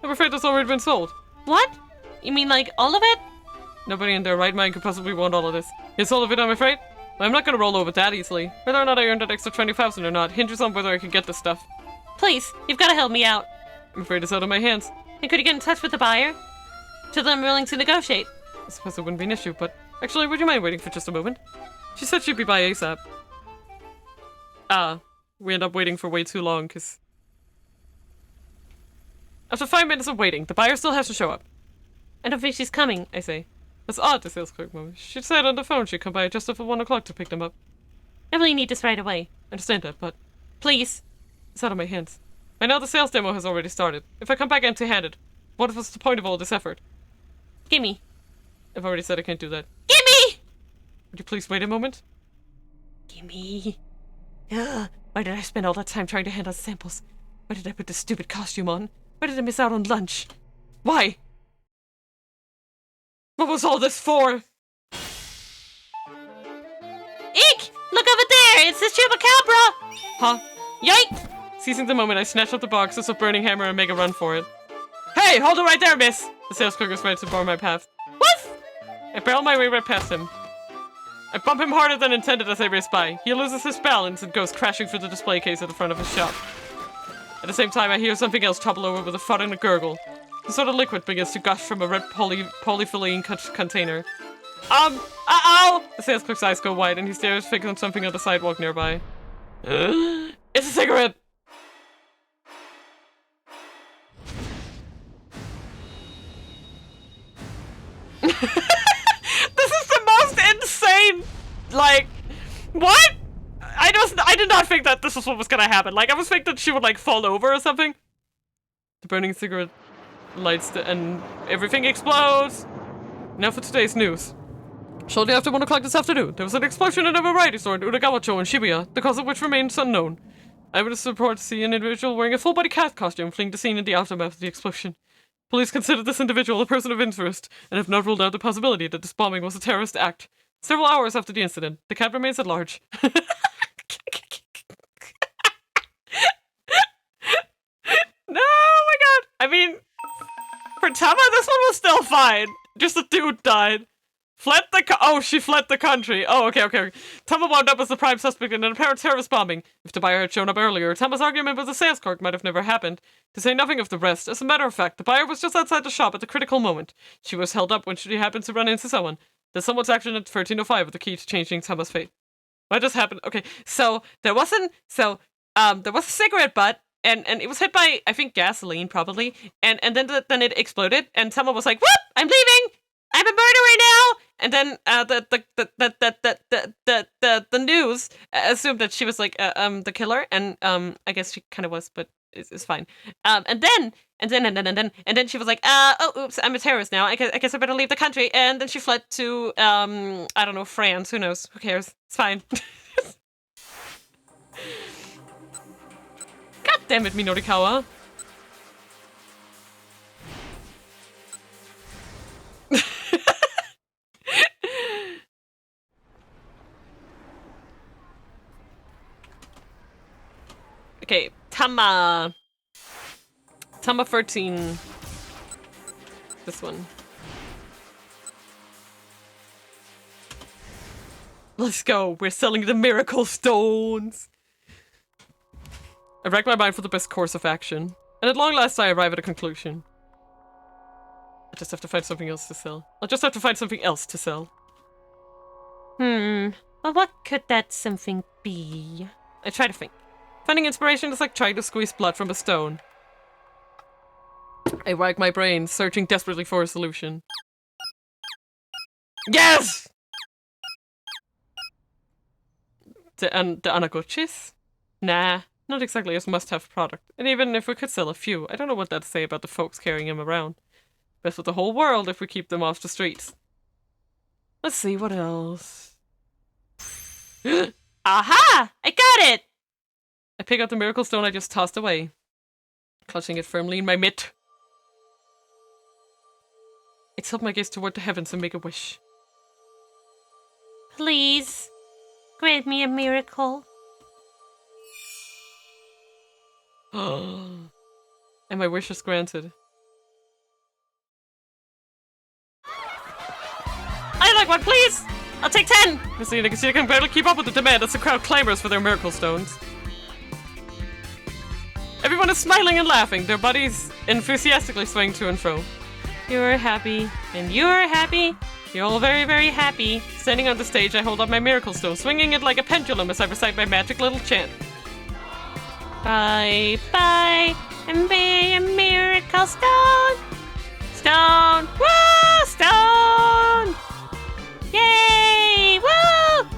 I'm afraid it's already been sold. What? You mean like all of it? Nobody in their right mind could possibly want all of this. It's all of it, I'm afraid. I'm not gonna roll over that easily. Whether or not I earned that extra 20,000 or not hinges on whether I can get this stuff. Please, you've got to help me out. I'm afraid it's out of my hands. And could you get in touch with the buyer? Tell them I'm willing to negotiate. I suppose it wouldn't be an issue, but actually, would you mind waiting for just a moment? She said she'd be by ASAP. We end up waiting for way too long, because... After 5 minutes of waiting, the buyer still has to show up. I don't think she's coming. I say. That's odd, the sales clerk murmurs. She said on the phone she'd come by just after 1 o'clock to pick them up. I really need this right away. I understand that, but... Please. It's out of my hands. By now the sales demo has already started. If I come back empty-handed, what was the point of all this effort? Gimme. I've already said I can't do that. Gimme! Would you please wait a moment? Gimme. Ugh, why did I spend all that time trying to hand out samples? Why did I put this stupid costume on? Why did I miss out on lunch? Why? What was all this for? Eek! Look over there! It's the chupacabra! Huh? Yoink! Seizing the moment, I snatch up the boxes of burning hammer and make a run for it. Hey, hold it right there, miss! The sales clerk is ready to bar my path. Woof! I barrel my way right past him. I bump him harder than intended as I race by. He loses his balance and goes crashing through the display case at the front of his shop. At the same time, I hear something else topple over with a thud and a gurgle. The sort of liquid begins to gush from a red polyethylene container. Uh-oh! The sales clerk's eyes go wide and he stares fixed on something on the sidewalk nearby. It's a cigarette! This is the most insane, like, what? I did not think that this was what was gonna happen. Like, I was thinking that she would, like, fall over or something. The burning cigarette lights and everything explodes. Now for today's news. Shortly after 1 o'clock this afternoon, there was an explosion in a variety store in Uragawacho in Shibuya, the cause of which remains unknown. Eyewitness report to see an individual wearing a full-body cat costume fleeing the scene in the aftermath of the explosion. Police consider this individual a person of interest and have not ruled out the possibility that this bombing was a terrorist act. Several hours after the incident, the cat remains at large. No, oh my god! I mean, for Tama, this one was still fine. Just a dude died. She fled the country. Oh, okay. Tama wound up as the prime suspect in an apparent terrorist bombing. If the buyer had shown up earlier, Tama's argument with the sales clerk might have never happened. To say nothing of the rest, as a matter of fact, the buyer was just outside the shop at the critical moment. She was held up when she happened to run into someone. There's someone's action at 1305 with the key to changing Tama's fate. What just happened? Okay, so there was a cigarette butt, and it was hit by, I think, gasoline, probably, and then it exploded, and Tama was like, "Whoop! I'm leaving! I'm a murderer now!" And then the news assumed that she was like the killer, and I guess she kind of was, but it's fine. And then she was like, oh, oops, I'm a terrorist now. I guess I better leave the country. And then she fled to I don't know, France. Who knows? Who cares? It's fine. God damn it, Minorikawa. Okay, Tama 13. This one. Let's go. We're selling the miracle stones. I rack my mind for the best course of action, and at long last I arrive at a conclusion. I just have to find something else to sell. I'll just have to find something else to sell. Well, what could that something be? I try to think. Finding inspiration is like trying to squeeze blood from a stone. I rack my brain, searching desperately for a solution. Yes! The Anagochis? Nah, not exactly a must-have product. And even if we could sell a few, I don't know what that'd say about the folks carrying them around. Best for the whole world if we keep them off the streets. Let's see, what else? Aha! I got it! I pick up the miracle stone I just tossed away, clutching it firmly in my mitt. I tilt my gaze toward the heavens and make a wish. Please, grant me a miracle. And my wish is granted. I'd like one, please! I'll take 10! You can see I can barely keep up with the demand as the crowd clamors for their miracle stones. Everyone is smiling and laughing, their bodies enthusiastically swaying to and fro. You're happy, and you're happy. You're all very, very happy. Standing on the stage, I hold up my miracle stone, swinging it like a pendulum as I recite my magic little chant. Bye, bye, and be a miracle stone. Stone, woo, stone! Yay, woo!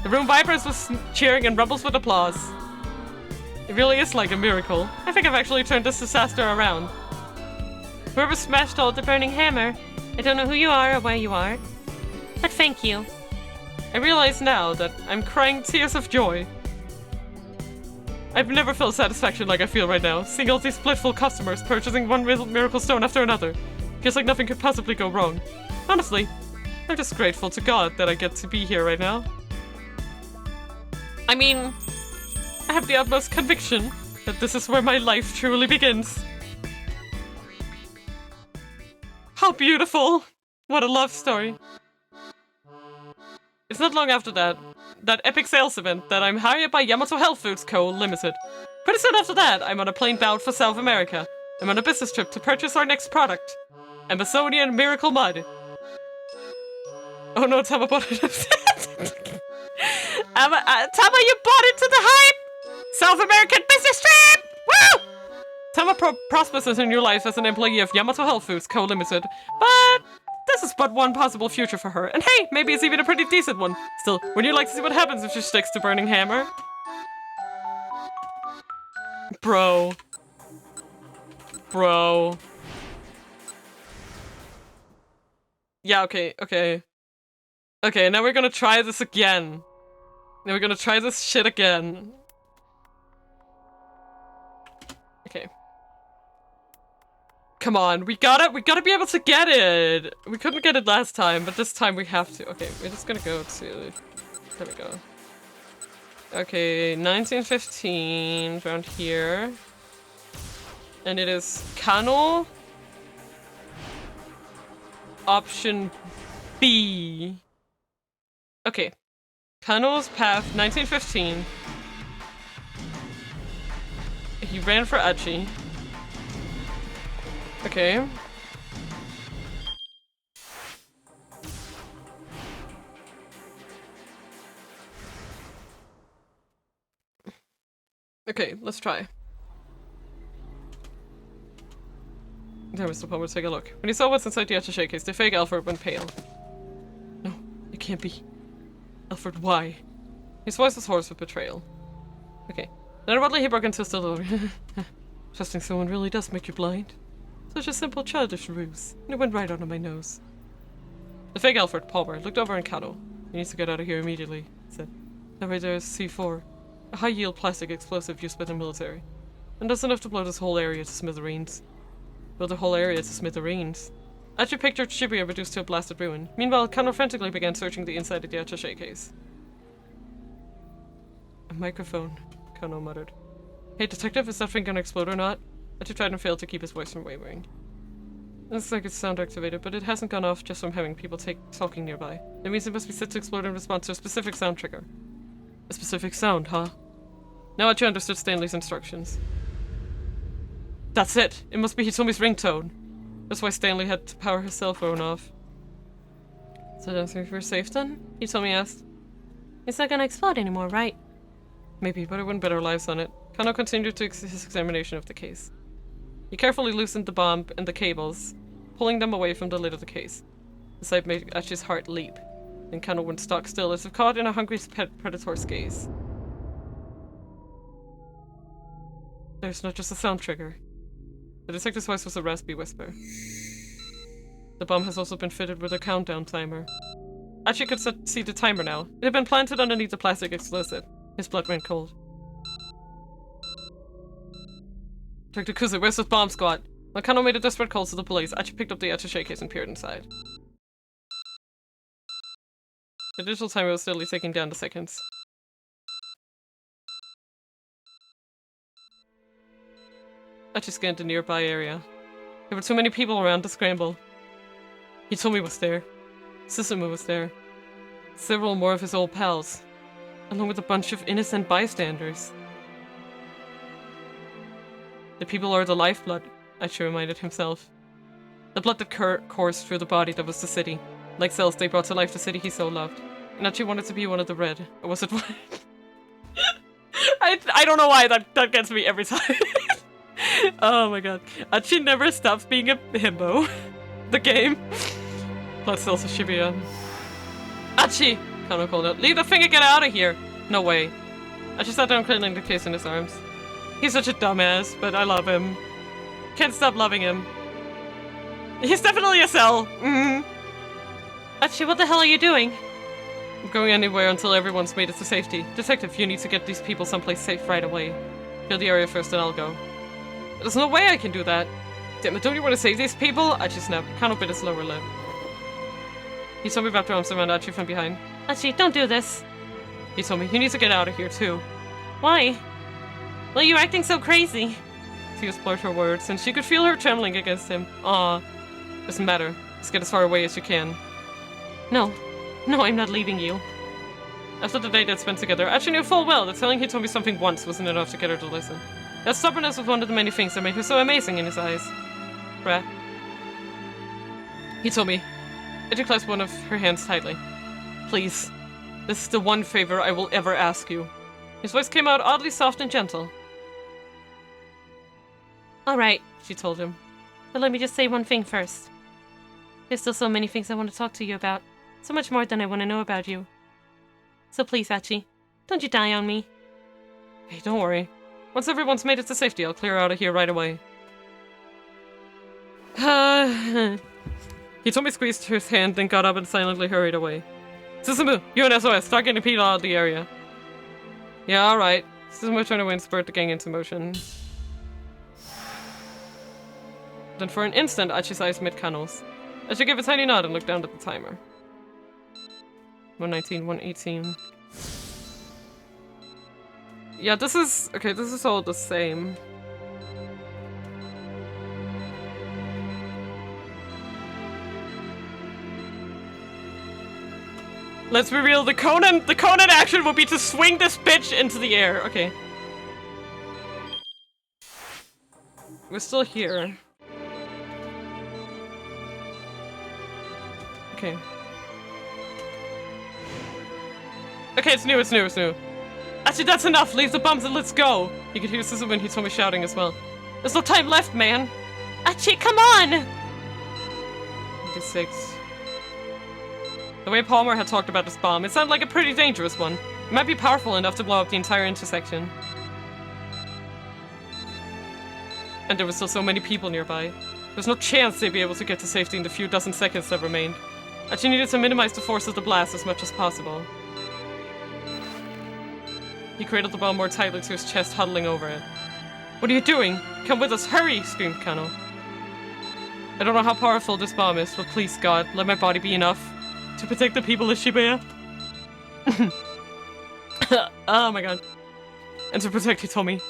The room vibrates with cheering and rumbles with applause. It really is like a miracle. I think I've actually turned this disaster around. Whoever smashed all the burning hammer, I don't know who you are or where you are, but thank you. I realize now that I'm crying tears of joy. I've never felt satisfaction like I feel right now, seeing all these blissful customers purchasing one miracle stone after another. Feels like nothing could possibly go wrong. Honestly, I'm just grateful to God that I get to be here right now. I mean, I have the utmost conviction that this is where my life truly begins. How beautiful! What a love story. It's not long after that epic sales event that I'm hired by Yamato Health Foods Co. Limited. Pretty soon after that, I'm on a plane bound for South America. I'm on a business trip to purchase our next product, Amazonian Miracle Mud. Oh no, Tama bought it. Tama, you bought into the hype! South American business trip! Woo! Tama prospers in your life as an employee of Yamato Health Foods Co. Limited, but this is but one possible future for her. And hey, maybe it's even a pretty decent one. Still, would you like to see what happens if she sticks to Burning Hammer? Bro. Yeah, okay. Okay, now we're gonna try this again. Now we're gonna try this shit again. Okay. Come on, we gotta be able to get it! We couldn't get it last time, but this time we have to. Okay, we're just gonna go to... There we go. Okay, 1915, around here. And it is Kano. Option B. Okay. Kano's path, 1915. He ran for Achi. Okay. Okay, let's try. There, Mr. Palmer, take a look. When he saw what's inside the attaché case, the fake Alfred went pale. No, it can't be. Alfred, why? His voice was hoarse with betrayal. Okay. Then abruptly he broke into a still trusting someone really does make you blind. Such a simple, childish ruse. And it went right under my nose. The fake Alfred, Palmer, looked over at Kano. He needs to get out of here immediately, he said. That right there is C4. A high-yield plastic explosive used by the military. And that's enough to blow this whole area to smithereens. Blow the whole area to smithereens. Achi pictured Shibuya reduced to a blasted ruin. Meanwhile, Kano frantically began searching the inside of the attaché case. A microphone, Kano muttered. Hey, detective, is that thing gonna explode or not? Achi tried and failed to keep his voice from wavering. It looks like it's sound activated, but it hasn't gone off just from having people talking nearby. That means it must be set to explode in response to a specific sound trigger. A specific sound, huh? Now Achi understood Stanley's instructions. That's it! It must be Hitomi's ringtone. That's why Stanley had to power his cell phone off. So don't think we're safe then? Hitomi asked. It's not gonna explode anymore, right? Maybe, but it wouldn't bet our lives on it. Kano continued to his examination of the case. He carefully loosened the bomb and the cables, pulling them away from the lid of the case. The sight made Achi's heart leap, and Kano went stock still as if caught in a hungry predator's gaze. There's not just a sound trigger. The detective's voice was a raspy whisper. The bomb has also been fitted with a countdown timer. Achi could see the timer now. It had been planted underneath the plastic explosive. His blood went cold. Detective Kuzu, where's the bomb squad? When Kano made a desperate call to the police, Achi picked up the attaché case and peered inside. The digital timer was steadily ticking down the seconds. Achi scanned the nearby area. There were too many people around to scramble. Hitomi was there. Susumu was there. Several more of his old pals, along with a bunch of innocent bystanders. The people are the lifeblood, Achi reminded himself. The blood that coursed through the body that was the city. Like cells, they brought to life the city he so loved. And Achi wanted to be one of the red. Or was it white? I don't know why that gets me every time. Oh my god. Achi never stops being a himbo. The game. Blood cells of Shibuya. Achi! Kano called out. Leave the thing and get out of here! No way. Achi sat down cradling the case in his arms. He's such a dumbass, but I love him. Can't stop loving him. He's definitely a cell. Achi, what the hell are you doing? I'm going anywhere until everyone's made it to safety. Detective, you need to get these people someplace safe right away. Clear the area first and I'll go. There's no way I can do that. Damn it, don't you want to save these people? Achi snapped. Kano bit his lower lip. He told me wrapped arms around Achi from behind. Achi, don't do this. He told me, you need to get out of here too. Why? Well, you're acting so crazy. Tears blurred her words, and she could feel her trembling against him. Aw. Doesn't matter. Just get as far away as you can. No. No, I'm not leaving you. After the day they'd spent together, Achi knew full well that telling Hitomi something once wasn't enough to get her to listen. That stubbornness was one of the many things that made her so amazing in his eyes. Bruh. Hitomi. Achi clasped one of her hands tightly. Please. This is the one favor I will ever ask you. His voice came out oddly soft and gentle. Alright, she told him. But let me just say one thing first. There's still so many things I want to talk to you about. So much more than I want to know about you. So please, Achi, don't you die on me. Hey, don't worry. Once everyone's made it to safety, I'll clear out of here right away. Hitomi squeezed his hand, then got up and silently hurried away. Susumu, you and SOS, start getting people out of the area. Yeah, alright. Susumu turned away and spurred the gang into motion. Then for an instant, Achi's eyes met Kano's. Achi gave a tiny nod and looked down at the timer. 119, 118. Yeah, this is... okay, this is all the same. Let's reveal the Conan action will be to swing this bitch into the air. Okay. We're still here. Okay. Okay, it's new. Actually, that's enough. Leave the bombs and let's go. You could hear Suzumu and Hitomi shouting as well. There's no time left, man. Achi, come on! 86. The way Palmer had talked about this bomb, it sounded like a pretty dangerous one. It might be powerful enough to blow up the entire intersection. And there were still so many people nearby. There's no chance they'd be able to get to safety in the few dozen seconds that remained. Achi needed to minimize the force of the blast as much as possible. He cradled the bomb more tightly to his chest, huddling over it. What are you doing? Come with us, hurry! Screamed Kano. I don't know how powerful this bomb is, but please, God, let my body be enough to protect the people of Shibuya. Oh my god. And to protect Hitomi.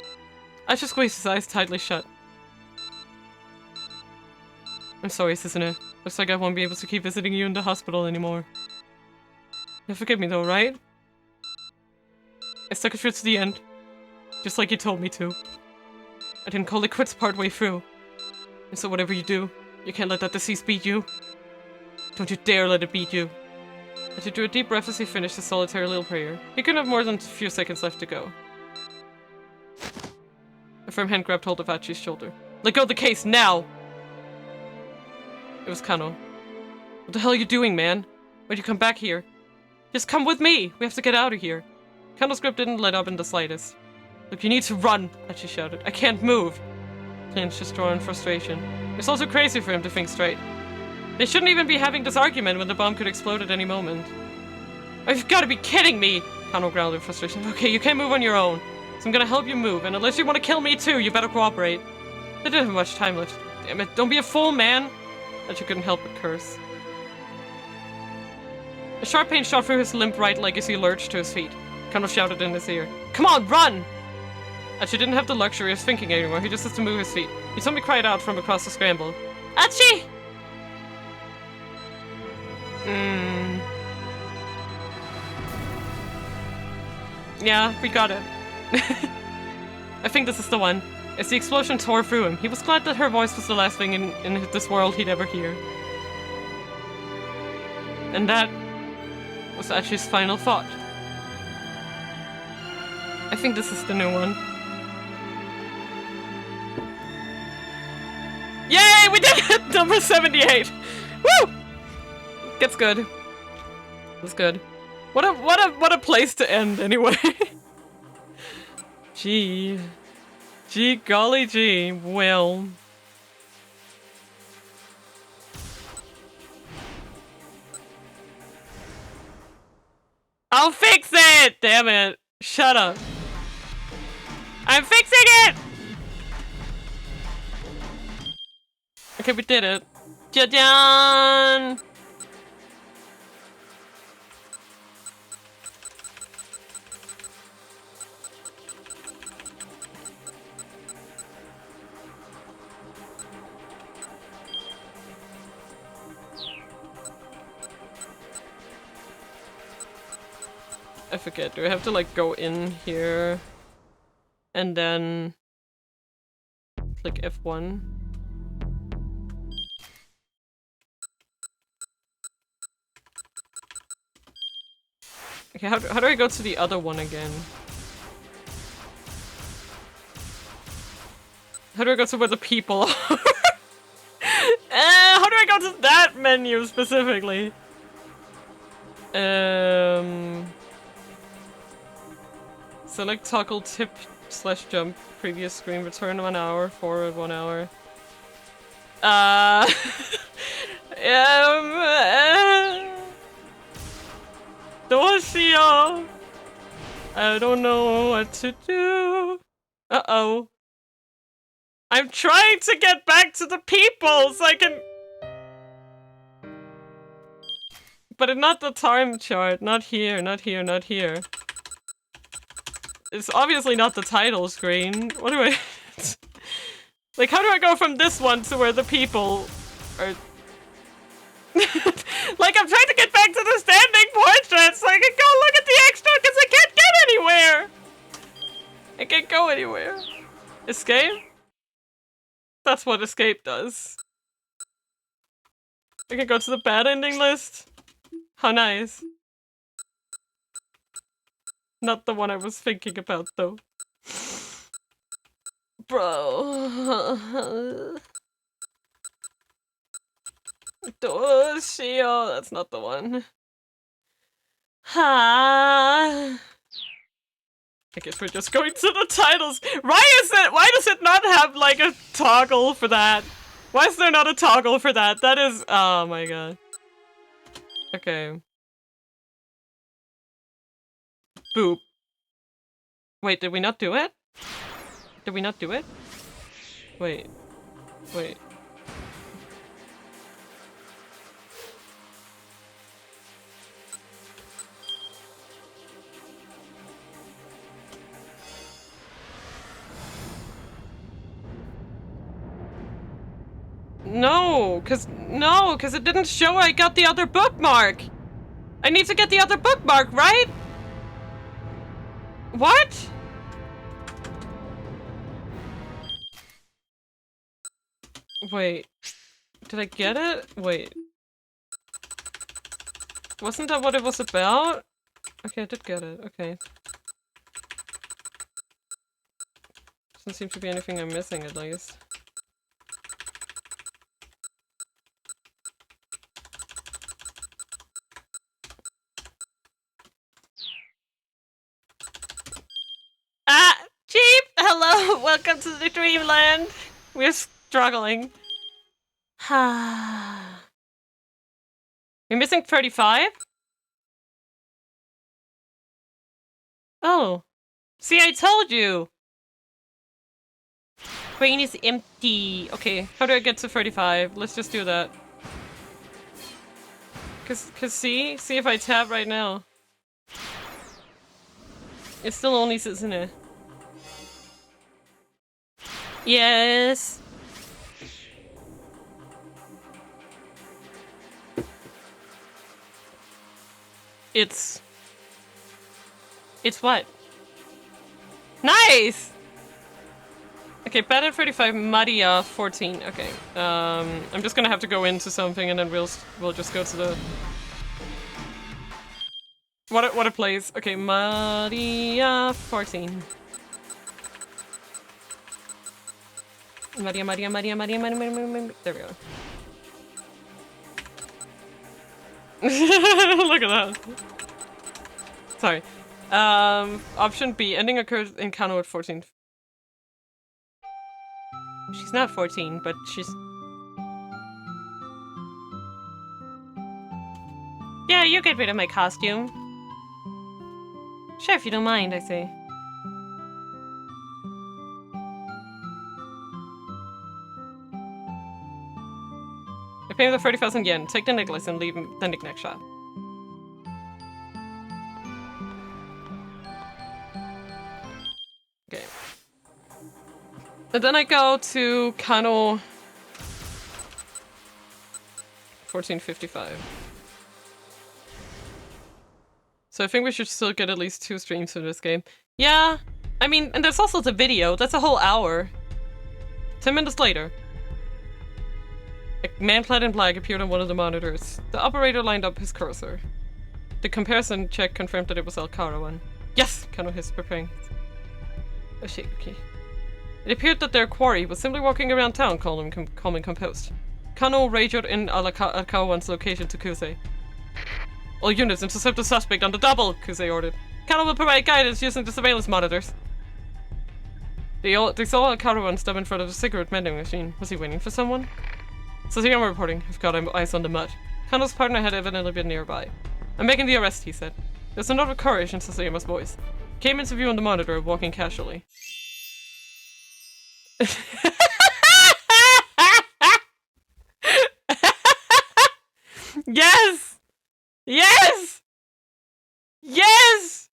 Achi squeezed his eyes tightly shut. I'm sorry, Susumu. Looks like I won't be able to keep visiting you in the hospital anymore. You'll forgive me though, right? I stuck it through to the end. Just like you told me to. I didn't call it quits partway through. And so whatever you do, you can't let that disease beat you. Don't you dare let it beat you. Achi drew a deep breath as he finished his solitary little prayer. He couldn't have more than a few seconds left to go. A firm hand grabbed hold of Achi's shoulder. Let go of the case, now! It was Kano. What the hell are you doing, man? Why'd you come back here? Just come with me! We have to get out of here. Kano's grip didn't let up in the slightest. Look, you need to run, Achi shouted. I can't move. Clint's just drawn in frustration. It's also crazy for him to think straight. They shouldn't even be having this argument when the bomb could explode at any moment. Oh, you've got to be kidding me! Kano growled in frustration. Okay, you can't move on your own, so I'm gonna help you move, and unless you want to kill me too, you better cooperate. They didn't have much time left. Damn it, don't be a fool, man! Achi couldn't help but curse. A sharp pain shot through his limp right leg as he lurched to his feet. Kano shouted in his ear, "Come on, run!" Achi didn't have the luxury of thinking anymore, he just has to move his feet. He saw me cried out from across the scramble. Achi! Yeah, we got it. I think this is the one. As the explosion tore through him, he was glad that her voice was the last thing in this world he'd ever hear. And that was Achi's final thought. I think this is the new one. Yay, we did it! Number 78! Woo! That's good. That's good. What a place to end, anyway. Gee. Gee golly gee. Well. I'll fix it! Damn it. Shut up. I'm fixing it! Okay, we did it. Ja-jan! I forget, do I have to like go in here and then click F1? Okay, how do I go to the other one again? How do I go to where the people are? How do I go to that menu specifically? Select toggle tip / jump, previous screen, return 1 hour, forward 1 hour. Doshio! I don't know what to do. Uh-oh. I'm trying to get back to the people so I can... But not the time chart. Not here, not here, not here. It's obviously not the title screen. What do I... Like, how do I go from this one to where the people are... Like, I'm trying to get back to the standing portrait so I can go look at the extra because I can't get anywhere! I can't go anywhere. Escape? That's what escape does. I can go to the bad ending list? How nice. Not the one I was thinking about, though. Bro. Doshio. That's not the one. Ha. I guess we're just going to the titles. Why does it not have like a toggle for that? Why is there not a toggle for that? That is, oh my god. Okay. Boop. Wait, did we not do it? Did we not do it? Wait. Wait. No, cause it didn't show I got the other bookmark. I need to get the other bookmark, right? What? Wait. Did I get it? Wait. Wasn't that what it was about? Okay, I did get it. Okay. Doesn't seem to be anything I'm missing, at least. welcome to the dreamland. We're struggling. You're missing 35? Oh. See, I told you! Brain is empty. Okay, how do I get to 35? Let's just do that. Cause see if I tab right now. It still only sits in it. Yes. It's what? nice! Okay, bad at 35, Maria 14. Okay, I'm just gonna have to go into something and then we'll just go to the... What a place. Okay, Maria 14. Maria. There we go. Look at that. Sorry. Option B. Ending occurs in Kano at 14. She's not 14, but she's... Yeah, you get rid of my costume. Sure, if you don't mind, I say. I pay him the 30,000 yen, take the necklace and leave the knick-knack shop. Okay. And then I go to Kano 1455. So I think we should still get at least 2 streams for this game. Yeah, I mean, and there's also the video. That's a whole hour. 10 minutes later. A man clad in black appeared on one of the monitors. The operator lined up his cursor. The comparison check confirmed that it was Alcarawan. Yes! Kano hissed, preparing. Oh shit, okay. It appeared that their quarry was simply walking around town, calm and composed. Kano radioed in Alcarawan's location to Kusei. All units intercept the suspect on the double, Kusei ordered. Kano will provide guidance using the surveillance monitors. They saw Alcarawan stop in front of the cigarette vending machine. Was he waiting for someone? Sasayama reporting. I've got eyes on the mud. Kano's partner had evidently been nearby. I'm making the arrest, he said. There's a note of courage in Sasayama's voice. Came into view on the monitor, walking casually. Yes! Yes! Yes!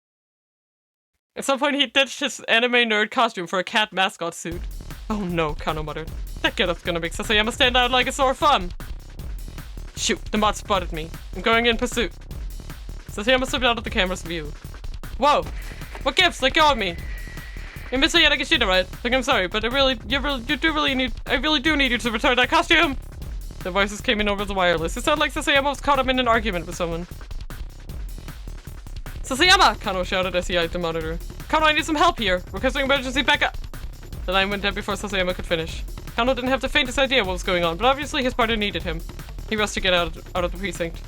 At some point he ditched his anime nerd costume for a cat mascot suit. Oh no, Kano muttered. That getup's gonna make Sasayama stand out like a sore thumb. Shoot, the mod spotted me. I'm going in pursuit. Sasayama slipped out of the camera's view. Whoa! What gives? Let go of me! You're Miss Seiya Nagashita, right? Look, I'm sorry, but I really do need you to return that costume! The voices came in over the wireless. It sounded like Sasayama was caught up in an argument with someone. Sasayama! Kano shouted as he eyed the monitor. Kano, I need some help here! Requesting emergency backup! The line went dead before Sasayama could finish. Kano didn't have the faintest idea what was going on, but obviously his partner needed him. He rushed to get out of the precinct.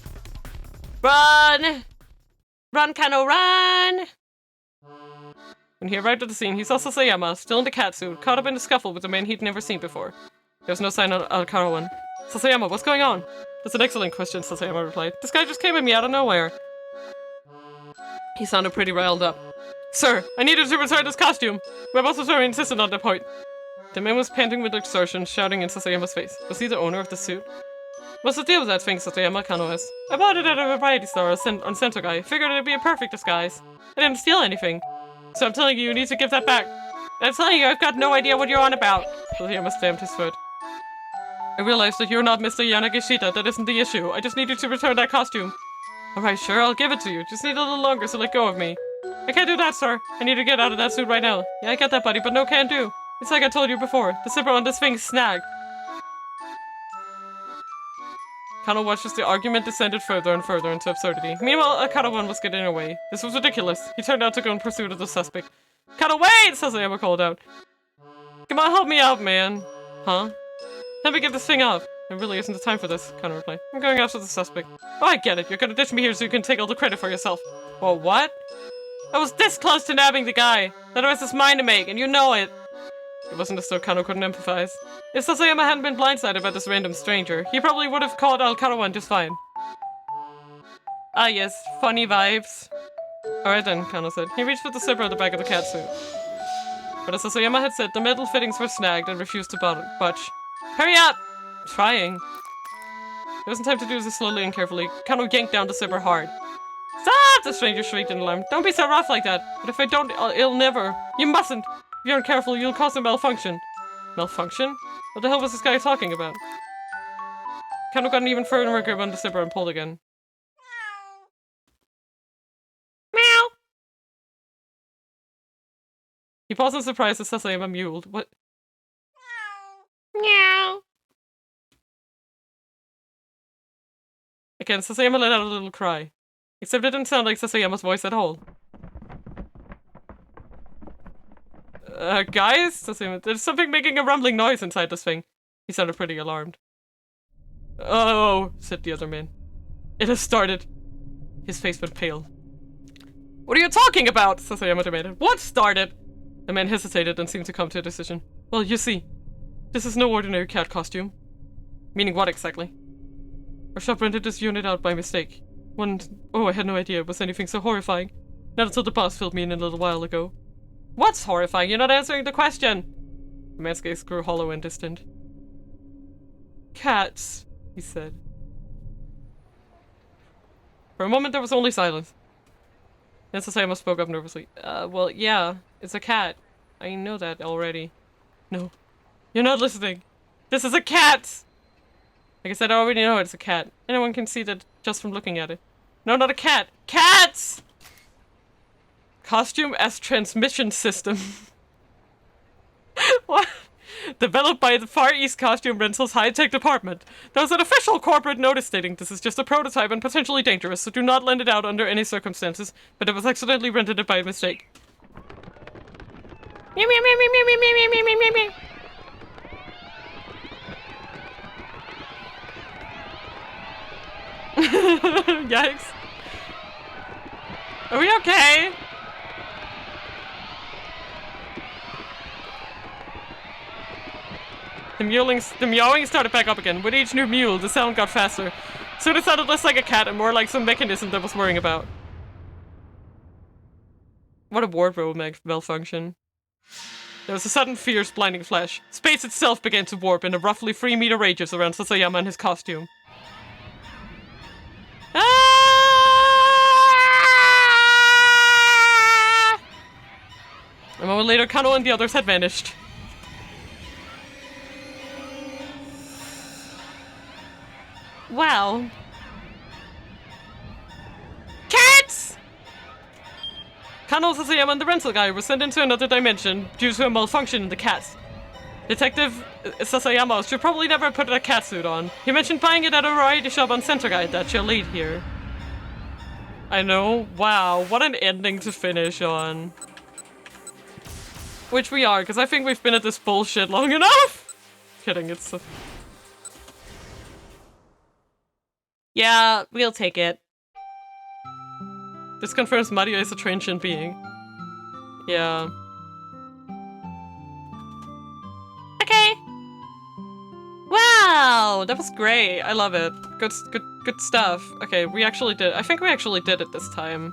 Run! Run, Kano, run! When he arrived at the scene, he saw Sasayama, still in the catsuit, caught up in a scuffle with a man he'd never seen before. There was no sign of Alcarawan. Sasayama, what's going on? That's an excellent question, Sasayama replied. This guy just came at me out of nowhere. He sounded pretty riled up. Sir, I needed to return this costume. My boss was very insistent on that point. The man was panting with exertion, shouting in Sasayama's face. Was he the owner of the suit? What's the deal with that thing, Sasayama? Kano asked. I bought it at a variety store on Sentogai. Figured it'd be a perfect disguise. I didn't steal anything. So I'm telling you, you need to give that back. I'm telling you, I've got no idea what you're on about. Sasayama stamped his foot. I realize that you're not Mr. Yanagishita. That isn't the issue. I just need you to return that costume. Alright, sure, I'll give it to you. Just need a little longer, so let go of me. I can't do that, sir. I need to get out of that suit right now. Yeah, I get that, buddy, but no can do. It's like I told you before. The zipper on this thing's snagged. Kano watched as the argument descended further and further into absurdity. Meanwhile, Akarawan was getting away. This was ridiculous. He turned out to go in pursuit of the suspect. Kano, wait! Sasayama called out. Come on, help me out, man. Huh? Let me get this thing off. There really isn't the time for this, Kano replied. I'm going after the suspect. Oh, I get it. You're gonna ditch me here so you can take all the credit for yourself. Well, what? I was this close to nabbing the guy. That arrest is mine to make, and you know it. It wasn't as though Kano couldn't empathize. If Sasayama hadn't been blindsided by this random stranger, he probably would have called Alcarawan just fine. Ah yes, funny vibes. Alright then, Kano said. He reached for the zipper at the back of the catsuit. But as Sasayama had said, the metal fittings were snagged and refused to budge. Hurry up! Trying. There wasn't time to do this slowly and carefully. Kano yanked down the zipper hard. Stop! The stranger shrieked in alarm. Don't be so rough like that. But if I don't, it'll never. You mustn't. If you aren't careful, you'll cause a malfunction. Malfunction? What the hell was this guy talking about? Kano got an even further grip on the zipper and pulled again. Meow! He paused in surprise as Sasayama mewed. What? Meow! Again, Sasayama let out a little cry. Except it didn't sound like Sasayama's voice at all. Guys? Sasayama, there's something making a rumbling noise inside this thing. He sounded pretty alarmed. Oh, said the other man. It has started. His face went pale. What are you talking about? Sasayama demanded. What started? The man hesitated and seemed to come to a decision. Well, you see, this is no ordinary cat costume. Meaning what exactly? Our shop rented this unit out by mistake. I had no idea it was anything so horrifying. Not until the boss filled me in a little while ago. What's horrifying? You're not answering the question! The man's gaze grew hollow and distant. Cats, he said. For a moment there was only silence. Then Sasayama spoke up nervously. Well, yeah, it's a cat. I know that already. No, you're not listening. This is a cat! Like I said, I already know it's a cat. Anyone can see that just from looking at it. No, not a cat. Cats! Costume as transmission system. What? Developed by the Far East Costume Rentals high-tech department. There was an official corporate notice stating this is just a prototype and potentially dangerous, so do not lend it out under any circumstances, but it was accidentally rented it by mistake. Meow, meow, meow, meow, meow, meow, meow, meow, meow, meow. Yikes. Are we okay? The meowing started back up again. With each new mew, the sound got faster. Soon it sounded less like a cat and more like some mechanism that was worrying about. What a wardrobe malfunction. There was a sudden fierce, blinding flash. Space itself began to warp in a roughly 3-meter radius around Sasayama and his costume. Ah! A moment later, Kano and the others had vanished. Wow. Cats! Kano, Sasayama, and the rental guy were sent into another dimension due to a malfunction in the cats. Detective Sasayama should probably never put a catsuit on. He mentioned buying it at a variety shop on Center Guide that shall lead here. I know. Wow, what an ending to finish on. Which we are, because I think we've been at this bullshit long enough. Kidding, it's... Yeah, we'll take it. This confirms Mario is a transient being. Yeah. Okay. Wow, that was great. I love it. Good stuff. Okay, we actually did. I think we actually did it this time.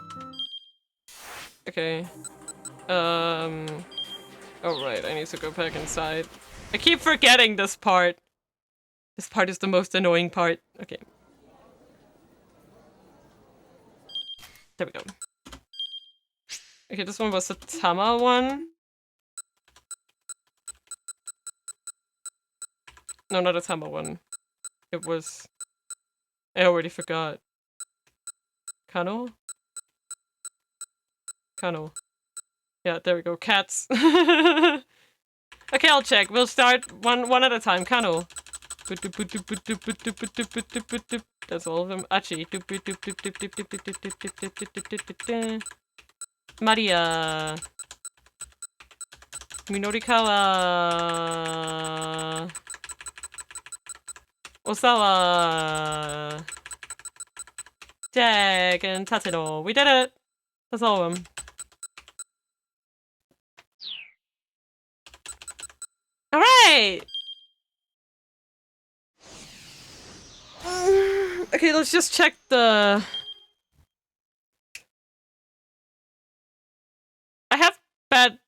Okay. Oh right, I need to go back inside. I keep forgetting this part. This part is the most annoying part. Okay. There we go. Okay, this one was the Tama one. No, not a Tama one. It was... I already forgot. Kano? Kano. Yeah, there we go. Cats. Okay, I'll check. We'll start one at a time. Kano. That's all of them. Achi. Maria. Minorikawa. Osawa. Jack and Tatsuno. We did it! That's all of them. right! Okay, let's just check the... I have bet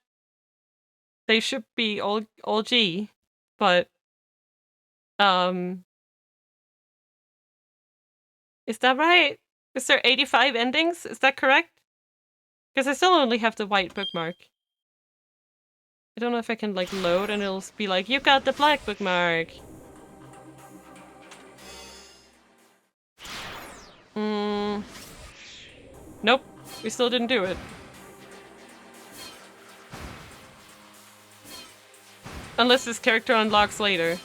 they should be all G, but... Is that right? Is there 85 endings? Is that correct? Because I still only have the white bookmark. I don't know if I can, like, load and it'll be like, you got the black bookmark! Nope. We still didn't do it. Unless this character unlocks later.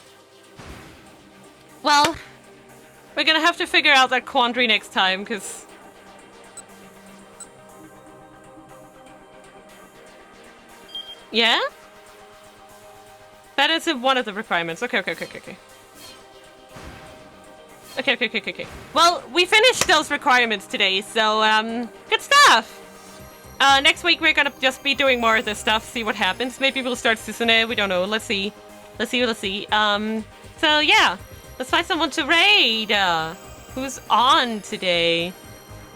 Well, we're gonna have to figure out that quandary next time, because... Yeah? That is one of the requirements. Okay. Okay. Well, we finished those requirements today, so, good stuff! Next week we're gonna just be doing more of this stuff, see what happens. Maybe we'll start Susune, we don't know, let's see. So yeah, let's find someone to raid! Who's on today?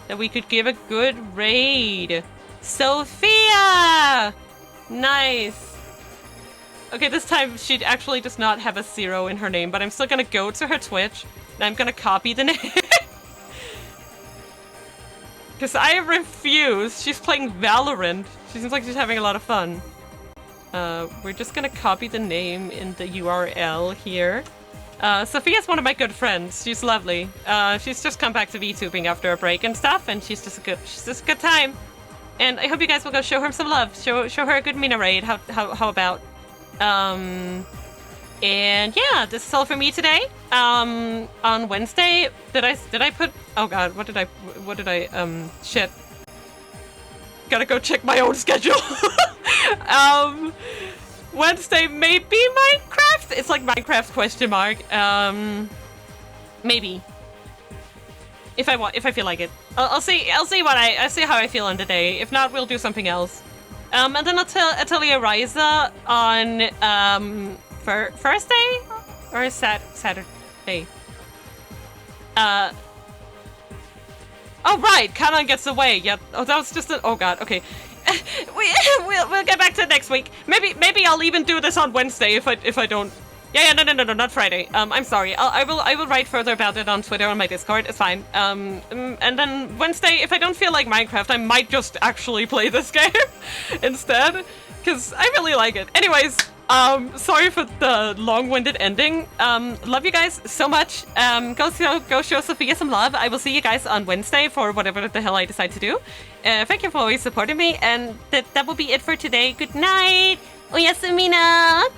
That we could give a good raid. Sophia! Nice! Okay, this time she actually does not have a 0 in her name, but I'm still gonna go to her Twitch, and I'm gonna copy the name. Because I refuse. She's playing Valorant. She seems like she's having a lot of fun. We're just gonna copy the name in the URL here. Sophia's one of my good friends. She's lovely. She's just come back to VTubing after a break and stuff, and she's just a good time. And I hope you guys will go show her some love. Show her a good Mina raid. How about? And yeah, this is all for me today. On Wednesday, did I put, oh god, what did I, shit. Gotta go check my own schedule. Wednesday may be Minecraft? It's like Minecraft question mark. Maybe. If I feel like it. I'll see how I feel on the day. If not, we'll do something else. And then Atelier Ryza on, Thursday? Or Saturday? Oh right, Kanan gets away. Yeah. Oh, that was just a. Oh god. Okay. We'll get back to it next week. Maybe I'll even do this on Wednesday if I don't. Yeah. No, not Friday. I'm sorry. I will write further about it on Twitter or on my Discord. It's fine. And then Wednesday, if I don't feel like Minecraft, I might just actually play this game instead, because I really like it. Anyways. Sorry for the long-winded ending. Love you guys so much. Go show Sophia some love. I will see you guys on Wednesday for whatever the hell I decide to do. Thank you for always supporting me, and that will be it for today. Good night. Oyasumina.